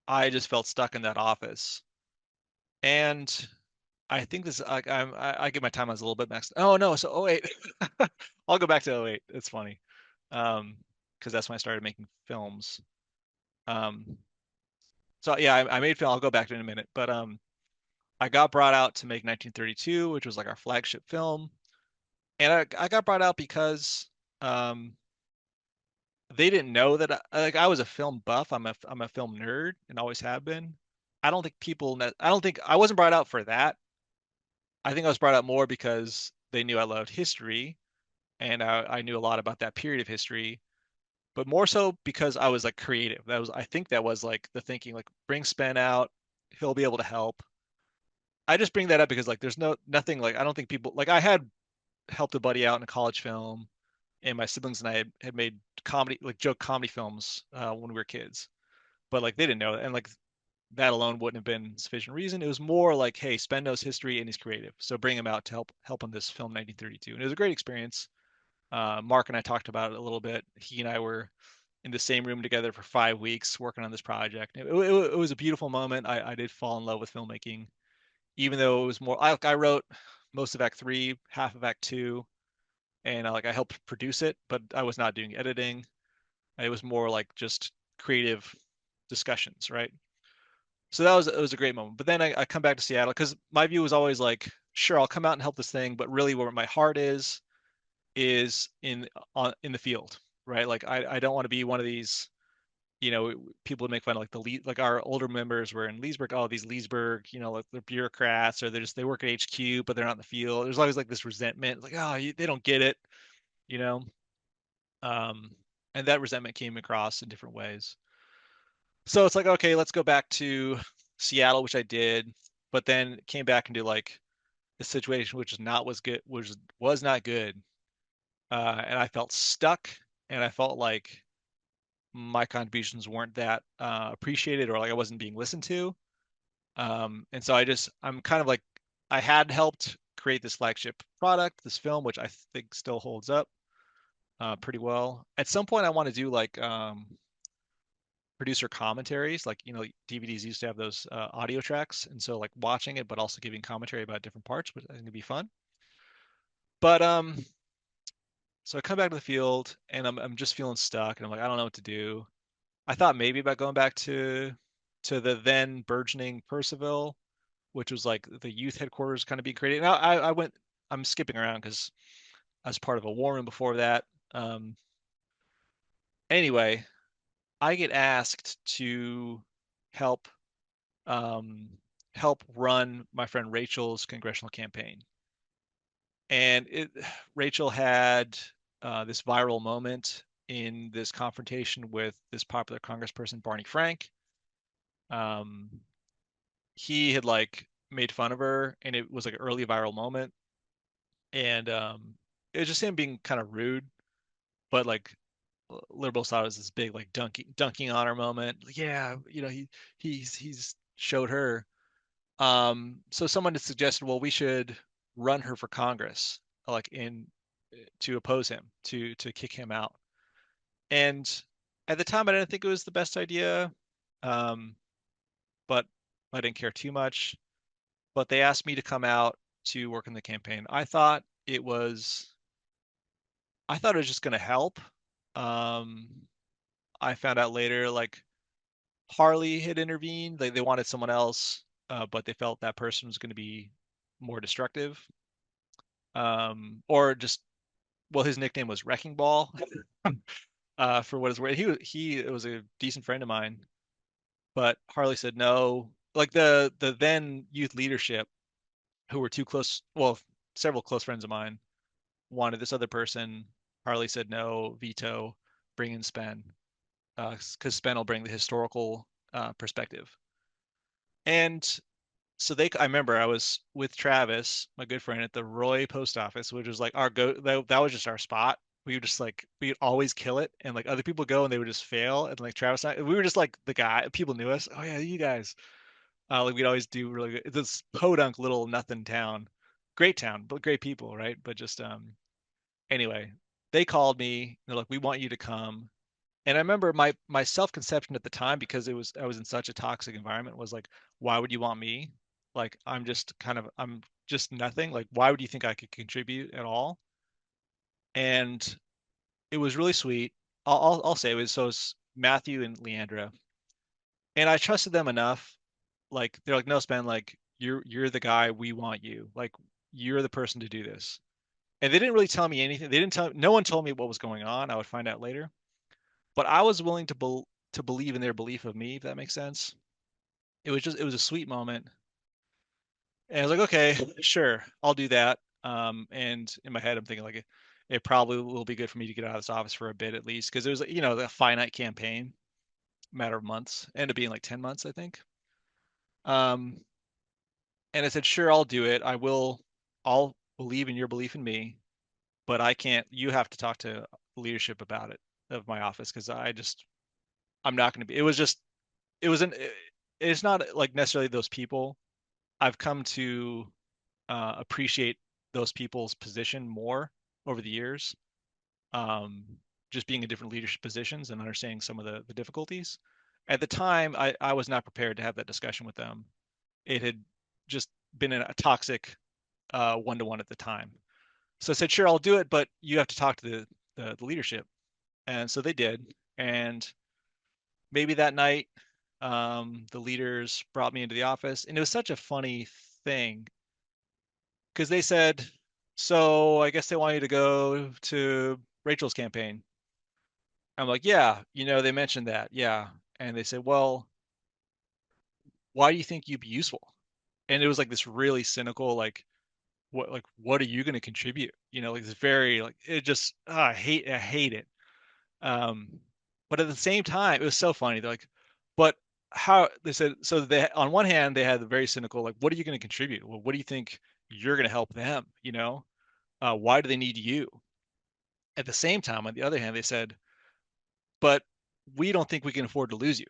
I just felt stuck in that office. And I think this I get my timelines a little bit mixed. Oh no, so oh wait. I'll go back to oh wait. It's funny. Because that's when I started making films. Um, so yeah, I made film. I'll go back to it in a minute. But I got brought out to make 1932, which was like our flagship film. And I got brought out because um, they didn't know that like I was a film buff. I'm a film nerd and always have been. I don't think I wasn't brought out for that. I think I was brought out more because they knew I loved history and I knew a lot about that period of history, but more so because I was like creative. I think that was like the thinking, like bring Spen out, he'll be able to help. I just bring that up because like there's nothing like I don't think people like I had helped a buddy out in a college film, and my siblings and I had made comedy like joke comedy films when we were kids, but like they didn't know that, and like that alone wouldn't have been sufficient reason. It was more like, hey, Spen knows history and he's creative, so bring him out to help on this film 1932, and it was a great experience. Mark and I talked about it a little bit. He and I were in the same room together for 5 weeks working on this project. It was a beautiful moment. I did fall in love with filmmaking even though it was more I wrote most of Act Three, half of Act Two, and I helped produce it, but I was not doing editing. It was more like just creative discussions, right? So that was it was a great moment. But then I come back to Seattle because my view was always like, sure, I'll come out and help this thing, but really where my heart is in the field, right? Like I don't want to be one of these, people make fun of like like our older members were in Leesburg. Oh, these Leesburg, like they're bureaucrats or they work at HQ, but they're not in the field. There's always like this resentment, like, oh, they don't get it, you know. Um, and that resentment came across in different ways. So it's like, okay, let's go back to Seattle, which I did, but then came back into like a situation which is not was good, which was not good. And I felt stuck, and I felt like my contributions weren't that appreciated, or like I wasn't being listened to. And so I'm kind of like, I had helped create this flagship product, this film, which I think still holds up pretty well. At some point, I want to do like producer commentaries, like DVDs used to have those audio tracks, and so like watching it, but also giving commentary about different parts, which I think would be fun. But so I come back to the field, and I'm just feeling stuck, and I'm like, I don't know what to do. I thought maybe about going back to the then burgeoning Percival, which was like the youth headquarters kind of being created. Now I went, I'm skipping around because I was part of a war room before that. Um, anyway, I get asked to help um, help run my friend Rachel's congressional campaign, and Rachel had this viral moment in this confrontation with this popular congressperson Barney Frank. Um, he had like made fun of her, and it was like an early viral moment, and it was just him being kind of rude, but like liberals thought it was this big like dunking on her moment. Like, yeah, he's showed her. So someone had suggested, well, we should run her for Congress, like in to oppose him, to kick him out. And at the time, I didn't think it was the best idea, um, but I didn't care too much. But they asked me to come out to work in the campaign. I thought it was just going to help. Um, I found out later, like Harley had intervened. They wanted someone else, but they felt that person was going to be more destructive. Or just, well, his nickname was Wrecking Ball, for what it's worth. He it was a decent friend of mine, but Harley said no. Like the then youth leadership, who were too close, well, several close friends of mine, wanted this other person. Harley said no, veto, bring in Spen, because Spen will bring the historical perspective. And so I remember I was with Travis, my good friend, at the Roy post office, which was like our that was just our spot. We would just like we'd always kill it, and like other people go and they would just fail, and like Travis and I, we were just like the guy. People knew us. Oh yeah, you guys. Like we'd always do really good. This podunk little nothing town, great town, but great people, right? But just anyway, they called me. They're like, we want you to come. And I remember my self-conception at the time, because I was in such a toxic environment, was like, why would you want me? Like I'm just nothing. Like, why would you think I could contribute at all? And it was really sweet. I'll say it's Matthew and Leandra, and I trusted them enough. Like they're like, no, Spen, like you're the guy, we want you. Like you're the person to do this. And they didn't really tell me anything. No one told me what was going on. I would find out later. But I was willing to believe in their belief of me, if that makes sense. It was a sweet moment, and I was like, okay, sure, I'll do that. And in my head, I'm thinking like it probably will be good for me to get out of this office for a bit at least, because it was a finite campaign, matter of months, ended up being like 10 months, I think. Um, and I said, sure, I'll do it. I'll believe in your belief in me, but I can't. You have to talk to leadership about it of my office, because I'm not going to be. It was an it's not like necessarily those people. I've come to appreciate those people's position more over the years, um, just being in different leadership positions and understanding some of the difficulties. At the time, I was not prepared to have that discussion with them. It had just been a toxic one-to-one at the time. So I said, sure, I'll do it, but you have to talk to the leadership. And so they did. And maybe that night, The leaders brought me into the office, and it was such a funny thing because they said, "So I guess they want you to go to Rachel's campaign." I'm like, "Yeah, they mentioned that, yeah." And they said, "Well, why do you think you'd be useful?" And it was like this really cynical, what are you going to contribute? Like this very like it just I hate it. Um, but at the same time, it was so funny. They're like, but how they said so they on one hand they had the very cynical like, what are you going to contribute? Well, what do you think you're going to help them? Why do they need you? At the same time, on the other hand, they said, but we don't think we can afford to lose you.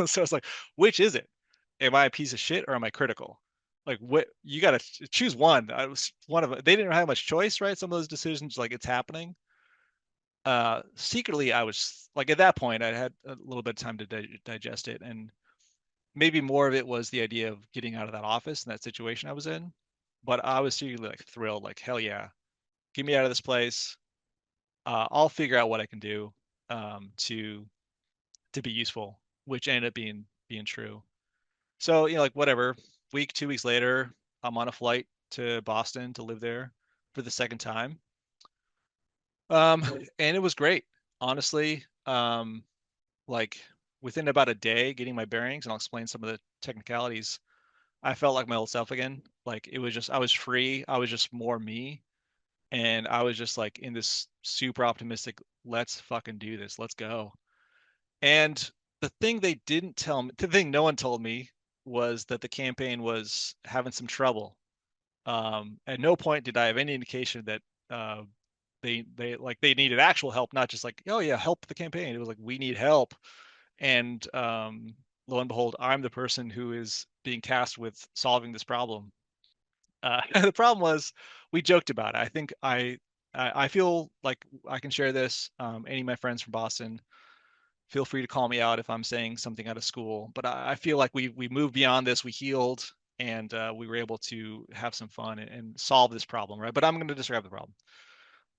So it's like, which is it? Am I a piece of shit or am I critical? Like what you got to choose one. I was one of them. They didn't have much choice, right? Some of those decisions, like it's happening. Secretly, I was like at that point, I had a little bit of time to digest it, and maybe more of it was the idea of getting out of that office and that situation I was in. But I was secretly like thrilled, like hell yeah, get me out of this place. I'll figure out what I can do to be useful, which ended up being true. So, like whatever, week, 2 weeks later, I'm on a flight to Boston to live there for the second time. Um, and it was great, honestly. Like within about a day, getting my bearings, and I'll explain some of the technicalities. I felt like my old self again. Like it was just, I was free. I was just more me. And I was just like in this super optimistic, let's fucking do this. Let's go. And the thing they didn't tell me, the thing no one told me was that the campaign was having some trouble. At no point did I have any indication that uh, they needed actual help, not just like, oh yeah, help the campaign. It was like we need help, and lo and behold, I'm the person who is being tasked with solving this problem. The problem was we joked about it. I think I feel like I can share this. Any of my friends from Boston, feel free to call me out if I'm saying something out of school. But I feel like we moved beyond this. We healed, and we were able to have some fun and solve this problem, right? But I'm going to describe the problem.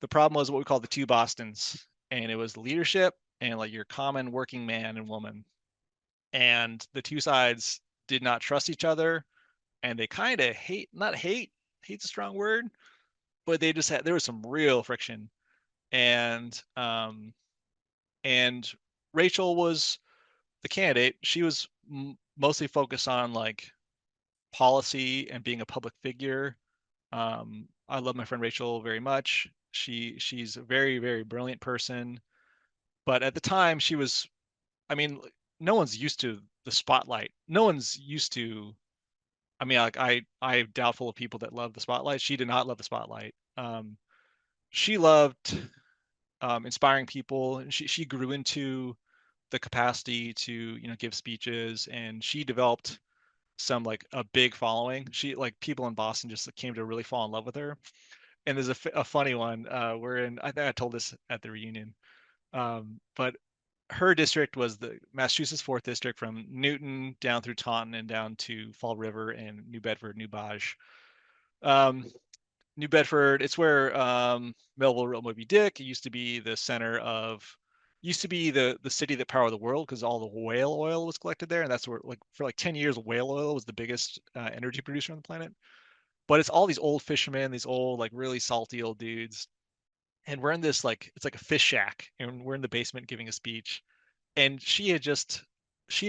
The problem was what we call the two Bostons, and it was leadership and like your common working man and woman. And the two sides did not trust each other, and they kind of not hate, hate's a strong word, but they just had there was some real friction. And and Rachel was the candidate. She was mostly focused on like policy and being a public figure. I love my friend Rachel very much. She's a very, very brilliant person, but at the time she was, I mean, no one's used to the spotlight. No one's used to. I mean, like I'm doubtful of people that love the spotlight. She did not love the spotlight. She loved inspiring people, and she grew into the capacity to give speeches, and she developed some like a big following. She like people in Boston just came to really fall in love with her. And there's a funny one. I think I told this at the reunion. But her district was the Massachusetts Fourth District from Newton down through Taunton and down to Fall River and New Bedford, New Baja. Um, New Bedford, it's where Melville wrote Moby Dick. It used to be the center of, used to be the city that powered the world because all the whale oil was collected there, and that's where like for like 10 years whale oil was the biggest energy producer on the planet. But it's all these old fishermen, these old like really salty old dudes, and we're in this like it's like a fish shack, and we're in the basement giving a speech, and she had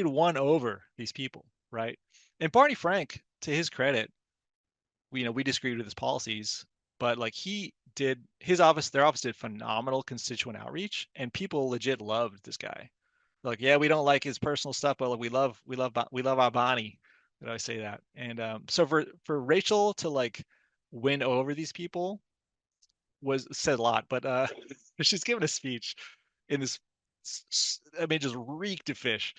won over these people, right? And Barney Frank, to his credit, we disagreed with his policies, but like he did his office, their office did phenomenal constituent outreach, and people legit loved this guy. Like, yeah, we don't like his personal stuff, but like, we love our Bonnie. Did I say that? And so for Rachel to like win over these people was said a lot, but she's given a speech in this, I mean, just reeked of fish.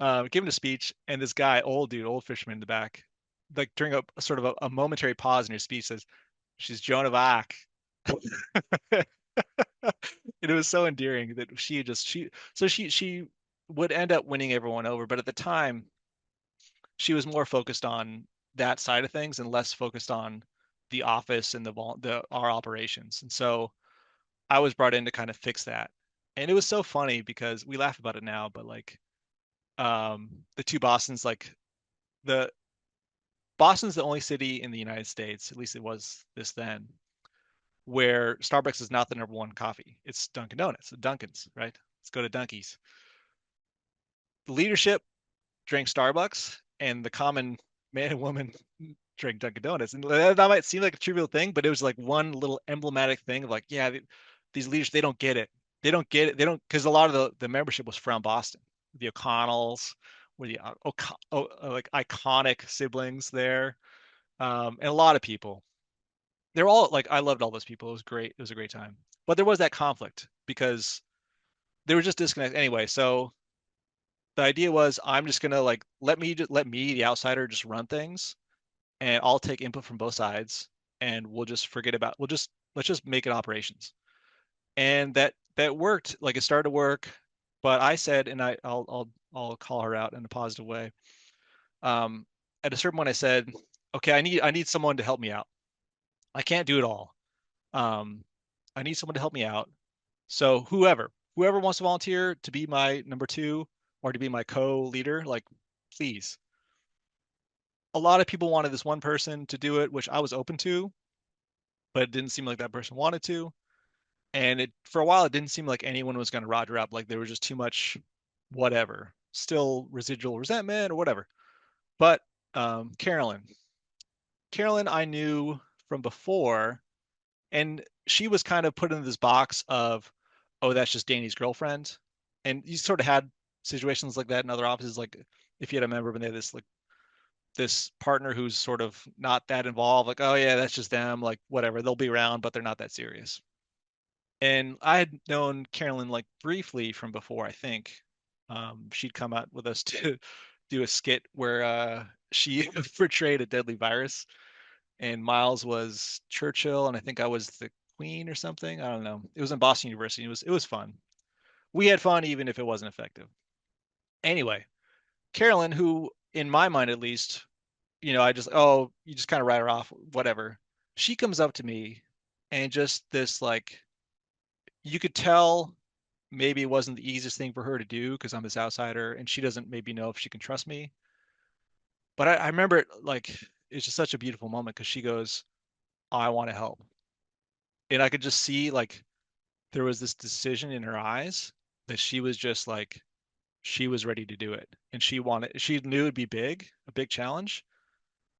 Giving a speech, and this guy, old dude, old fisherman in the back, like during a sort of a momentary pause in her speech, says, "She's Joan of Arc." And it was so endearing that she would end up winning everyone over, but at the time she was more focused on that side of things and less focused on the office and the our operations. And so I was brought in to kind of fix that. And it was so funny because we laugh about it now, but like the two Bostons, like the Boston's the only city in the United States, at least it was this then, where Starbucks is not the number one coffee. It's Dunkin' Donuts, Dunkin's, right? Let's go to Dunkies. The leadership drank Starbucks, and the common man and woman drank Dunkin' Donuts. And that might seem like a trivial thing, but it was like one little emblematic thing of like, yeah, these leaders, they don't get it. They don't get it. They don't, because a lot of the membership was from Boston. The O'Connells were the like iconic siblings there, and a lot of people. They're all like, I loved all those people. It was great. It was a great time. But there was that conflict because they were just disconnected anyway. So the idea was, I'm just gonna like let me the outsider just run things, and I'll take input from both sides, and we'll just forget about we'll just let's just make it operations. And that worked. Like it started to work, but I said, and I'll call her out in a positive way. Um, at a certain point, I said, okay, I need someone to help me out. I can't do it all. Um, I need someone to help me out. So whoever wants to volunteer to be my number two or to be my co-leader, like please. A lot of people wanted this one person to do it, which I was open to, but it didn't seem like that person wanted to. And it for a while it didn't seem like anyone was going to Roger up. Like there was just too much whatever, still residual resentment or whatever. But Carolyn, Carolyn, I knew from before, and she was kind of put in this box of, oh, that's just Danny's girlfriend. And you sort of had situations like that in other offices, like if you had a member and they had this partner who's sort of not that involved, like, oh yeah, that's just them, like whatever, they'll be around, but they're not that serious. And I had known Carolyn like briefly from before, I think. She'd come out with us to do a skit where she portrayed a deadly virus, and Miles was Churchill, and I think I was the Queen or something. I don't know. It was in Boston University. It was fun. We had fun even if it wasn't effective. Anyway, Carolyn, who in my mind at least, I just, oh, you just kind of write her off, whatever. She comes up to me and just this like, you could tell maybe it wasn't the easiest thing for her to do because I'm this outsider and she doesn't maybe know if she can trust me. But I remember it like it's just such a beautiful moment because she goes, I want to help. And I could just see like there was this decision in her eyes that she was just like, she was ready to do it. And she knew it'd be big, a big challenge,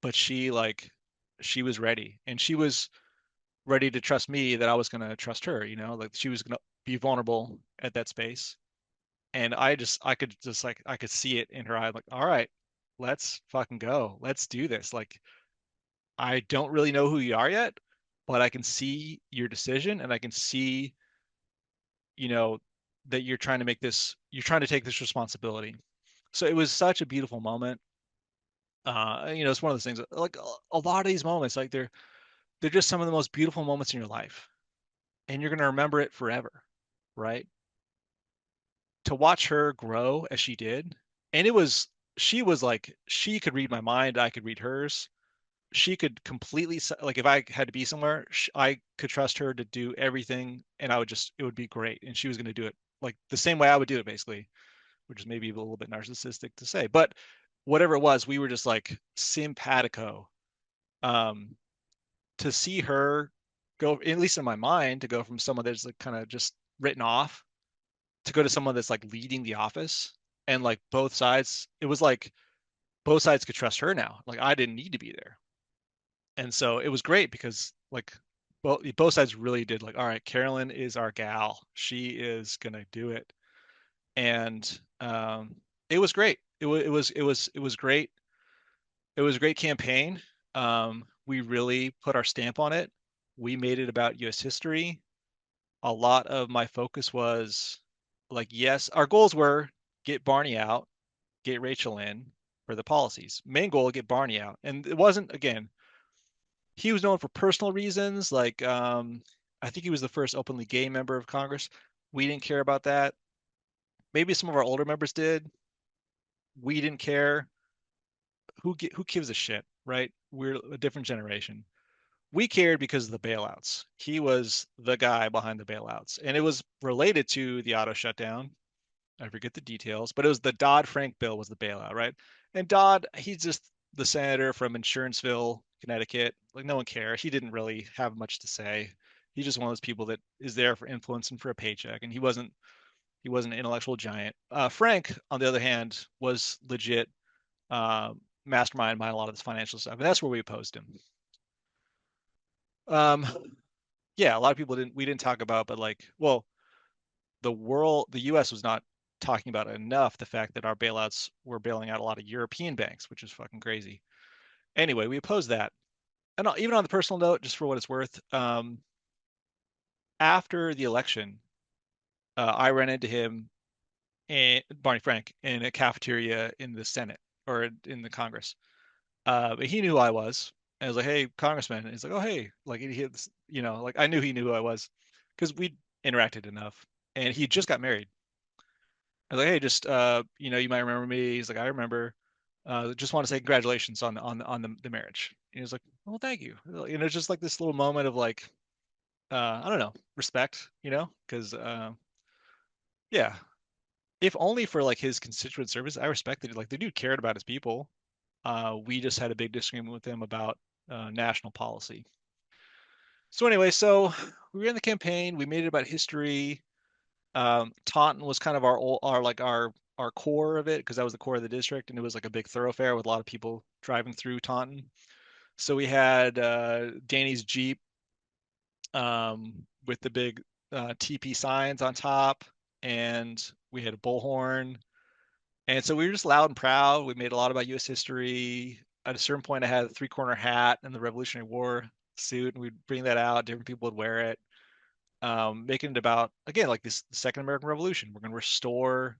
but she was ready. And she was ready to trust me that I was going to trust her, like she was going to be vulnerable at that space. And I could see it in her eye, like, all right, let's fucking go. Let's do this. Like, I don't really know who you are yet, but I can see your decision and I can see, you know, that you're trying to take this responsibility. So it was such a beautiful moment. It's one of those things like a lot of these moments, like they're just some of the most beautiful moments in your life, and you're gonna remember it forever, right? To watch her grow as she did, and she was like she could read my mind, I could read hers. She could completely like if I had to be somewhere, I could trust her to do everything, and it would be great, and she was gonna do it like the same way I would do it, basically, which is maybe a little bit narcissistic to say, but whatever it was, we were just like simpatico. Um, to see her go, at least in my mind, to go from someone that's like kind of just written off to go to someone that's like leading the office, and like both sides, it was like both sides could trust her now. Like I didn't need to be there. And so it was great because like both sides really did like, all right, Carolyn is our gal. She is gonna do it. And it was great. It was great. It was a great campaign. We really put our stamp on it. We made it about US history. A lot of my focus was like, yes, our goals were get Barney out, get Rachel in for the policies. Main goal, get Barney out. And it wasn't, again, he was known for personal reasons. Like, I think he was the first openly gay member of Congress. We didn't care about that. Maybe some of our older members did. We didn't care. Who gives a shit, right? We're a different generation. We cared because of the bailouts. He was the guy behind the bailouts, and it was related to the auto shutdown. I forget the details, but it was the Dodd-Frank bill was the bailout, right? And Dodd, he's just the senator from Insuranceville, Connecticut. Like no one cares. He didn't really have much to say. He's just one of those people that is there for influence and for a paycheck, and he wasn't an intellectual giant. Frank, on the other hand, was legit uh, mastermind behind a lot of this financial stuff, and that's where we opposed him. Um, yeah, a lot of people didn't we didn't talk about, but like, well, the U.S. was not talking about enough the fact that our bailouts were bailing out a lot of European banks, which is fucking crazy. Anyway, we opposed that. And even on the personal note, just for what it's worth, after the election, I ran into him and Barney Frank in a cafeteria in the Senate or in the Congress. But he knew who I was. And I was like, "Hey, Congressman." And he's like, "Oh, hey." Like like I knew he knew who I was because we interacted enough. And he just got married. I was like, "Hey, just you might remember me." He's like, "I remember. Just want to say congratulations on the marriage." And he was like, "Well, thank you." It's just like this little moment of like, I don't know, respect, because yeah, if only for like his constituent service, I respected it. Like the dude cared about his people. We just had a big disagreement with him about national policy. So anyway, so we were in the campaign. We made it about history. Taunton was kind of our core of it because that was the core of the district, and it was like a big thoroughfare with a lot of people driving through Taunton. So we had Danny's Jeep with the big TP signs on top, and we had a bullhorn, and so we were just loud and proud. We made a lot about U.S. history. At a certain point, I had a three-corner hat and the Revolutionary War suit, and we'd bring that out. Different people would wear it, making it about again like this the Second American Revolution. We're going to restore.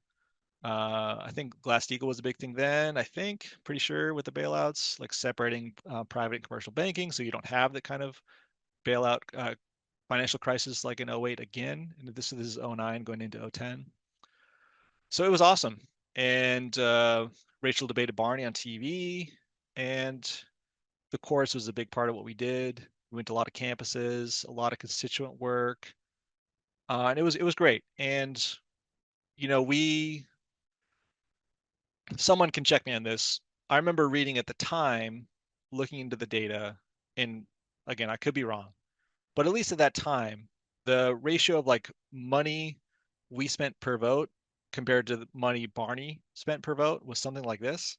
I think Glass-Steagall was a big thing then. I think pretty sure with the bailouts, like separating private and commercial banking, so you don't have the kind of bailout financial crisis like in '08 again. And this is '09 going into '10. So it was awesome. And Rachel debated Barney on TV, and the course was a big part of what we did. We went to a lot of campuses, a lot of constituent work, and it was great. And we someone can check me on this. I remember reading at the time, looking into the data, and again, I could be wrong, but at least at that time, the ratio of like money we spent per vote compared to the money Barney spent per vote was something like this.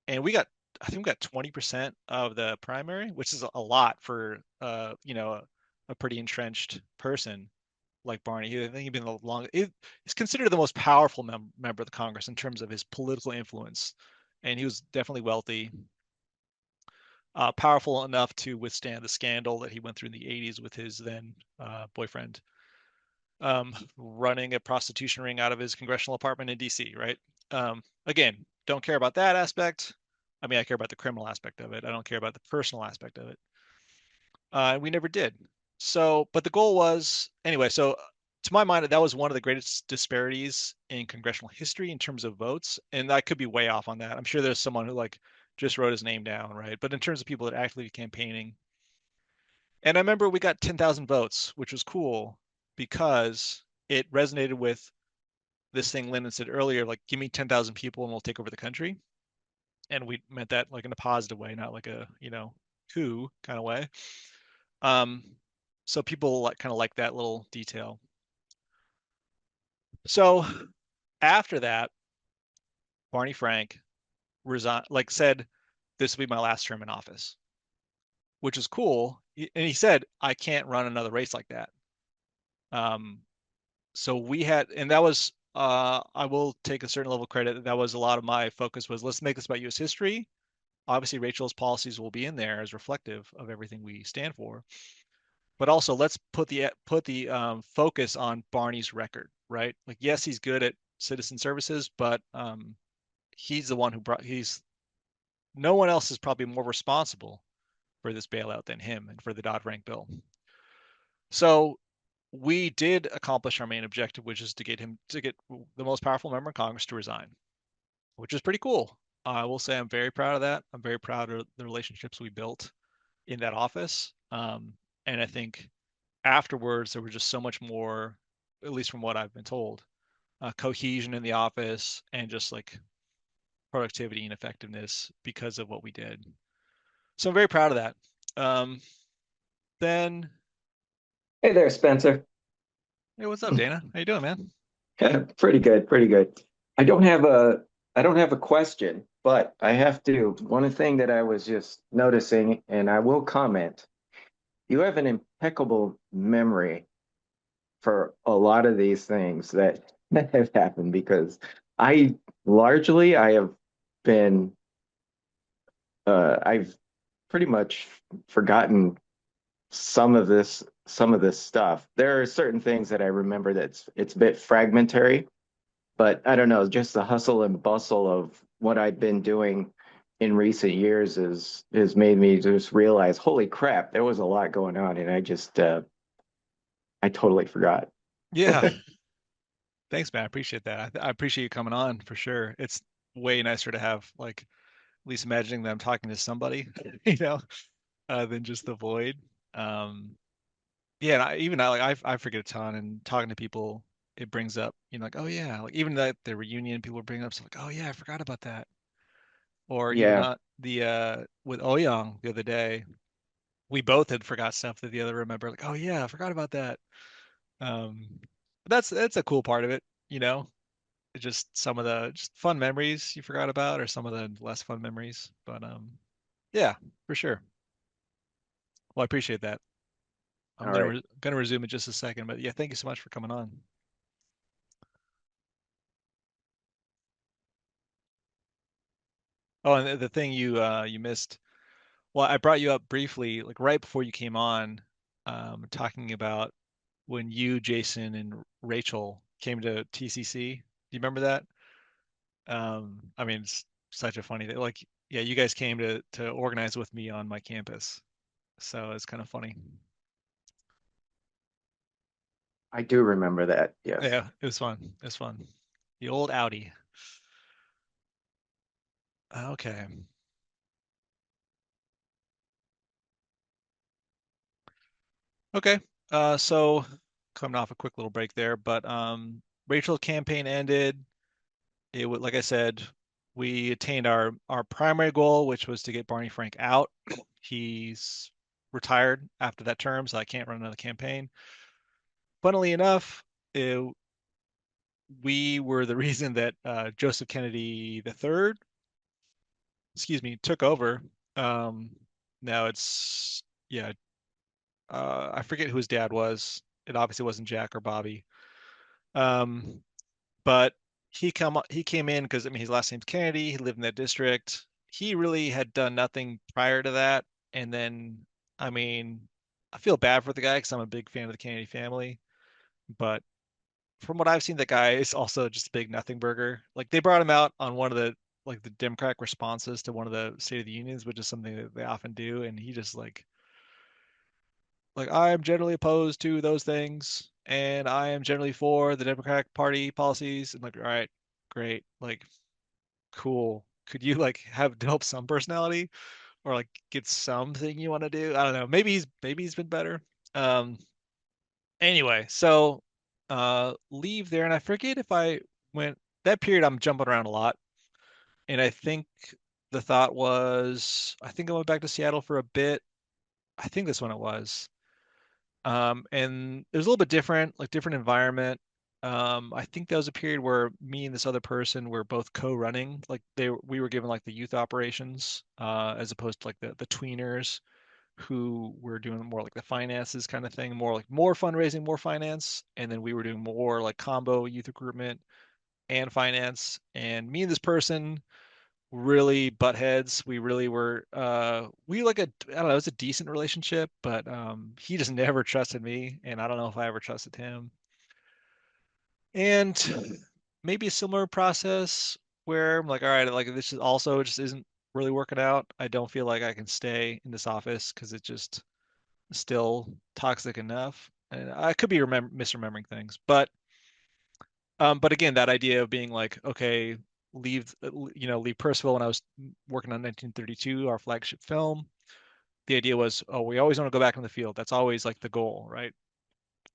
And I think we got 20% of the primary, which is a lot for, a pretty entrenched person like Barney. I think he'd been the longest. He's considered the most powerful member of the Congress in terms of his political influence, and he was definitely wealthy, powerful enough to withstand the scandal that he went through in the '80s with his then boyfriend, running a prostitution ring out of his congressional apartment in D.C. Right? Again, don't care about that aspect. I mean, I care about the criminal aspect of it. I don't care about the personal aspect of it. And we never did. So, but the goal was anyway. So, to my mind, that was one of the greatest disparities in congressional history in terms of votes. And I could be way off on that. I'm sure there's someone who like just wrote his name down, right? But in terms of people that actively campaigning, and I remember we got 10,000 votes, which was cool because it resonated with this thing Lyndon said earlier, like, give me 10,000 people and we'll take over the country. And we meant that like in a positive way, not like a, coup kind of way. Um, so people like kind of like that little detail. So after that, Barney Frank resigned, like said, this will be my last term in office, which is cool. And he said, I can't run another race like that. Um, so we had, and that was, I will take a certain level of credit. That was a lot of my focus was let's make this about U.S. history. Obviously, Rachel's policies will be in there as reflective of everything we stand for. But also, let's put the focus on Barney's record, right? Like, yes, he's good at citizen services, but he's the one who brought. He's no one else is probably more responsible for this bailout than him and for the Dodd-Frank bill. So we did accomplish our main objective, which is to get the most powerful member of Congress to resign, which is pretty cool. I will say I'm very proud of that. I'm very proud of the relationships we built in that office. And I think afterwards there was just so much more, at least from what I've been told, cohesion in the office, and just like productivity and effectiveness because of what we did. So I'm very proud of that. Um, then, Hey there, Spencer. hey, what's up, Dana? How you doing, man? Pretty good, pretty good. I don't have a I don't have a question, but I have to. One thing that I was just noticing, and I will comment, you have an impeccable memory for a lot of these things that that have happened because I I have been I've pretty much forgotten some of this stuff. There are certain things that I remember that's it's a bit fragmentary. But I don't know, just the hustle and bustle of what I've been doing in recent years has made me just realize, holy crap, there was a lot going on, and I totally forgot. Yeah, thanks, man. I appreciate that. I appreciate you coming on for sure. It's way nicer to have like at least imagining that I'm talking to somebody, you know, than just the void. Um, yeah, and even I like I forget a ton, and talking to people, it brings up, like, oh yeah, like even the reunion, people bring up stuff like, oh yeah, I forgot about that. Or even Yeah, the with Ouyang the other day, we both had forgot stuff that the other remember, like, oh yeah, I forgot about that. But that's a cool part of it, you know. It's just some of the just fun memories you forgot about, or some of the less fun memories. But yeah, for sure. Well, I appreciate that. I'm all right. gonna resume in just a second, but yeah, thank you so much for coming on. Oh, and the thing you missed. Well, I brought you up briefly, like right before you came on, talking about when you, Jason, and Rachel came to TCC. Do you remember that? I mean, it's such a funny thing. Like, yeah, you guys came to organize with me on my campus, so it's kind of funny. I do remember that. Yes. Yeah, it was fun. It was fun. The old Audi. Okay. Okay. So coming off a quick little break there, but Rachel campaign ended. It would, like I said, we attained our primary goal, which was to get Barney Frank out. He's retired after that term, so I can't run another campaign. Funnily enough, it, we were the reason that Joseph Kennedy III, excuse me, took over. Um, Now it's yeah, I forget who his dad was. It obviously wasn't Jack or Bobby. Um, but he came in because I mean his last name's Kennedy. He lived in that district. He really had done nothing prior to that, and then I mean I feel bad for the guy because I'm a big fan of the Kennedy family, but from what I've seen, the guy is also just a big nothing burger. Like they brought him out on one of the like the Democratic responses to one of the State of the Unions, which is something that they often do, and he just like I am generally opposed to those things, and I am generally for the Democratic Party policies. And like, all right, great, like cool. Could you like have develop some personality or like get something you want to do? I don't know. Maybe he's been better. Um, anyway, so leave there, and I forget if I went that period. I'm jumping around a lot, and I think the thought was I think I went back to Seattle for a bit. I think that's when it was. And it was a little bit different, like different environment. I think that was a period where me and this other person were both co-running. Like we were given like the youth operations, as opposed to like the tweeners who were doing more like the finances kind of thing, more like more fundraising, more finance, and then we were doing more like combo youth recruitment and finance. And me and this person really butt heads. We really were we like a I don't know, it was a decent relationship, but he just never trusted me and I don't know if I ever trusted him. And maybe a similar process where I'm like, all right, like this is also just isn't really working out. I don't feel like I can stay in this office because it's just still toxic enough. And I could be misremembering things, but again, that idea of being like, okay, leave Percival when I was working on 1932, our flagship film. The idea was, oh, we always want to go back in the field. That's always like the goal, right?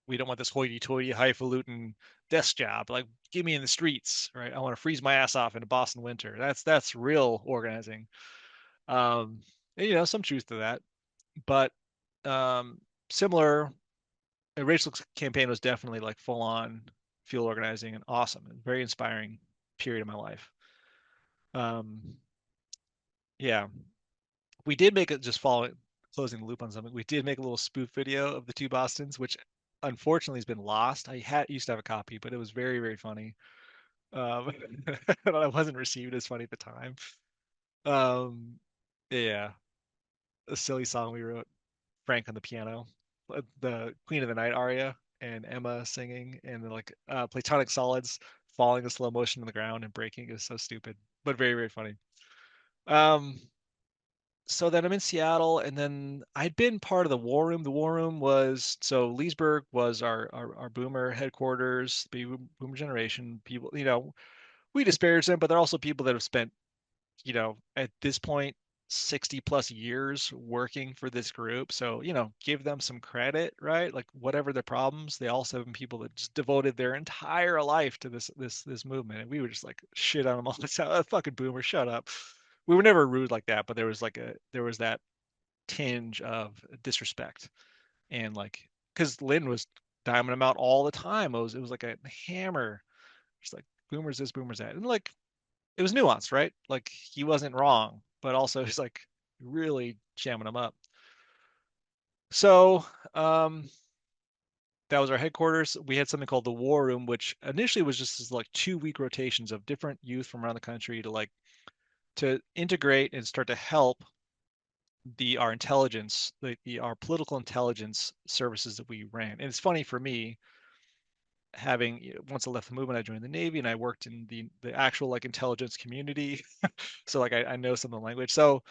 We don't want this hoity-toity, highfalutin desk job. Like, give me in the streets, right? I want to freeze my ass off in a Boston winter. That's real organizing. Um, and, some truth to that, but um, similar. Rachel's campaign was definitely like full on field organizing and awesome and very inspiring period of my life. Um, yeah, we did make it just following closing the loop on something. We did make a little spoof video of the two Bostons, which unfortunately has been lost. I had used to have a copy, but it was very, very funny. Um, I wasn't received as funny at the time. Um, yeah, a silly song we wrote, Frank on the piano, the Queen of the Night aria, and Emma singing, and then like Platonic Solids falling in slow motion on the ground and breaking is so stupid, but very, very funny. Um, so then I'm in Seattle, and then I'd been part of the War Room. The War Room was so Leesburg was our boomer headquarters, boomer generation people. We disparage them, but they're also people that have spent, at this point, 60 plus years working for this group. So, give them some credit, right? Like whatever their problems, they also have been people that just devoted their entire life to this movement. And we would just like shit on them all the time. Fucking boomer, shut up. We were never rude like that, but there was that tinge of disrespect. And like, because Lynn was diming them out all the time. It was like a hammer. Just like boomers this, boomers that. And like it was nuanced, right? Like he wasn't wrong, but also he's like really jamming them up. So that was our headquarters. We had something called the War Room, which initially was just this, like 2 week rotations of different youth from around the country to integrate and start to help our intelligence, our political intelligence services that we ran. And it's funny for me having once I left the movement, I joined the Navy and I worked in the actual like intelligence community. So like I know some of the language. So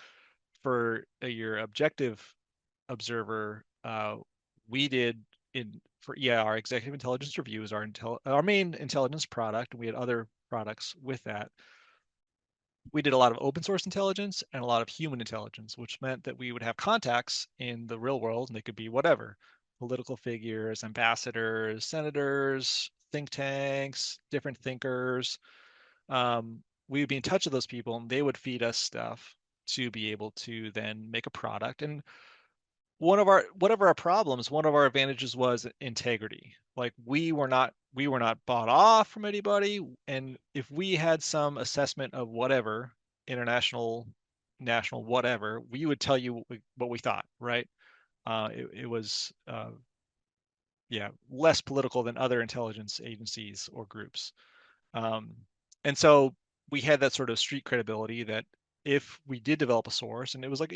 for your objective observer, we did in for our executive intelligence review is our main intelligence product, and we had other products with that. We did a lot of open source intelligence and a lot of human intelligence, which meant that we would have contacts in the real world, and they could be whatever political figures, ambassadors, senators, think tanks, different thinkers. We would be in touch with those people, and they would feed us stuff to be able to then make a product. And one of our problems, one of our advantages was integrity. Like we were not bought off from anybody, and if we had some assessment of whatever international, national, whatever, we would tell you what we thought, right? It was yeah, less political than other intelligence agencies or groups. Um, and so we had that sort of street credibility that if we did develop a source, and it was like,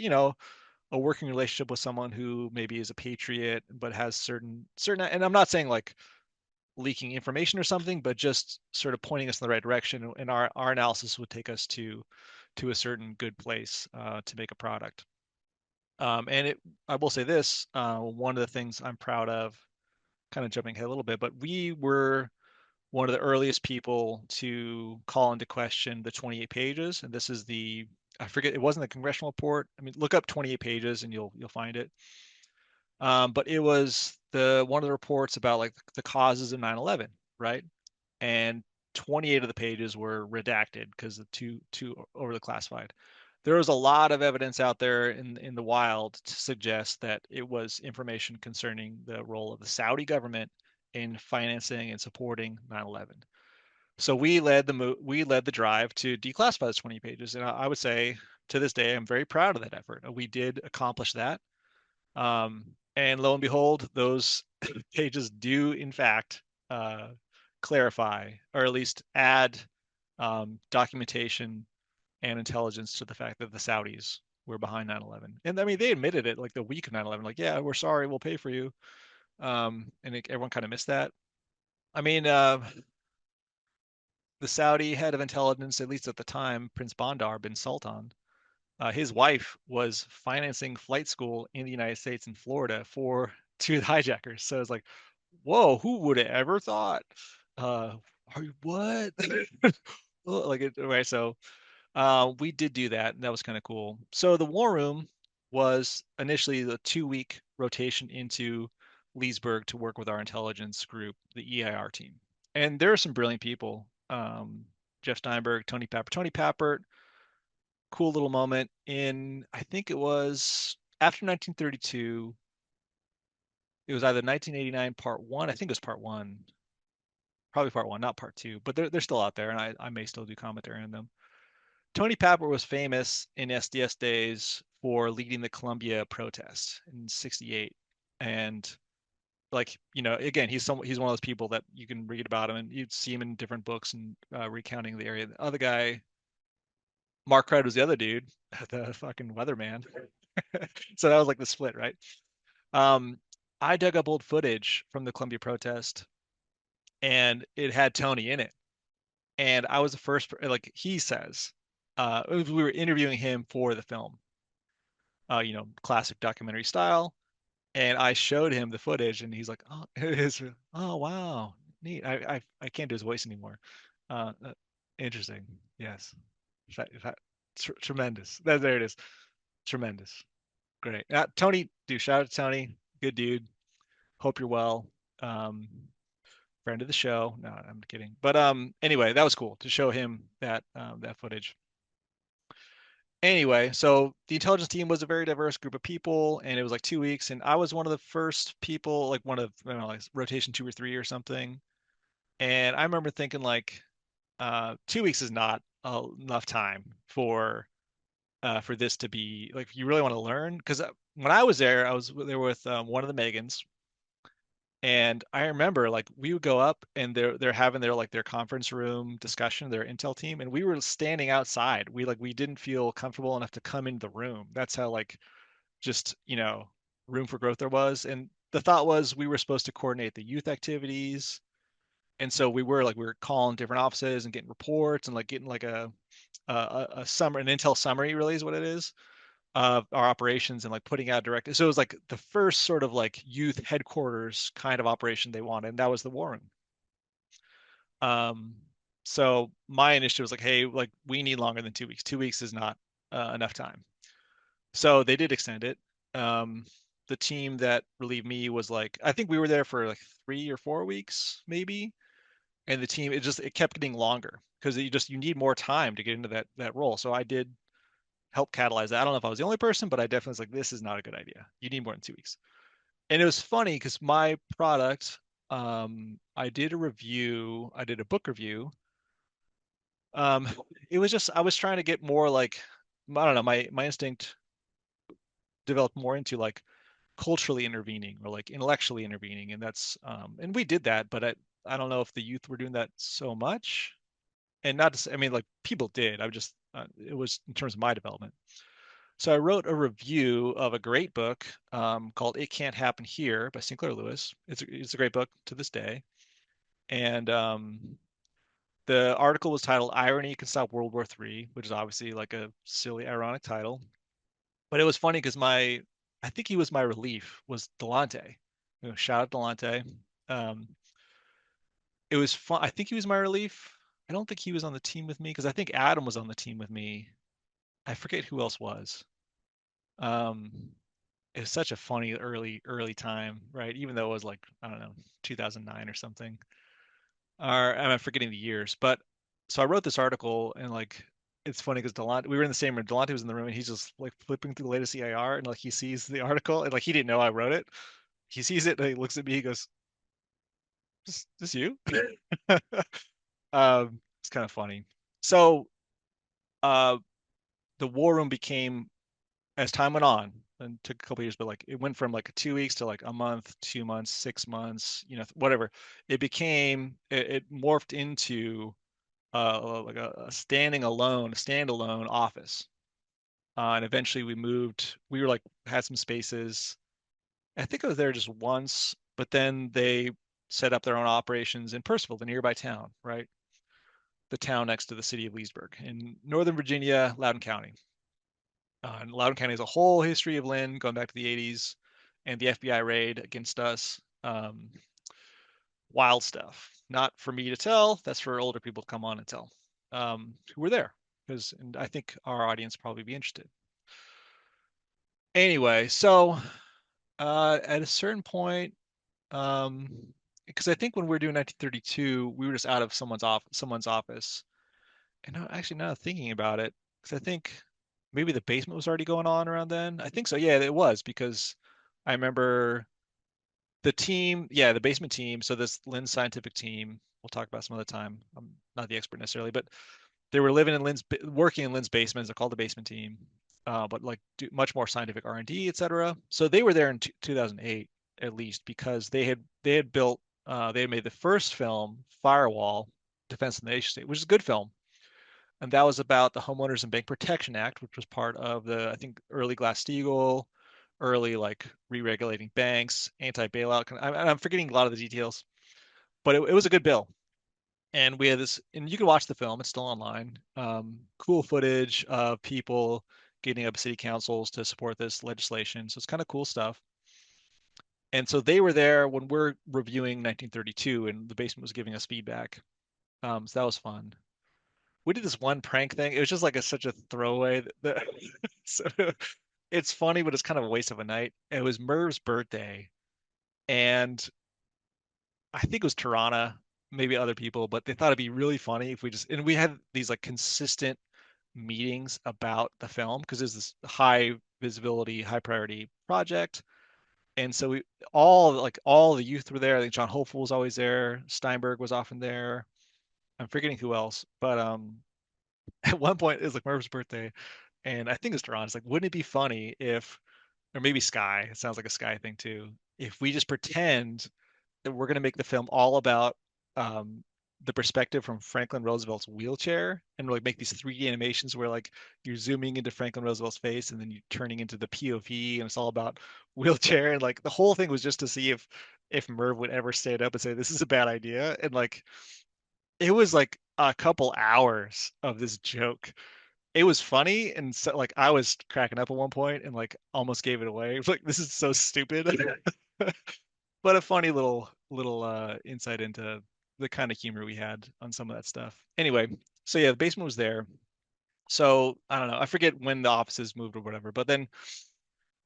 a working relationship with someone who maybe is a patriot but has certain, and I'm not saying like leaking information or something, but just sort of pointing us in the right direction, and our analysis would take us to a certain good place to make a product. And I will say this, one of the things I'm proud of, kind of jumping ahead a little bit, but we were one of the earliest people to call into question the 28 pages, and this is I forget, it wasn't the congressional report. I mean, look up 28 pages and you'll find it. But it was the one of the reports about like the causes of 9/11, right? And 28 of the pages were redacted because the too overly classified. There was a lot of evidence out there in the wild to suggest that it was information concerning the role of the Saudi government in financing and supporting 9/11. So we led the drive to declassify those 20 pages, and I would say to this day I'm very proud of that effort. We did accomplish that, and lo and behold, those pages do in fact clarify, or at least add documentation and intelligence to the fact that the Saudis were behind 9/11. And I mean, they admitted it like the week of 9/11, like, yeah, we're sorry, we'll pay for you. Everyone kind of missed that. I mean, the Saudi head of intelligence, at least at the time, Prince Bandar bin Sultan, his wife was financing flight school in the United States in Florida for two hijackers. So it's like, whoa, who would have ever thought? Uh, what? Like it, right? So we did do that, and that was kind of cool. So the War Room was initially the 2 week rotation into Leesburg to work with our intelligence group, the EIR team. And there are some brilliant people. Jeff Steinberg, Tony Papert. Tony Papert, cool little moment in, I think it was after 1932. It was either 1989 part one. I think it was part one, probably part one, not part two, but they're still out there, and I may still do commentary on them. Tony Papert was famous in SDS days for leading the Columbia protest in '68, and like again, he's one of those people that you can read about him and you'd see him in different books and recounting the area. The other guy, Mark Craig, was the other dude, the fucking weatherman. So that was like the split, right? Um, I dug up old footage from the Columbia protest, and it had Tony in it. And I was the first, like he says, we were interviewing him for the film, classic documentary style. And I showed him the footage, and he's like, "Oh, it is. Oh, wow, neat. I can't do his voice anymore. Interesting. Yes. Tremendous. There it is. Tremendous. Great. Tony, dude, shout out to Tony. Good dude. Hope you're well. Um, Friend of the show. No, I'm kidding. But anyway, that was cool to show him that footage. Anyway, so the intelligence team was a very diverse group of people, and it was like 2 weeks, and I was one of the first people, like one of, I don't know, like rotation two or three or something. And I remember thinking like, 2 weeks is not enough time for this to be like, you really want to learn. Because when I was there with one of the Megans, and I remember like we would go up and they're having their conference room discussion, their intel team, and we were standing outside. We didn't feel comfortable enough to come into the room. That's how like just, room for growth there was. And the thought was we were supposed to coordinate the youth activities. And so we were calling different offices and getting reports and like getting like an intel summary really is what it is of our operations and like putting out direct. So it was like the first sort of like youth headquarters kind of operation they wanted, and that was the war room. Um, so my initiative was like, hey, like we need longer than 2 weeks. 2 weeks is not enough time. So they did extend it. The team that relieved me was like, I think we were there for like 3 or 4 weeks, maybe. And the team, it kept getting longer because you need more time to get into that role. So I did help catalyze that. I don't know if I was the only person, but I definitely was like, this is not a good idea. You need more than 2 weeks. And it was funny because my product, I did a book review. Um, it was just I was trying to get more like, I don't know, my instinct developed more into like culturally intervening or like intellectually intervening, and and we did that, but I don't know if the youth were doing that so much. And not to say, I mean, like people did. It was in terms of my development. So I wrote a review of a great book called "It Can't Happen Here" by Sinclair Lewis. It's a great book to this day, and the article was titled "Irony Can Stop World War III," which is obviously like a silly, ironic title. But it was funny because I think he was my relief was Delante. Shout out Delante. Um, it was fun. I think he was my relief. I don't think he was on the team with me because I think Adam was on the team with me. I forget who else was. Um, it was such a funny early time, right? Even though it was like, I don't know, 2009 or something. Or I'm forgetting the years, but so I wrote this article and like it's funny because Delante, we were in the same room. Delante was in the room and he's just like flipping through the latest EIR and like he sees the article and like he didn't know I wrote it. He sees it and he looks at me, he goes, "This you?" It's kind of funny. So uh the war room became, as time went on, and took a couple of years, but like it went from like 2 weeks to like a month, 2 months, 6 months, whatever. It morphed into like a standalone office. And eventually we were like, had some spaces. I think I was there just once, but then they set up their own operations in Percival, the nearby town, right? The town next to the city of Leesburg in Northern Virginia, Loudoun County. And Loudoun County has a whole history of Lynn going back to the 80s and the FBI raid against us. Wild stuff. Not for me to tell. That's for older people to come on and tell who were there. Because I think our audience probably be interested. Anyway, so at a certain point, Because I think when we were doing 1932, we were just out of someone's office. And actually, now thinking about it, because I think maybe the basement was already going on around then. I think so. Yeah, it was because I remember the team. Yeah, the basement team. So this Lynn's scientific team. We'll talk about some other time. I'm not the expert necessarily, but they were living in working in Lynn's basement. They're called the basement team, but like do much more scientific R&D, etc. So they were there in 2008 at least because they had built they had made the first film Firewall, Defense of the Nation State, which is a good film, and that was about the Homeowners and Bank Protection Act, which was part of the I think early Glass-Steagall, early like re-regulating banks, anti-bailout. I'm forgetting a lot of the details, but it was a good bill, and we had this, and you can watch the film, it's still online. Cool footage of people getting up city councils to support this legislation, so it's kind of cool stuff. And so they were there when we're reviewing 1932, and the basement was giving us feedback. So that was fun. We did this one prank thing. It was just like such a throwaway. So it's funny, but it's kind of a waste of a night. It was Merv's birthday, and I think it was Tirana, maybe other people, but they thought it'd be really funny if we just, and we had these like consistent meetings about the film because it's this high visibility, high priority project. And so all the youth were there. I think John Hopeful was always there. Steinberg was often there. I'm forgetting who else, but at one point it was like Murph's birthday, and I think it's Duran. It's like, wouldn't it be funny if, or maybe Sky? It sounds like a Sky thing too. If we just pretend that we're gonna make the film all about um, the perspective from Franklin Roosevelt's wheelchair, and like make these 3D animations where like you're zooming into Franklin Roosevelt's face and then you're turning into the POV, and it's all about wheelchair, and like the whole thing was just to see if Merv would ever stand up and say this is a bad idea, and like it was like a couple hours of this joke. It was funny, and so like I was cracking up at one point and like almost gave it away. It was like this is so stupid. But a funny little insight into the kind of humor we had on some of that stuff. Anyway, so yeah, the basement was there. So I don't know. I forget when the offices moved or whatever, but then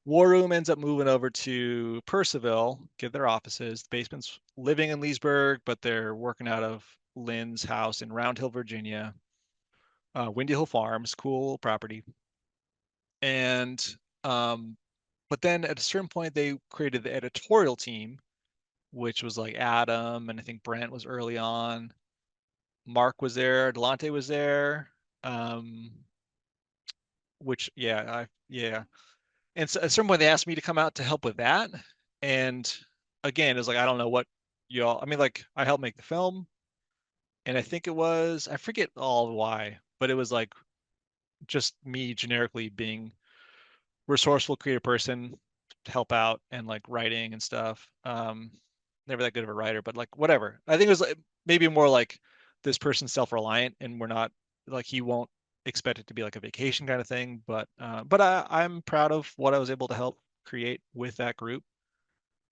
War Room ends up moving over to Percival, get their offices. The basement's living in Leesburg, but they're working out of Lynn's house in Round Hill, Virginia. Windy Hill Farms, cool property. And but then at a certain point, they created the editorial team, which was like Adam, and I think Brent was early on. Mark was there, Delante was there. Um, which yeah. And so at a certain point they asked me to come out to help with that. And again, it's like I don't know what y'all. I mean, like I helped make the film, and I think it was I forget all why, but it was like just me generically being resourceful, creative person to help out and like writing and stuff. Never that good of a writer, but like whatever. I think it was like, maybe more like this person's self-reliant and we're not like he won't expect it to be like a vacation kind of thing. But I'm proud of what I was able to help create with that group.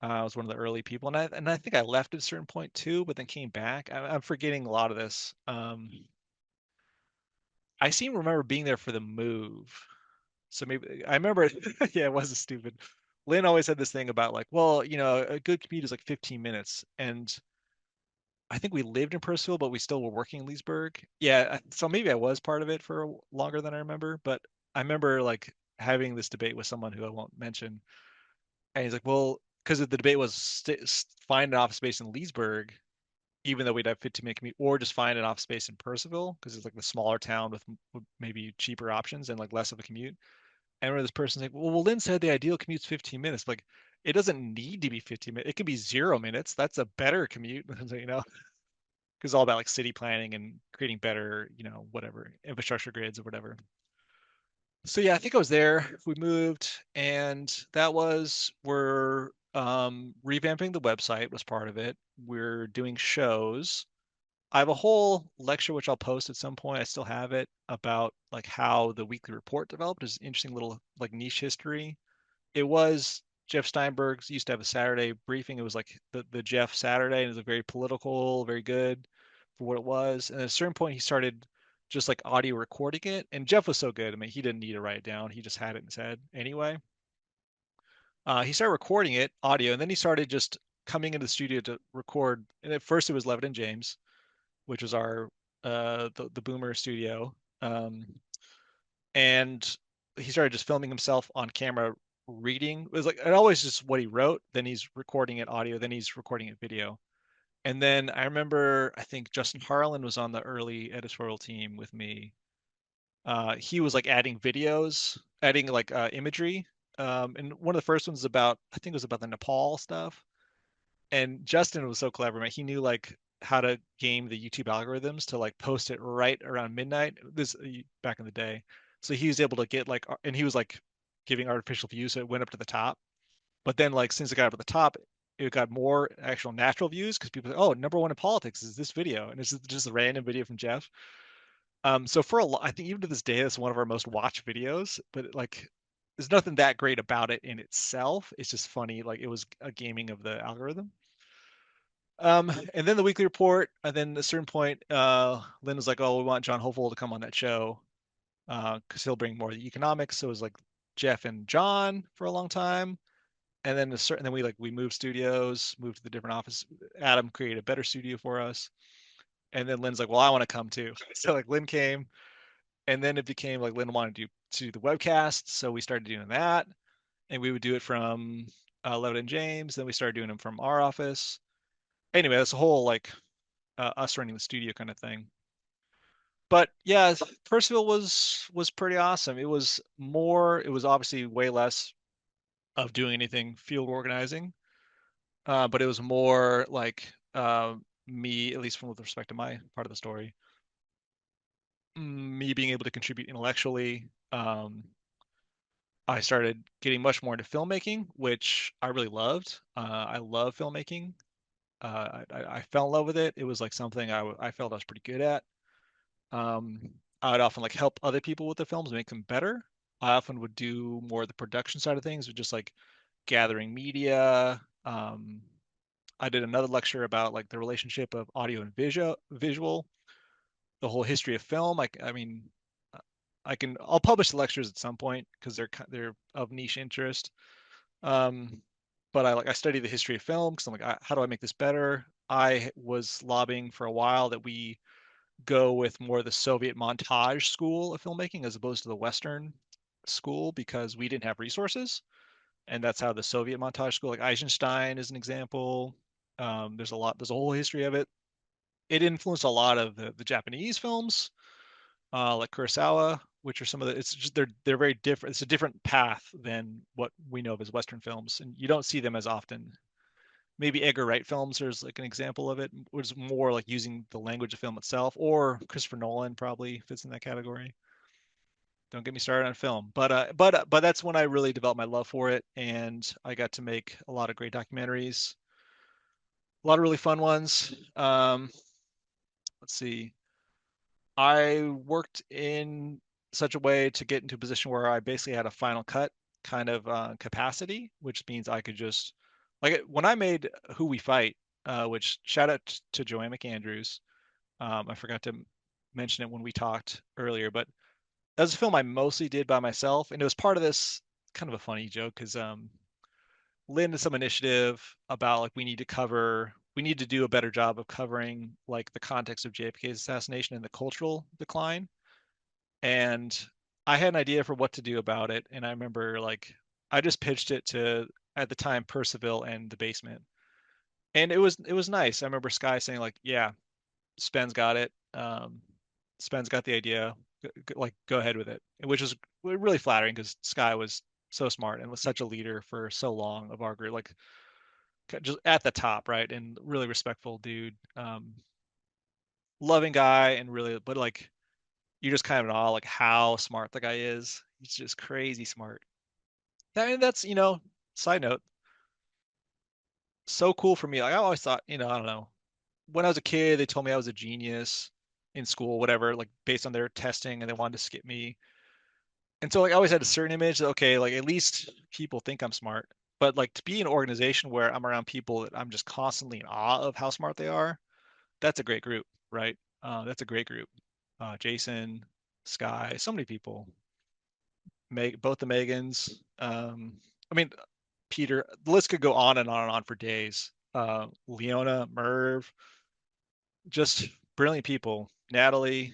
I was one of the early people, and I think I left at a certain point too, but then came back. I'm forgetting a lot of this. I seem to remember being there for the move. So maybe I remember, yeah, it wasn't stupid. Lynn always had this thing about like, well, a good commute is like 15 minutes. And I think we lived in Purcell, but we still were working in Leesburg. Yeah, so maybe I was part of it for longer than I remember. But I remember like having this debate with someone who I won't mention. And he's like, well, because the debate was find an office space in Leesburg, even though we'd have 15-minute commute, or just find an office space in Percival, because it's like the smaller town with maybe cheaper options and like less of a commute. And where this person's like, well, Lynn said the ideal commute's 15 minutes. Like, it doesn't need to be 15 minutes. It can be 0 minutes. That's a better commute, because it's all about like city planning and creating better, whatever infrastructure grids or whatever. So yeah, I think I was there. We moved, and we're revamping the website was part of it. We're doing shows. I have a whole lecture which I'll post at some point. I still have it about like how the weekly report developed. It's an interesting little like niche history. It was Jeff Steinberg's used to have a Saturday briefing. It was like the Jeff Saturday, and it was a very political, very good for what it was. And at a certain point, he started just like audio recording it. And Jeff was so good. I mean, he didn't need to write it down. He just had it in his head anyway. He started recording it audio, and then he started just coming into the studio to record, and at first it was Levitt and James, which was our the Boomer studio. Um, and he started just filming himself on camera reading. It was like it always just what he wrote, then he's recording it audio, then he's recording it video. And then I remember I think Justin Harlan was on the early editorial team with me. He was like adding videos, adding like imagery. And one of the first ones about I think it was about the Nepal stuff. And Justin was so clever, man. He knew like how to game the YouTube algorithms to like post it right around midnight. This back in the day. So he was able to get like, and he was like giving artificial views, so it went up to the top. But then like since it got up at the top, it got more actual natural views because people say, oh, number one in politics is this video, and it's just a random video from Jeff. So for a lot, I think even to this day, it's one of our most watched videos. But like, there's nothing that great about it in itself. It's just funny, like it was a gaming of the algorithm. And then the weekly report, and then at a certain point, Lynn was like, "Oh, we want John Hopeful to come on that show because he'll bring more of the economics." So it was like Jeff and John for a long time, and then then we moved studios, moved to the different office. Adam created a better studio for us, and then Lynn's like, "Well, I want to come too." So like Lynn came, and then it became like Lynn wanted to do the webcast, so we started doing that, and we would do it from Levitt and James. Then we started doing them from our office. Anyway, that's a whole like us running the studio kind of thing. But yeah, Percival was pretty awesome. It was obviously way less of doing anything field organizing, but it was more like me, at least from with respect to my part of the story, me being able to contribute intellectually. I started getting much more into filmmaking, which I really loved. I love filmmaking. I fell in love with it. It was like something I felt I was pretty good at. I would often like help other people with the films, make them better. I often would do more of the production side of things, with just like gathering media. I did another lecture about like the relationship of audio and visual, the whole history of film. I mean, I'll publish the lectures at some point because they're of niche interest. Um, but I study the history of film because I'm like, how do I make this better? I was lobbying for a while that we go with more of the Soviet montage school of filmmaking as opposed to the Western school because we didn't have resources. And that's how the Soviet montage school, like Eisenstein is an example. There's a whole history of it. It influenced a lot of the Japanese films, like Kurosawa, which are some of the, it's just, they're very different. It's a different path than what we know of as Western films. And you don't see them as often. Maybe Edgar Wright films, there's like an example of it, was more like using the language of film itself, or Christopher Nolan probably fits in that category. Don't get me started on film, but that's when I really developed my love for it, and I got to make a lot of great documentaries, a lot of really fun ones. Let's see, I worked in such a way to get into a position where I basically had a final cut kind of capacity, which means I could just like when I made Who We Fight, which shout out to Joanne McAndrews. I forgot to mention it when we talked earlier, but that was a film I mostly did by myself, and it was part of this kind of a funny joke because Lynn did some initiative about like we need to do a better job of covering like the context of JFK's assassination and the cultural decline. And I had an idea for what to do about it, and I remember like I just pitched it to at the time Percival and the Basement, and it was nice. I remember Sky saying like, "Yeah, Spen's got it. Spen's got the idea. Like, go ahead with it," which was really flattering because Sky was so smart and was such a leader for so long of our group, like just at the top, right? And really respectful dude, loving guy, and really, but like you're just kind of in awe, like how smart the guy is. He's just crazy smart. I mean, that's side note, so cool for me. Like I always thought, I don't know, when I was a kid, they told me I was a genius in school, whatever, like based on their testing, and they wanted to skip me. And so like I always had a certain image that okay, like at least people think I'm smart. But like to be in an organization where I'm around people that I'm just constantly in awe of how smart they are, that's a great group, right? That's a great group. Jason, Sky, so many people. Both the Megans. I mean, Peter. The list could go on and on and on for days. Leona, Merv, just brilliant people. Natalie,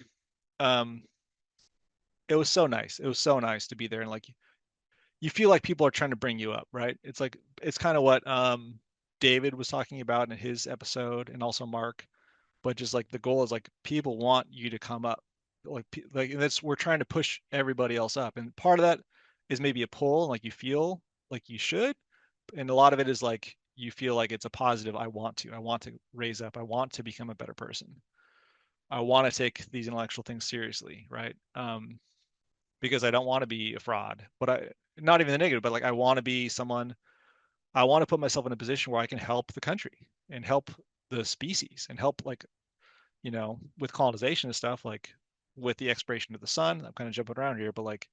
um, it was so nice. It was so nice to be there, and like you feel like people are trying to bring you up, right? It's like it's kind of what David was talking about in his episode, and also Mark. But just like the goal is like people want you to come up, like that's we're trying to push everybody else up, and part of that is maybe a pull, like you feel like you should, and a lot of it is like you feel like it's a positive. I want to raise up. I want to become a better person. I want to take these intellectual things seriously, right? Because I don't want to be a fraud, but I not even the negative, but like I want to be someone. I want to put myself in a position where I can help the country and help the species and help like with colonization and stuff, like with the exploration of the sun. I'm kind of jumping around here, but like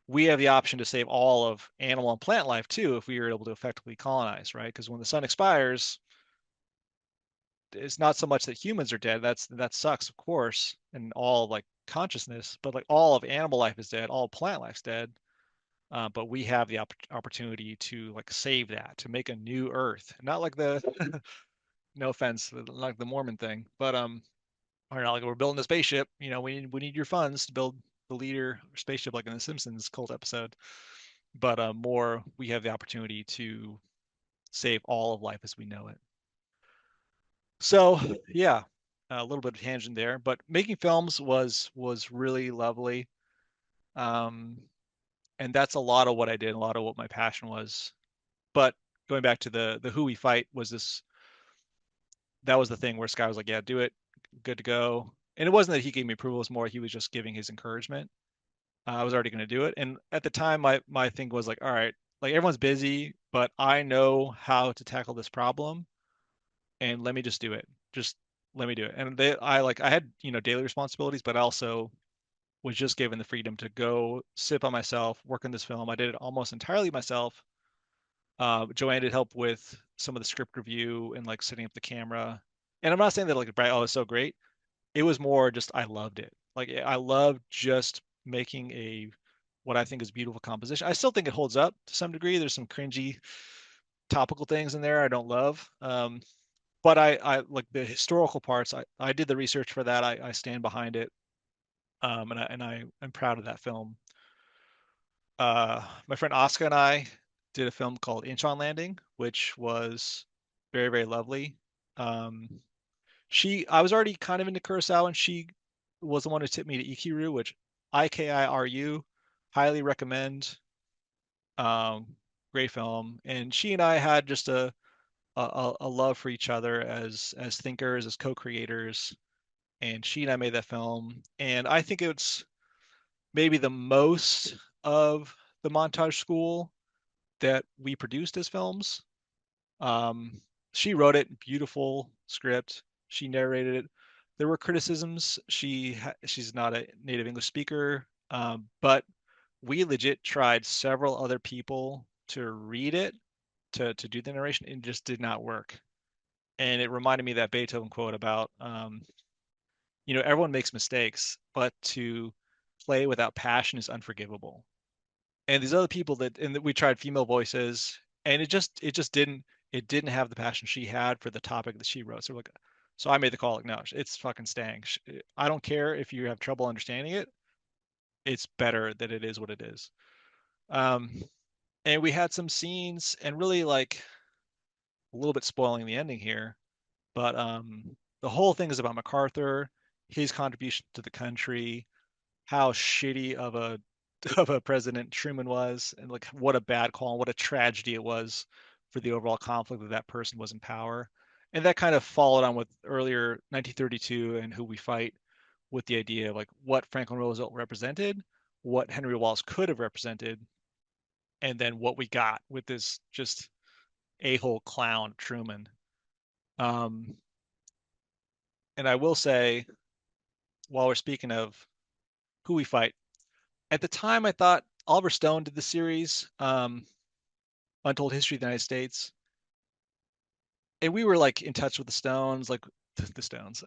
we have the option to save all of animal and plant life too if we were able to effectively colonize, right? Because when the sun expires, it's not so much that humans are dead. That sucks, of course, and all like consciousness, but like all of animal life is dead, all plant life's dead. But we have the opportunity to like save that, to make a new Earth, not like the no offense, like the Mormon thing, but or not like we're building a spaceship. We need your funds to build the leader spaceship, like in the Simpsons cult episode. But more, we have the opportunity to save all of life as we know it. So yeah, a little bit of tangent there, but making films was really lovely. Um, and that's a lot of what I did, a lot of what my passion was. But going back to the Who We Fight was this that was the thing where Sky was like, yeah, do it, good to go. And it wasn't that he gave me approval; it was more he was just giving his encouragement. I was already going to do it. And at the time, my thing was like, all right, like everyone's busy, but I know how to tackle this problem, and let me just do it. Just let me do it. And I had daily responsibilities, but I also was just given the freedom to go sit by myself, work on this film. I did it almost entirely myself. Joanne did help with some of the script review and like setting up the camera. And I'm not saying that like Bright, oh, it's so great. It was more just I loved it. Like I loved just making a what I think is beautiful composition. I still think it holds up to some degree. There's some cringy topical things in there I don't love. But I like the historical parts. I did the research for that. I stand behind it. I'm proud of that film. My friend Oscar and I did a film called Incheon Landing, which was very, very lovely. Um, I was already kind of into Kurosawa, and she was the one who tipped me to Ikiru, which Ikiru, highly recommend. Um, Great film, and she and I had just a love for each other as thinkers, as co-creators, and she and I made that film, and I think it's maybe the most of the Montage School that we produced as films. Um, she wrote it, beautiful script. She narrated it. There were criticisms. She's not a native English speaker, but we legit tried several other people to read it to do the narration, and it just did not work. And it reminded me of that Beethoven quote about everyone makes mistakes, but to play without passion is unforgivable. And these other people and we tried female voices, and it just didn't have the passion she had for the topic that she wrote. So I made the call like, no, it's fucking staying. I don't care if you have trouble understanding it. It's better that it is what it is. Um, and we had some scenes, and really like a little bit spoiling the ending here, but the whole thing is about MacArthur, his contribution to the country, how shitty of a of a president Truman was, and like what a bad call and what a tragedy it was for the overall conflict that that person was in power. And that kind of followed on with earlier 1932 and Who We Fight, with the idea of like what Franklin Roosevelt represented, what Henry Wallace could have represented, and then what we got with this just a-hole clown Truman. Um, and I will say, while we're speaking of Who We Fight, at the time I thought Oliver Stone did the series, Untold History of the United States, and we were like in touch with the Stones, like the Stones.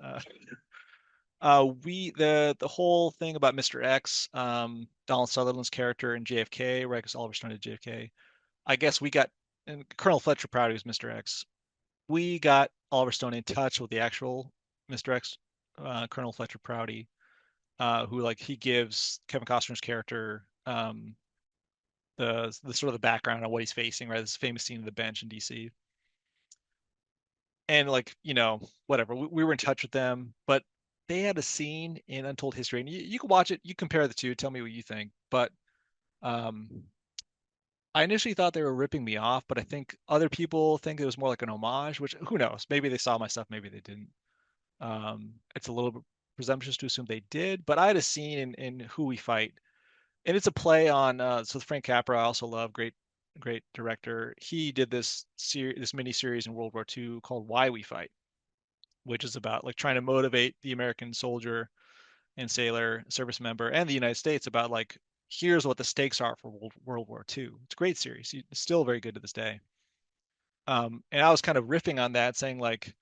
We the whole thing about Mr. X, Donald Sutherland's character in JFK, right? Because Oliver Stone did JFK. I guess we got and Colonel Fletcher Prouty was Mr. X. we got Oliver Stone in touch with the actual Mr. X, Colonel Fletcher Prouty, who like he gives Kevin Costner's character the sort of the background on what he's facing, right? This famous scene of the bench in DC. And like, whatever. We were in touch with them, but they had a scene in Untold History, and you can watch it, you compare the two, tell me what you think. But um I initially thought they were ripping me off, but I think other people think it was more like an homage, which who knows? Maybe they saw my stuff, maybe they didn't. It's a little bit presumptuous to assume they did, but I had a scene in Who We Fight, and it's a play on so Frank Capra, I also love, great director. He did this mini series in World War II called Why We Fight, which is about like trying to motivate the American soldier and sailor service member and the United States about like here's what the stakes are for World War II. It's a great series. It's still very good to this day. And I was kind of riffing on that, saying like,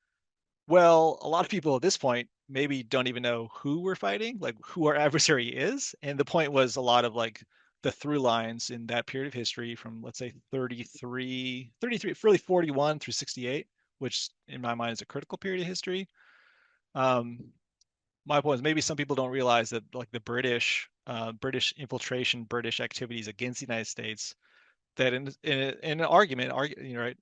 well, a lot of people at this point maybe don't even know who we're fighting, like who our adversary is. And the point was a lot of like the through lines in that period of history from let's say 33, really 41 through 68, which in my mind is a critical period of history. Um, my point is maybe some people don't realize that like the British infiltration, British activities against the United States, that in an argument, right?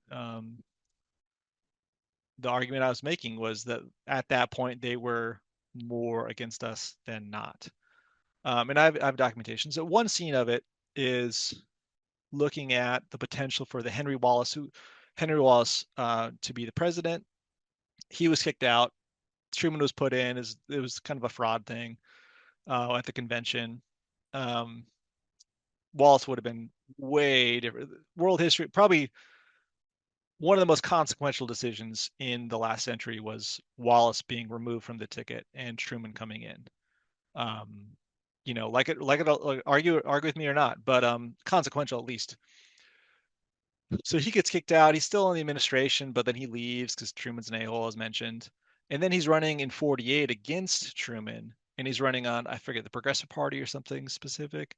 The argument I was making was that at that point they were more against us than not. And I have documentation. So one scene of it is looking at the potential for the Henry Wallace to be the president. He was kicked out. Truman was put in. It was kind of a fraud thing at the convention. Um, Wallace would have been way different. World history, probably one of the most consequential decisions in the last century was Wallace being removed from the ticket and Truman coming in. Um, like argue with me or not, but consequential at least. So he gets kicked out. He's still in the administration, but then he leaves because Truman's an a-hole, as mentioned. And then he's running in 48 against Truman, and he's running on, I forget, the Progressive Party or something specific,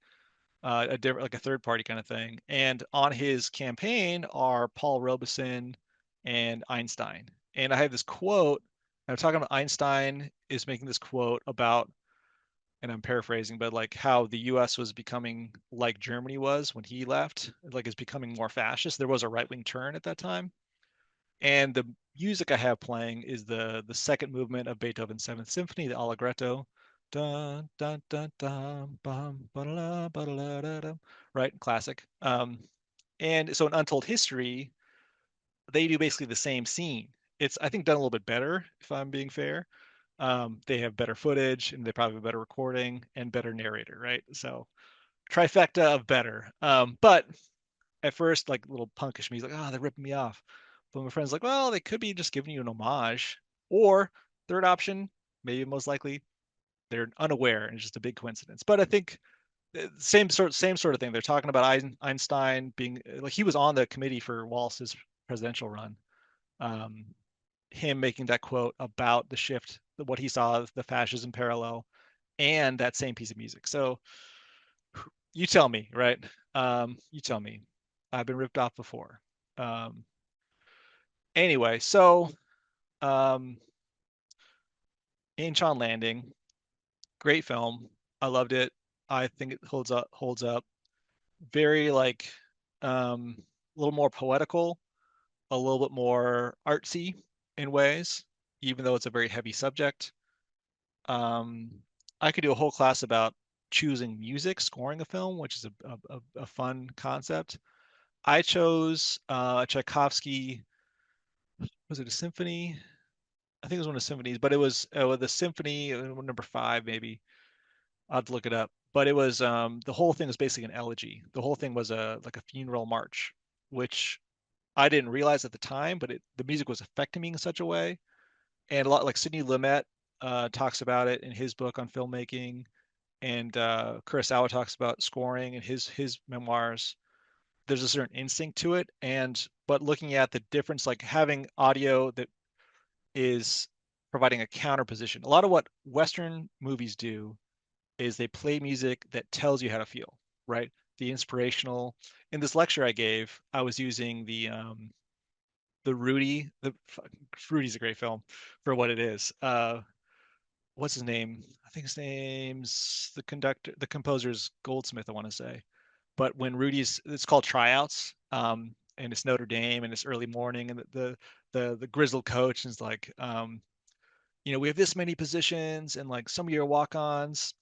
a different, like a third party kind of thing. And on his campaign are Paul Robeson and Einstein. And I have this quote. I'm talking about Einstein is making this quote about, and I'm paraphrasing, but like how the US was becoming like Germany was when he left, like is becoming more fascist. There was a right-wing turn at that time. And the music I have playing is the second movement of Beethoven's Seventh Symphony, the Allegretto. Dun, dun, dun, dun, bum, ba-da-la, ba-da-la-da-da. Right, classic. And so in Untold History, they do basically the same scene. It's I think done a little bit better, if I'm being fair. They have better footage and they probably have better recording and better narrator, right? So trifecta of better. But at first, like little punkish me, he's like, oh, they're ripping me off. But my friend's like, well, they could be just giving you an homage. Or third option, maybe most likely, they're unaware and it's just a big coincidence. But I think same sort of thing. They're talking about Einstein being like he was on the committee for Wallace's presidential run. Um, him making that quote about the shift, what he saw, the fascism parallel, and that same piece of music. So you tell me, right? You tell me. I've been ripped off before. Um, anyway, so um, Incheon Landing, great film. I loved it. I think it holds up. Very like a little more poetical, a little bit more artsy in ways, even though it's a very heavy subject. Um, I could do a whole class about choosing music, scoring a film, which is a fun concept. I chose Tchaikovsky. Was it a symphony? I think it was one of the symphonies, but it was the symphony number five, maybe. I'll have to look it up. But it was the whole thing was basically an elegy. The whole thing was a like a funeral march, which I didn't realize at the time, but the music was affecting me in such a way. And a lot like Sidney Lumet talks about it in his book on filmmaking, and Kurosawa talks about scoring in his memoirs. There's a certain instinct to it, and but looking at the difference, like having audio that is providing a counter position. A lot of what Western movies do is they play music that tells you how to feel, right? The inspirational. In this lecture I gave, I was using Rudy's a great film for what it is. What's his name? I think his name's the composer's Goldsmith, I want to say. But when Rudy's, it's called Tryouts, and it's Notre Dame, and it's early morning, and the grizzled coach is like, we have this many positions, and like some of you are walk-ons,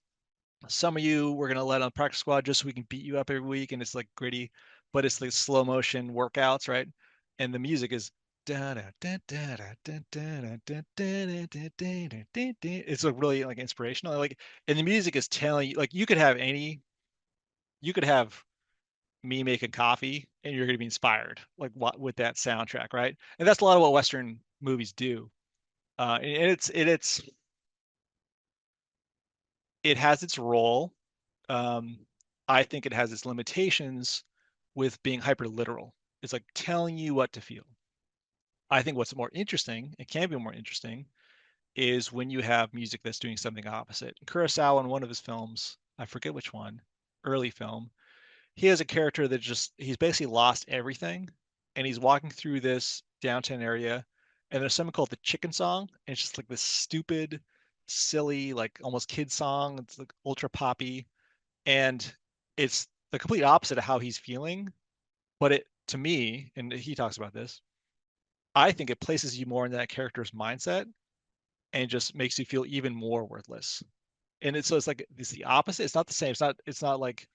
some of you we're gonna let on practice squad just so we can beat you up every week, and it's like gritty, but it's like slow motion workouts, right? And the music is it's like really like inspirational, like, and the music is telling you, like, you could have me making coffee and you're gonna be inspired, like, what with that soundtrack, right? And that's a lot of what Western movies do. And it has its role. Um, I think it has its limitations with being hyper literal. It's like telling you what to feel. I think what's more interesting, it can be more interesting, is when you have music that's doing something opposite. Kurosawa, in one of his films, I forget which one, early film, he has a character that just, he's basically lost everything, and he's walking through this downtown area, and there's something called the Chicken Song, and it's just like this stupid, silly, like almost kid song. It's like ultra poppy, and it's the complete opposite of how he's feeling. But it, to me, and he talks about this, I think it places you more in that character's mindset and just makes you feel even more worthless. And it's, so it's like it's the opposite. It's not the same. It's not like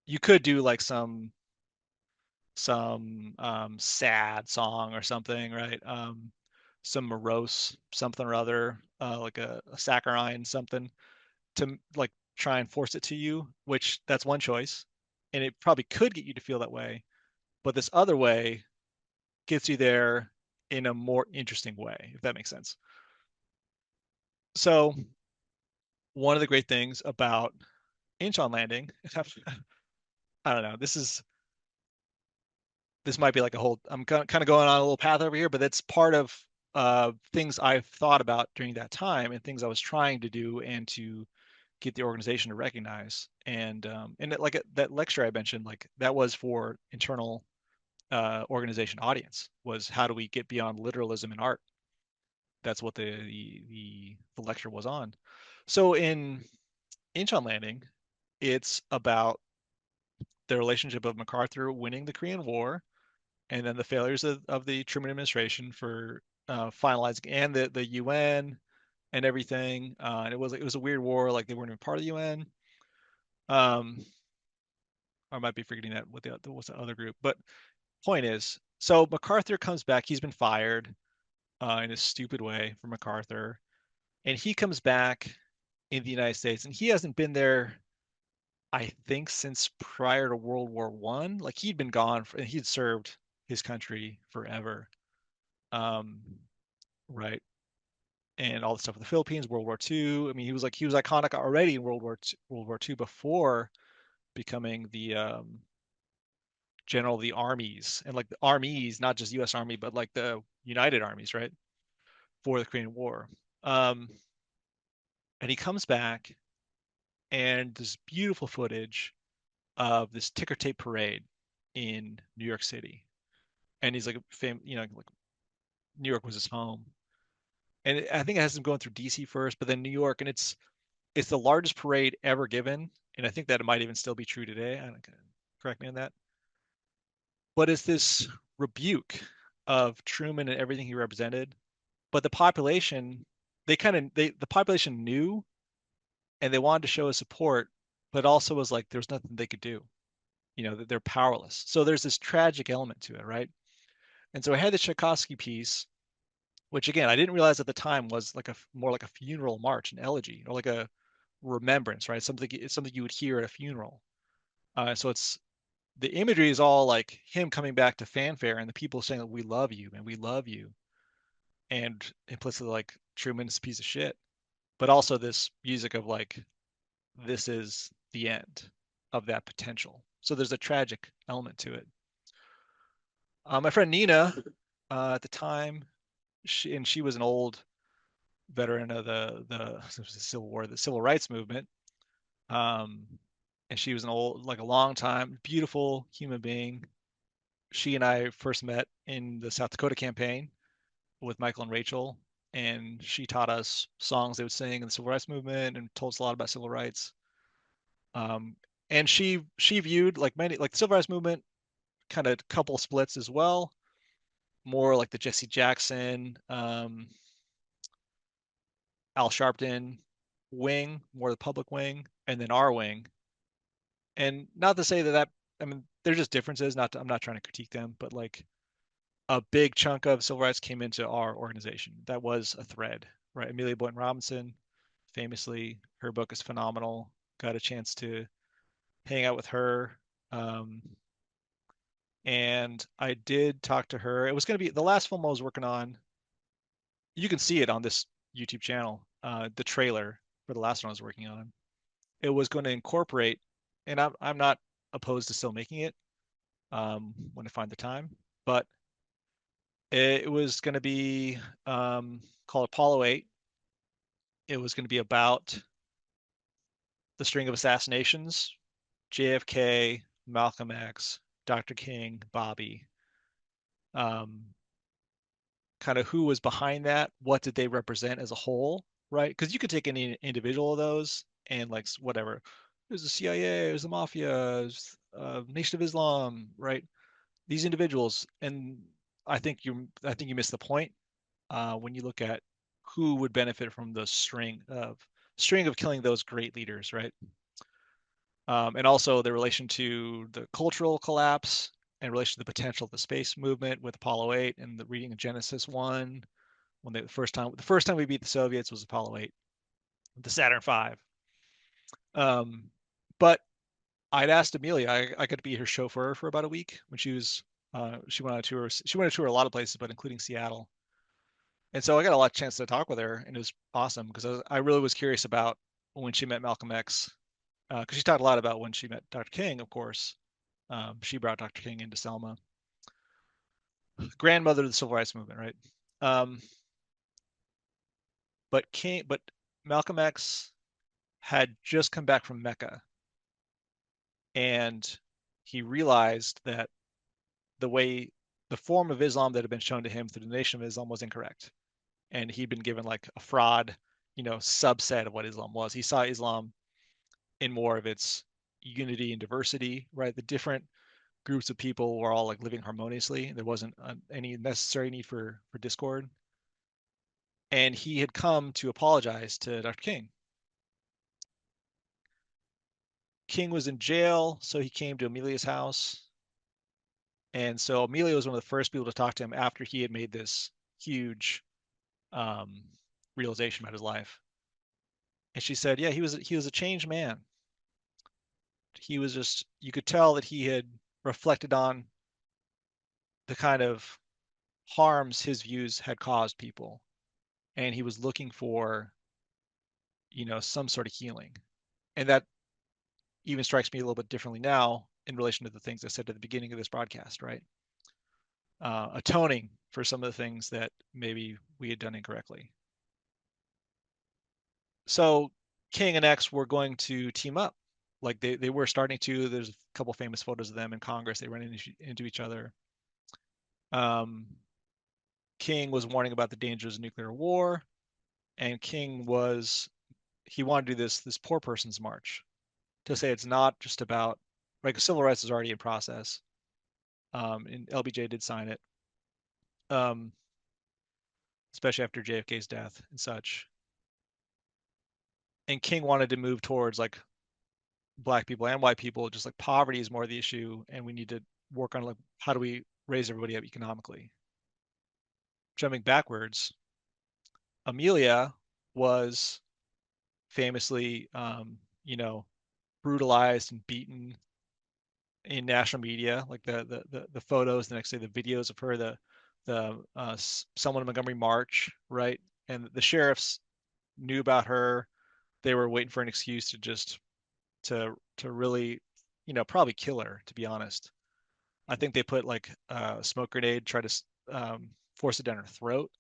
you could do like some sad song or something, right? Some morose something or other, like a saccharine something, to like try and force it to you, which that's one choice, and it probably could get you to feel that way. But this other way gets you there in a more interesting way, if that makes sense. So one of the great things about Incheon Landing, I don't know, this might be like a whole, I'm kind of going on a little path over here, but that's part of things I've thought about during that time and things I was trying to do and to get the organization to recognize. And it, like that lecture I mentioned, like that was for internal organization audience, was how do we get beyond literalism in art? That's what the lecture was on. So in Incheon Landing, it's about the relationship of MacArthur winning the Korean War, and then the failures of the Truman administration for finalizing, and the UN and everything. And it was a weird war, like they weren't even part of the UN. Um, I might be forgetting that with the what's the other group, but point is, so MacArthur comes back. He's been fired in a stupid way for MacArthur, and he comes back in the United States, and he hasn't been there, I think, since prior to World War One. Like he'd been gone, and he'd served his country forever. Um, right, and all the stuff in the Philippines, World War II. I mean, he was iconic already in World War II before becoming the general of the armies, and like the armies, not just U.S. Army, but like the United Armies, right, for the Korean War. Um, and he comes back, and this beautiful footage of this ticker tape parade in New York City, and he's like, like New York was his home, and I think it has him going through DC first, but then New York, and it's the largest parade ever given, and I think that it might even still be true today. I don't, correct me on that, but it's this rebuke of Truman and everything he represented. But the population, the population knew, and they wanted to show his support, but also was like there's nothing they could do, that they're powerless. So there's this tragic element to it, right? And so I had the Tchaikovsky piece, which again I didn't realize at the time was like a more like a funeral march, an elegy, or like a remembrance, right? Something you would hear at a funeral. So it's the imagery is all like him coming back to fanfare and the people saying that we love you and we love you, and implicitly like Truman's a piece of shit, but also this music of like this is the end of that potential. So there's a tragic element to it. My friend Nina, at the time, she was an old veteran of the Civil War, the Civil Rights Movement. Um, and she was an old, like a long time, beautiful human being. she and I first met in the South Dakota campaign with Michael and Rachel, and she taught us songs they would sing in the civil rights movement and told us a lot about civil rights. Um, and she viewed like many like the civil rights movement kind of couple splits as well, more like the Jesse Jackson, Al Sharpton wing, more the public wing, and then our wing. And not to say that I mean they're just differences. I'm not trying to critique them, but like a big chunk of civil rights came into our organization. That was a thread, right? Amelia Boynton Robinson, famously, her book is phenomenal. Got a chance to hang out with her. Um, and I did talk to her. It was going to be the last film I was working on. You can see it on this YouTube channel, the trailer for the last one I was working on. It was going to incorporate, and I'm not opposed to still making it when I find the time, but it was going to be called Apollo 8. It was going to be about the string of assassinations, JFK, Malcolm X, Dr. King, Bobby, um, kind of who was behind that, what did they represent as a whole, right? Because you could take any individual of those and like whatever. There's the CIA, there's the mafia, there's Nation of Islam, right? These individuals, and I think you missed the point when you look at who would benefit from the string of killing those great leaders, right? And also the relation to the cultural collapse and relation to the potential of the space movement with Apollo 8 and the reading of Genesis 1 when the first time we beat the Soviets was Apollo 8, the Saturn 5. Um, but I'd asked Amelia, I could be her chauffeur for about a week when she went on a tour. She went on a tour a lot of places, but including Seattle. And so I got a lot of chance to talk with her, and it was awesome because I really was curious about when she met Malcolm X, because she talked a lot about when she met Dr. King, of course. She brought Dr. King into Selma, grandmother of the civil rights movement, right? Um, but Malcolm X had just come back from Mecca, and he realized that the way the form of Islam that had been shown to him through the Nation of Islam was incorrect, and he'd been given like a fraud, subset of what Islam was. He saw Islam in more of its unity and diversity, right? The different groups of people were all like living harmoniously. There wasn't any necessary need for discord. And he had come to apologize to Dr. King. King was in jail, so he came to Amelia's house. And so Amelia was one of the first people to talk to him after he had made this huge um, realization about his life. And she said, "Yeah, he was a changed man. He was just you could tell that he had reflected on the kind of harms his views had caused people, and he was looking for some sort of healing." And that even strikes me a little bit differently now in relation to the things I said at the beginning of this broadcast, right? Atoning for some of the things that maybe we had done incorrectly. So King and X were going to team up. Like they were starting to. There's a couple famous photos of them in Congress. They ran into each other. Um, King was warning about the dangers of nuclear war, and he wanted to do this poor person's march to say it's not just about like civil rights is already in process. And LBJ did sign it, um, especially after JFK's death and such. And King wanted to move towards like black people and white people, just like poverty is more the issue, and we need to work on like how do we raise everybody up economically. Jumping backwards, Amelia was famously, brutalized and beaten in national media, like the photos, the next day the videos of her, the Selma to Montgomery March, right? And the sheriffs knew about her. They were waiting for an excuse to really, probably kill her. To be honest, I think they put like a smoke grenade, try to force it down her throat,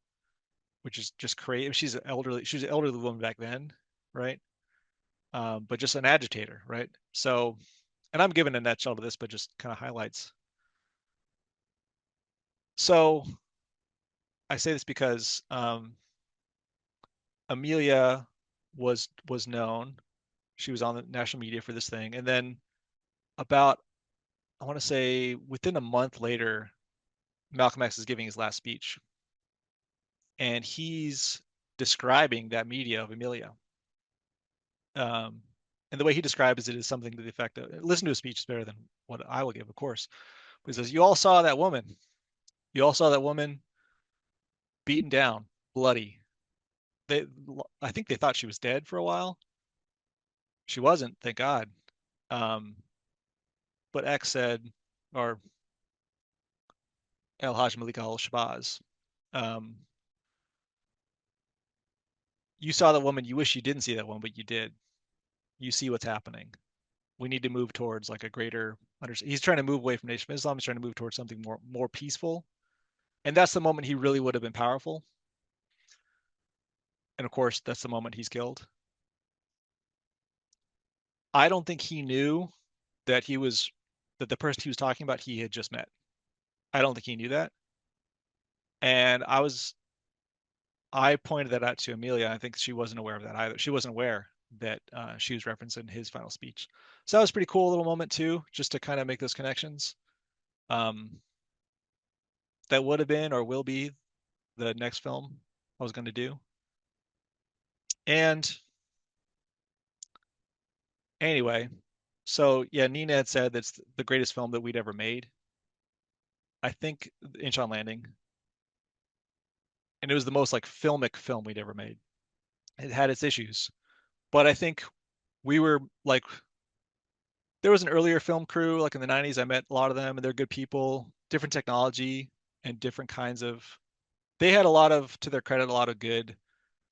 which is just crazy. She was an elderly woman back then, right? But just an agitator, right? So, and I'm giving a nutshell to this, but just kind of highlights So I say this because Amelia was known. She was on the national media for this thing, and then about I want to say within a month later, Malcolm X is giving his last speech, and he's describing that media of Amelia. Um, and the way he describes it is something to the effect of, listen to his speech is better than what I will give, of course. But he says, "You all saw that woman. You all saw that woman beaten down, bloody. They, I think they thought she was dead for a while. She wasn't, thank God. Um, but X said, or El Haj Malik Al Shabazz, um, you saw that woman. You wish you didn't see that woman, but you did. You see what's happening. We need to move towards like a greater understanding." He's trying to move away from Nation of Islam. He's trying to move towards something more peaceful. And that's the moment he really would have been powerful. And of course, that's the moment he's killed. I don't think he knew that that the person he was talking about he had just met. I don't think he knew that. And I pointed that out to Amelia. I think she wasn't aware of that either. She wasn't aware that she was referencing his final speech. So that was a pretty cool little moment too, just to kind of make those connections. Um, that would have been or will be the next film I was going to do. And anyway, so yeah, Nina had said that's the greatest film that we'd ever made. I think Incheon Landing, and it was the most like filmic film we'd ever made. It had its issues, but I think we were like there was an earlier film crew like in the 90s. I met a lot of them and they're good people, different technology and different kinds of they had a lot of to their credit a lot of good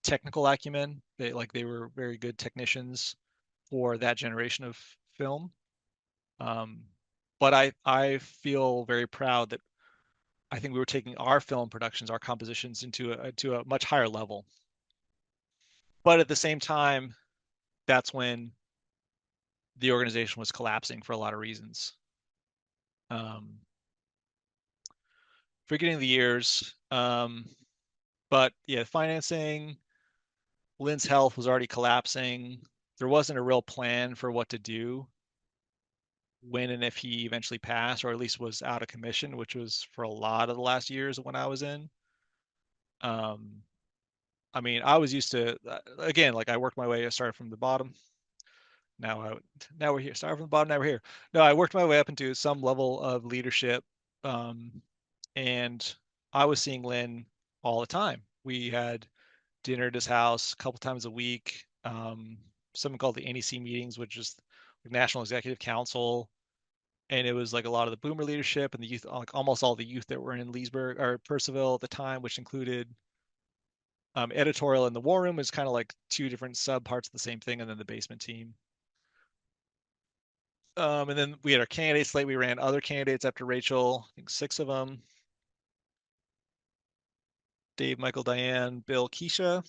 technical acumen. They were very good technicians for that generation of film. Um, but I feel very proud that I think we were taking our film productions, our compositions to a much higher level. But at the same time, that's when the organization was collapsing for a lot of reasons. Um, Forgetting the years, but yeah, financing, Lynn's health was already collapsing. There wasn't a real plan for what to do when and if he eventually passed, or at least was out of commission, which was for a lot of the last years when I was in. Um, I mean, I was used to again, like I worked my way. I started from the bottom. Now I now we're here. Started from the bottom. Now we're here. No, I worked my way up into some level of leadership, um, and I was seeing Lynn all the time. We had dinner at his house a couple times a week. Something called the NEC meetings, which is the National Executive Council, and it was like a lot of the Boomer leadership and the youth, like almost all the youth that were in Leesburg or Percival at the time, which included editorial and the War Room is kind of like two different sub parts of the same thing, and then the basement team. And then we had our candidate slate. We ran other candidates after Rachel, I think six of them. Dave, Michael, Diane, Bill, Keisha,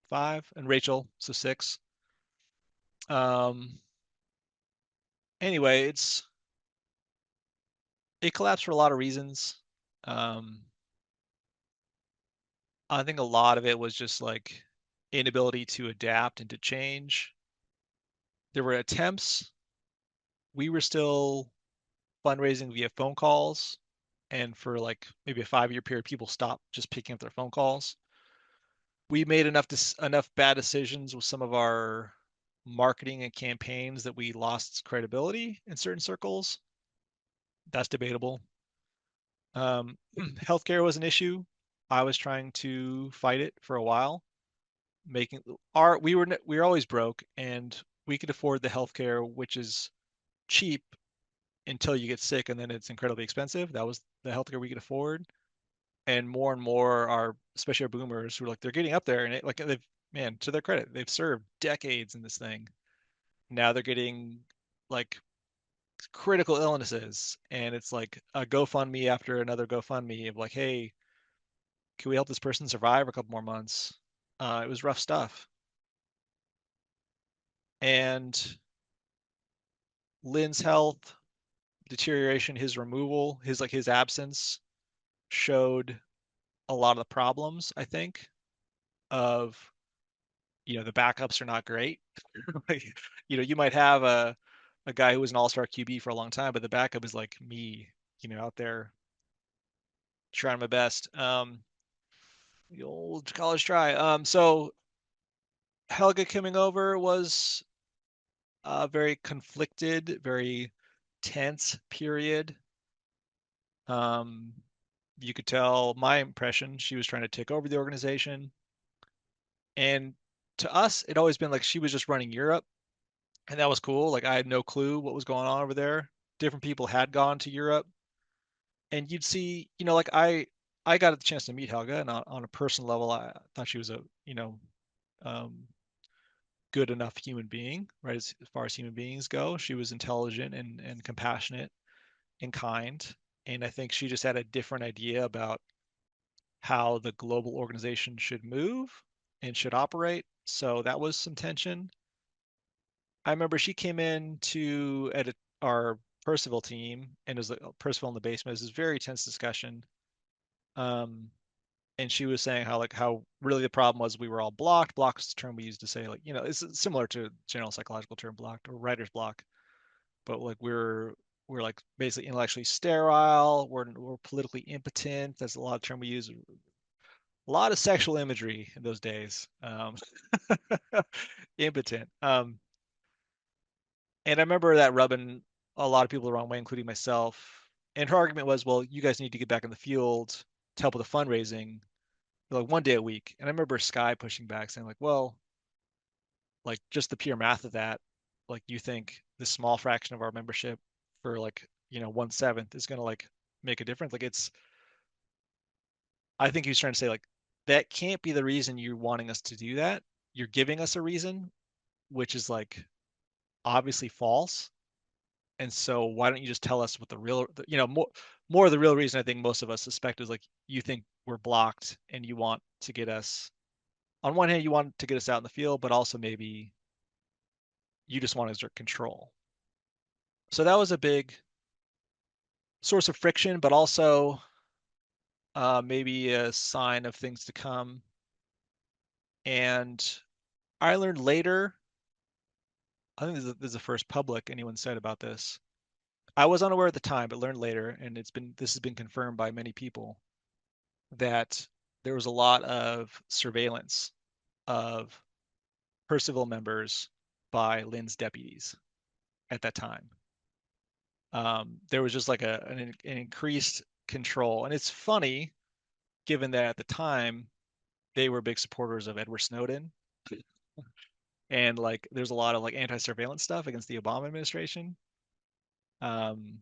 five, and Rachel, so six. Um, anyway, it collapsed for a lot of reasons. Um, I think a lot of it was just like inability to adapt and to change. There were attempts. We were still fundraising via phone calls, and for like maybe a 5 year period, people stopped just picking up their phone calls. We made enough bad decisions with some of our marketing and campaigns that we lost credibility in certain circles. That's debatable. Healthcare was an issue. I was trying to fight it for a while, making our we were always broke, and we could afford the healthcare, which is cheap until you get sick, and then it's incredibly expensive. That was the healthcare we could afford, and more are, especially our boomers, who are like they're getting up there, and like they've man, to their credit, they've served decades in this thing. Now they're getting like critical illnesses, and it's like a GoFundMe after another GoFundMe of like, hey, can we help this person survive a couple more months? It was rough stuff. And Lynn's health, deterioration, his removal, his absence showed a lot of the problems, I think, of the backups are not great. Like, you might have a guy who was an all-star QB for a long time, but the backup is like me, out there trying my best. The old college try. So Helga coming over was a very conflicted, very tense period. Um, you could tell my impression, she was trying to take over the organization. And to us, it always been like she was just running Europe, and that was cool. Like I had no clue what was going on over there. Different people had gone to Europe, and you'd see, like I got the chance to meet Helga, and on a personal level, I thought she was a, um, good enough human being, right? As far as human beings go, she was intelligent and compassionate and kind. And I think she just had a different idea about how the global organization should move and should operate. So that was some tension. I remember she came in to edit our Percival team, and it was like Percival in the basement. It was this very tense discussion. Um, and she was saying how really the problem was we were all blocked. Block is the term we use to say, like, it's similar to general psychological term blocked or writer's block, but like we're like basically intellectually sterile. We're politically impotent. That's a lot of term we use. A lot of sexual imagery in those days. Impotent. And I remember that rubbing a lot of people the wrong way, including myself. And her argument was, well, you guys need to get back in the field to help with the fundraising, like one day a week. And I remember Sky pushing back, saying, like, well, like just the pure math of that, like you think this small fraction of our membership for like, 1/7 is gonna like make a difference. Like I think he was trying to say like that can't be the reason you're wanting us to do that. You're giving us a reason, which is like obviously false. And so why don't you just tell us what the real, more of the real reason I think most of us suspect is like you think we're blocked and you want to get us, on one hand, you want to get us out in the field, but also maybe you just want to exert control. So that was a big source of friction, but also maybe a sign of things to come. And I learned later, I think this is the first public anyone said about this. I was unaware at the time, but learned later, and this has been confirmed by many people that there was a lot of surveillance of Percival members by Lynn's deputies at that time. There was just like an increased control, and it's funny given that at the time they were big supporters of Edward Snowden, and like there's a lot of like anti-surveillance stuff against the Obama administration. Um,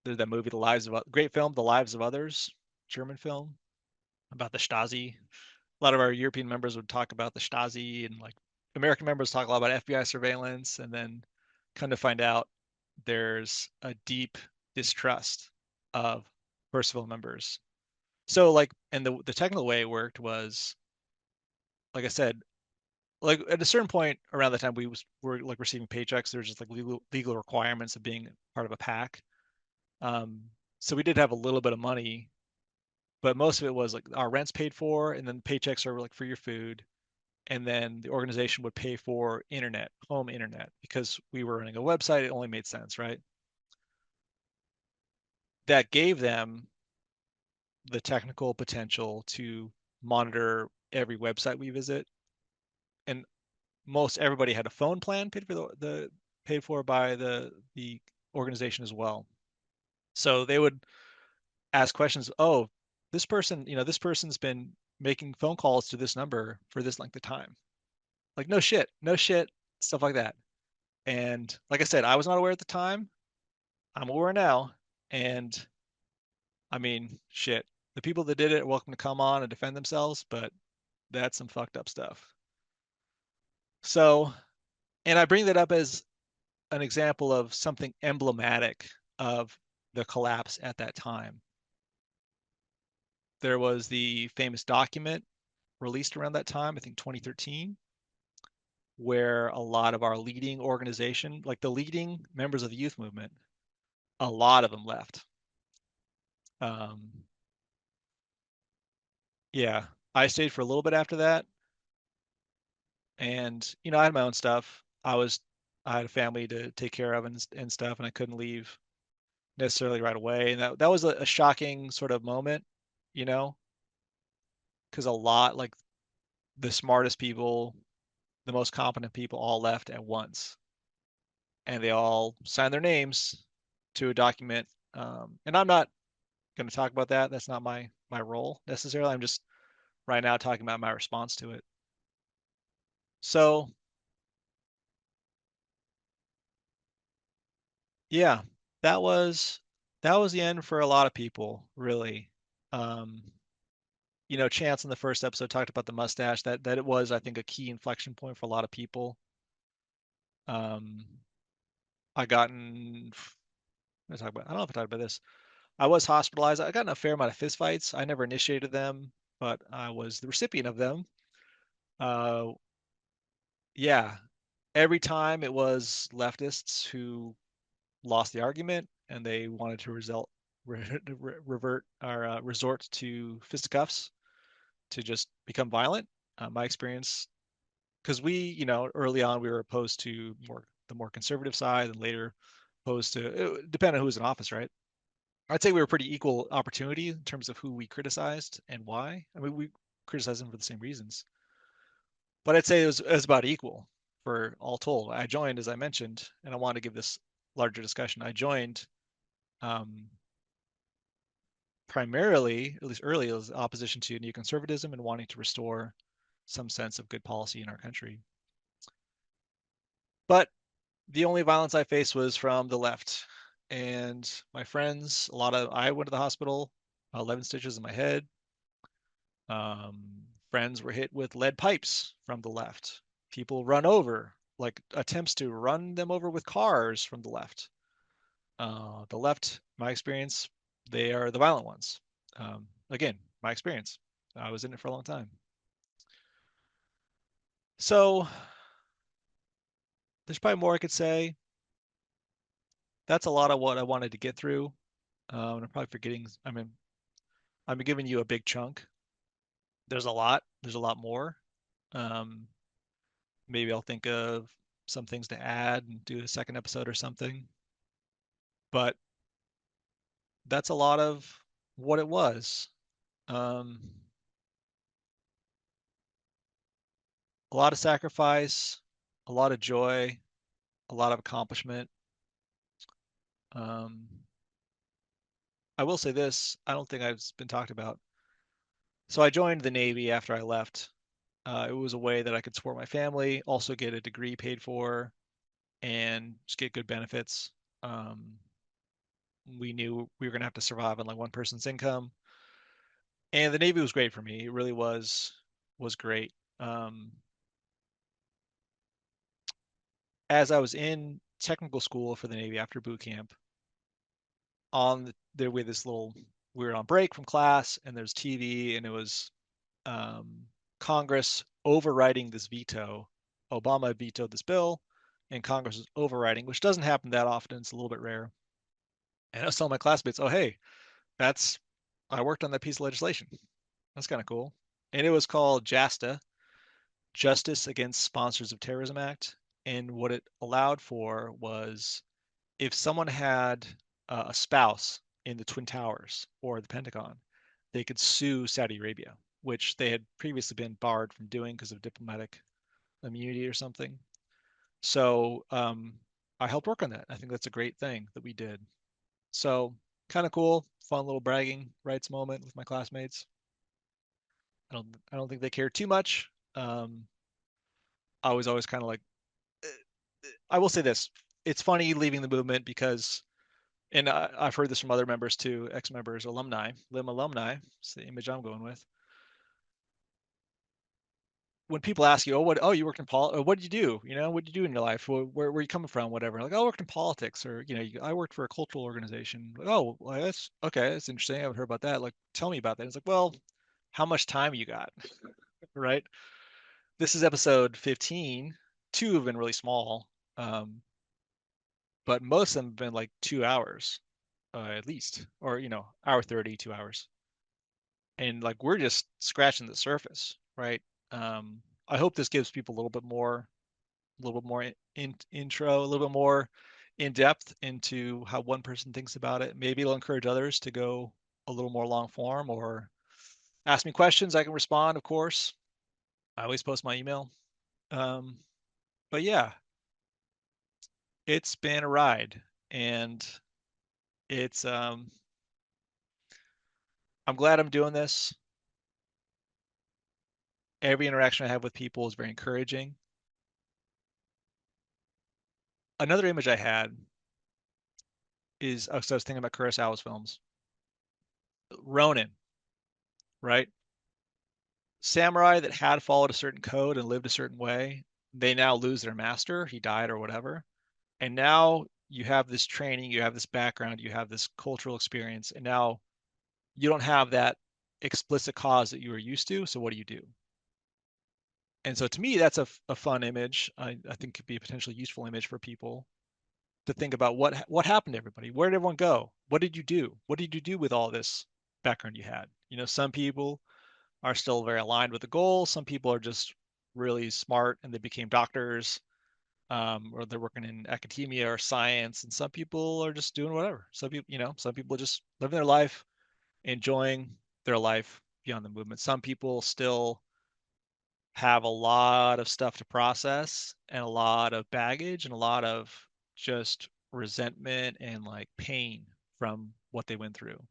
there's that movie, great film, The Lives of Others, German film about the Stasi. A lot of our European members would talk about the Stasi, and like American members talk a lot about FBI surveillance, and then come to find out there's a deep distrust of Percival members. So like, and the technical way it worked was, like I said, like at a certain point around the time were like receiving paychecks, there's just like legal requirements of being part of a pack. Um, so we did have a little bit of money, but most of it was like our rent's paid for, and then paychecks are like for your food, and then the organization would pay for internet, home internet, because we were running a website. It only made sense, right? That gave them the technical potential to monitor every website we visit, and most everybody had a phone plan paid for the paid for by the organization as well. So they would ask questions. Oh, this person's been making phone calls to this number for this length of time. Like no shit, no shit, stuff like that. And like I said, I was not aware at the time. I'm aware now. And I mean, shit. The people that did it are welcome to come on and defend themselves, but that's some fucked up stuff. So, and I bring that up as an example of something emblematic of the collapse at that time. There was the famous document released around that time, I think 2013, where a lot of our leading organization, like the leading members of the youth movement, a lot of them left. Um, yeah, I stayed for a little bit after that, and I had my own stuff. I had a family to take care of and stuff, and I couldn't leave necessarily right away. And that was a shocking sort of moment, you know, because a lot like the smartest people, the most competent people all left at once, and they all signed their names to a document. And I'm not going to talk about that. That's not my role necessarily. I'm just right now talking about my response to it. So yeah, that was that was the end for a lot of people, really. Um, Chance in the first episode talked about the mustache. That it was, I think, a key inflection point for a lot of people. Um, I gotten I don't know if I talked about this. I was hospitalized. I got in a fair amount of fistfights. I never initiated them, but I was the recipient of them. Uh, yeah, every time it was leftists who lost the argument and they wanted to revert or resort to fisticuffs to just become violent. My experience, because early on we were opposed to the more conservative side, and later opposed to, depending on who was in office, right? I'd say we were pretty equal opportunity in terms of who we criticized and why. I mean, we criticized them for the same reasons, but I'd say it was about equal for all told. I joined, as I mentioned, and I want to give this larger discussion. I joined um, primarily, at least early, as opposition to neoconservatism and wanting to restore some sense of good policy in our country. But the only violence I faced was from the left. And my friends, I went to the hospital, 11 stitches in my head. Friends were hit with lead pipes from the left. People run over, like attempts to run them over with cars from the left. The left, my experience, they are the violent ones. Again, my experience. I was in it for a long time. So there's probably more I could say. That's a lot of what I wanted to get through. I'm probably forgetting. I mean, I'm giving you a big chunk. There's a lot. There's a lot more. Um, Maybe I'll think of some things to add and do a second episode or something. But that's a lot of what it was. Um, a lot of sacrifice, a lot of joy, a lot of accomplishment. Um, I will say this, I don't think I've been talked about. So I joined the Navy after I left. It was a way that I could support my family, also get a degree paid for, and just get good benefits. Um, we knew we were going to have to survive on like one person's income, and the Navy was great for me. It really was great. As I was in technical school for the Navy after boot camp, there with this little, we were on break from class, and there's TV, and it was um, Congress overriding this veto. Obama vetoed this bill, and Congress was overriding, which doesn't happen that often. It's a little bit rare. And I was telling my classmates, "Oh, hey, that's I worked on that piece of legislation. That's kind of cool." And it was called JASTA, Justice Against Sponsors of Terrorism Act. And what it allowed for was if someone had a spouse in the Twin Towers or the Pentagon, they could sue Saudi Arabia, which they had previously been barred from doing because of diplomatic immunity or something. So I helped work on that. I think that's a great thing that we did. So kind of cool, fun little bragging rights moment with my classmates. I don't think they care too much. I was always kind of like, I will say this: it's funny leaving the movement because, and I've heard this from other members too, ex-members, alumni, Lim alumni. It's the image I'm going with. When people ask you, oh, you worked in what did you do? What did you do in your life? Where are you coming from? Whatever. Like, oh, I worked in politics, or I worked for a cultural organization. Like, oh, well, that's okay. That's interesting. I haven't heard about that. Like, tell me about that. It's like, well, how much time you got, right? This is episode 15. two have been really small, but most of them have been like 2 hours at least, or hour 30, 2 hours, and like we're just scratching the surface, right? I hope this gives people a little bit more intro, a little bit more in depth into how one person thinks about it. Maybe it'll encourage others to go a little more long form or ask me questions. I can respond, of course. I always post my email. Um, but yeah, it's been a ride, and it's I'm glad I'm doing this. Every interaction I have with people is very encouraging. Another image I had is I was thinking about Kurosawa's films. Ronin, right? Samurai that had followed a certain code and lived a certain way, they now lose their master. He died or whatever. And now you have this training, you have this background, you have this cultural experience, and now you don't have that explicit cause that you were used to. So what do you do? And so to me, that's a fun image. I think could be a potentially useful image for people to think about what happened to everybody. Where did everyone go? What did you do? What did you do with all this background you had? Some people are still very aligned with the goal. Some people are just really smart and they became doctors, or they're working in academia or science. And some people are just doing whatever. Some people just living their life, enjoying their life beyond the movement. Some people still have a lot of stuff to process and a lot of baggage and a lot of just resentment and like pain from what they went through.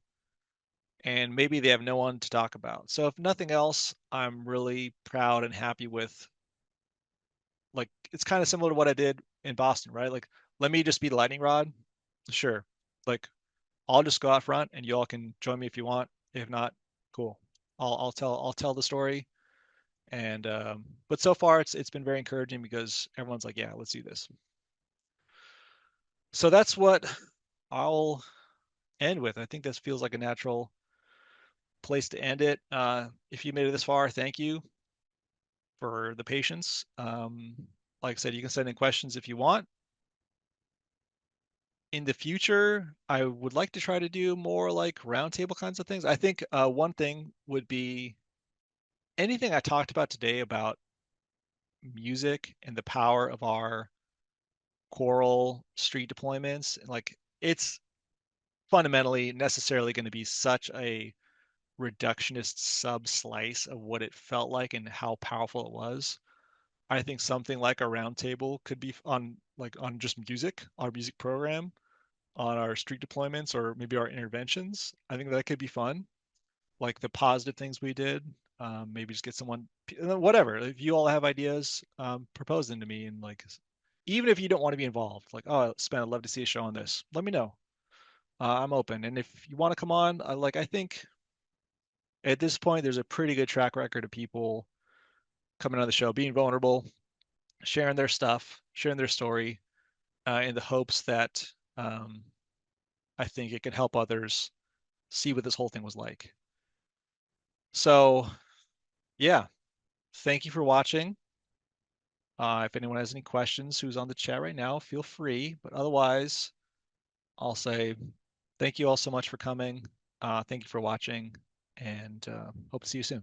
And maybe they have no one to talk about. So if nothing else, I'm really proud and happy with, like, it's kind of similar to what I did in Boston, right? Like, let me just be the lightning rod. Sure. Like, I'll just go out front and you all can join me if you want. If not, cool. I'll tell the story. And but so far it's been very encouraging because everyone's like, yeah, let's do this. So that's what I'll end with. I think this feels like a natural place to end it. If you made it this far, thank you for the patience. Like I said, you can send in questions if you want. In the future, I would like to try to do more like roundtable kinds of things. I think one thing would be anything I talked about today about music and the power of our choral street deployments. Like, it's fundamentally necessarily going to be such a reductionist sub slice of what it felt like and how powerful it was. I think something like a roundtable could be on just music, our music program, on our street deployments, or maybe our interventions. I think that could be fun. Like the positive things we did. Maybe just get someone, whatever. If you all have ideas, propose them to me. And like, even if you don't want to be involved, like, oh, Spen, I'd love to see a show on this. Let me know. I'm open. And if you want to come on, I think at this point, there's a pretty good track record of people coming on the show, being vulnerable, sharing their stuff, sharing their story, in the hopes that um, I think it can help others see what this whole thing was like. So, yeah, thank you for watching. If anyone has any questions who's on the chat right now, feel free. But otherwise, I'll say thank you all so much for coming. Thank you for watching, and hope to see you soon.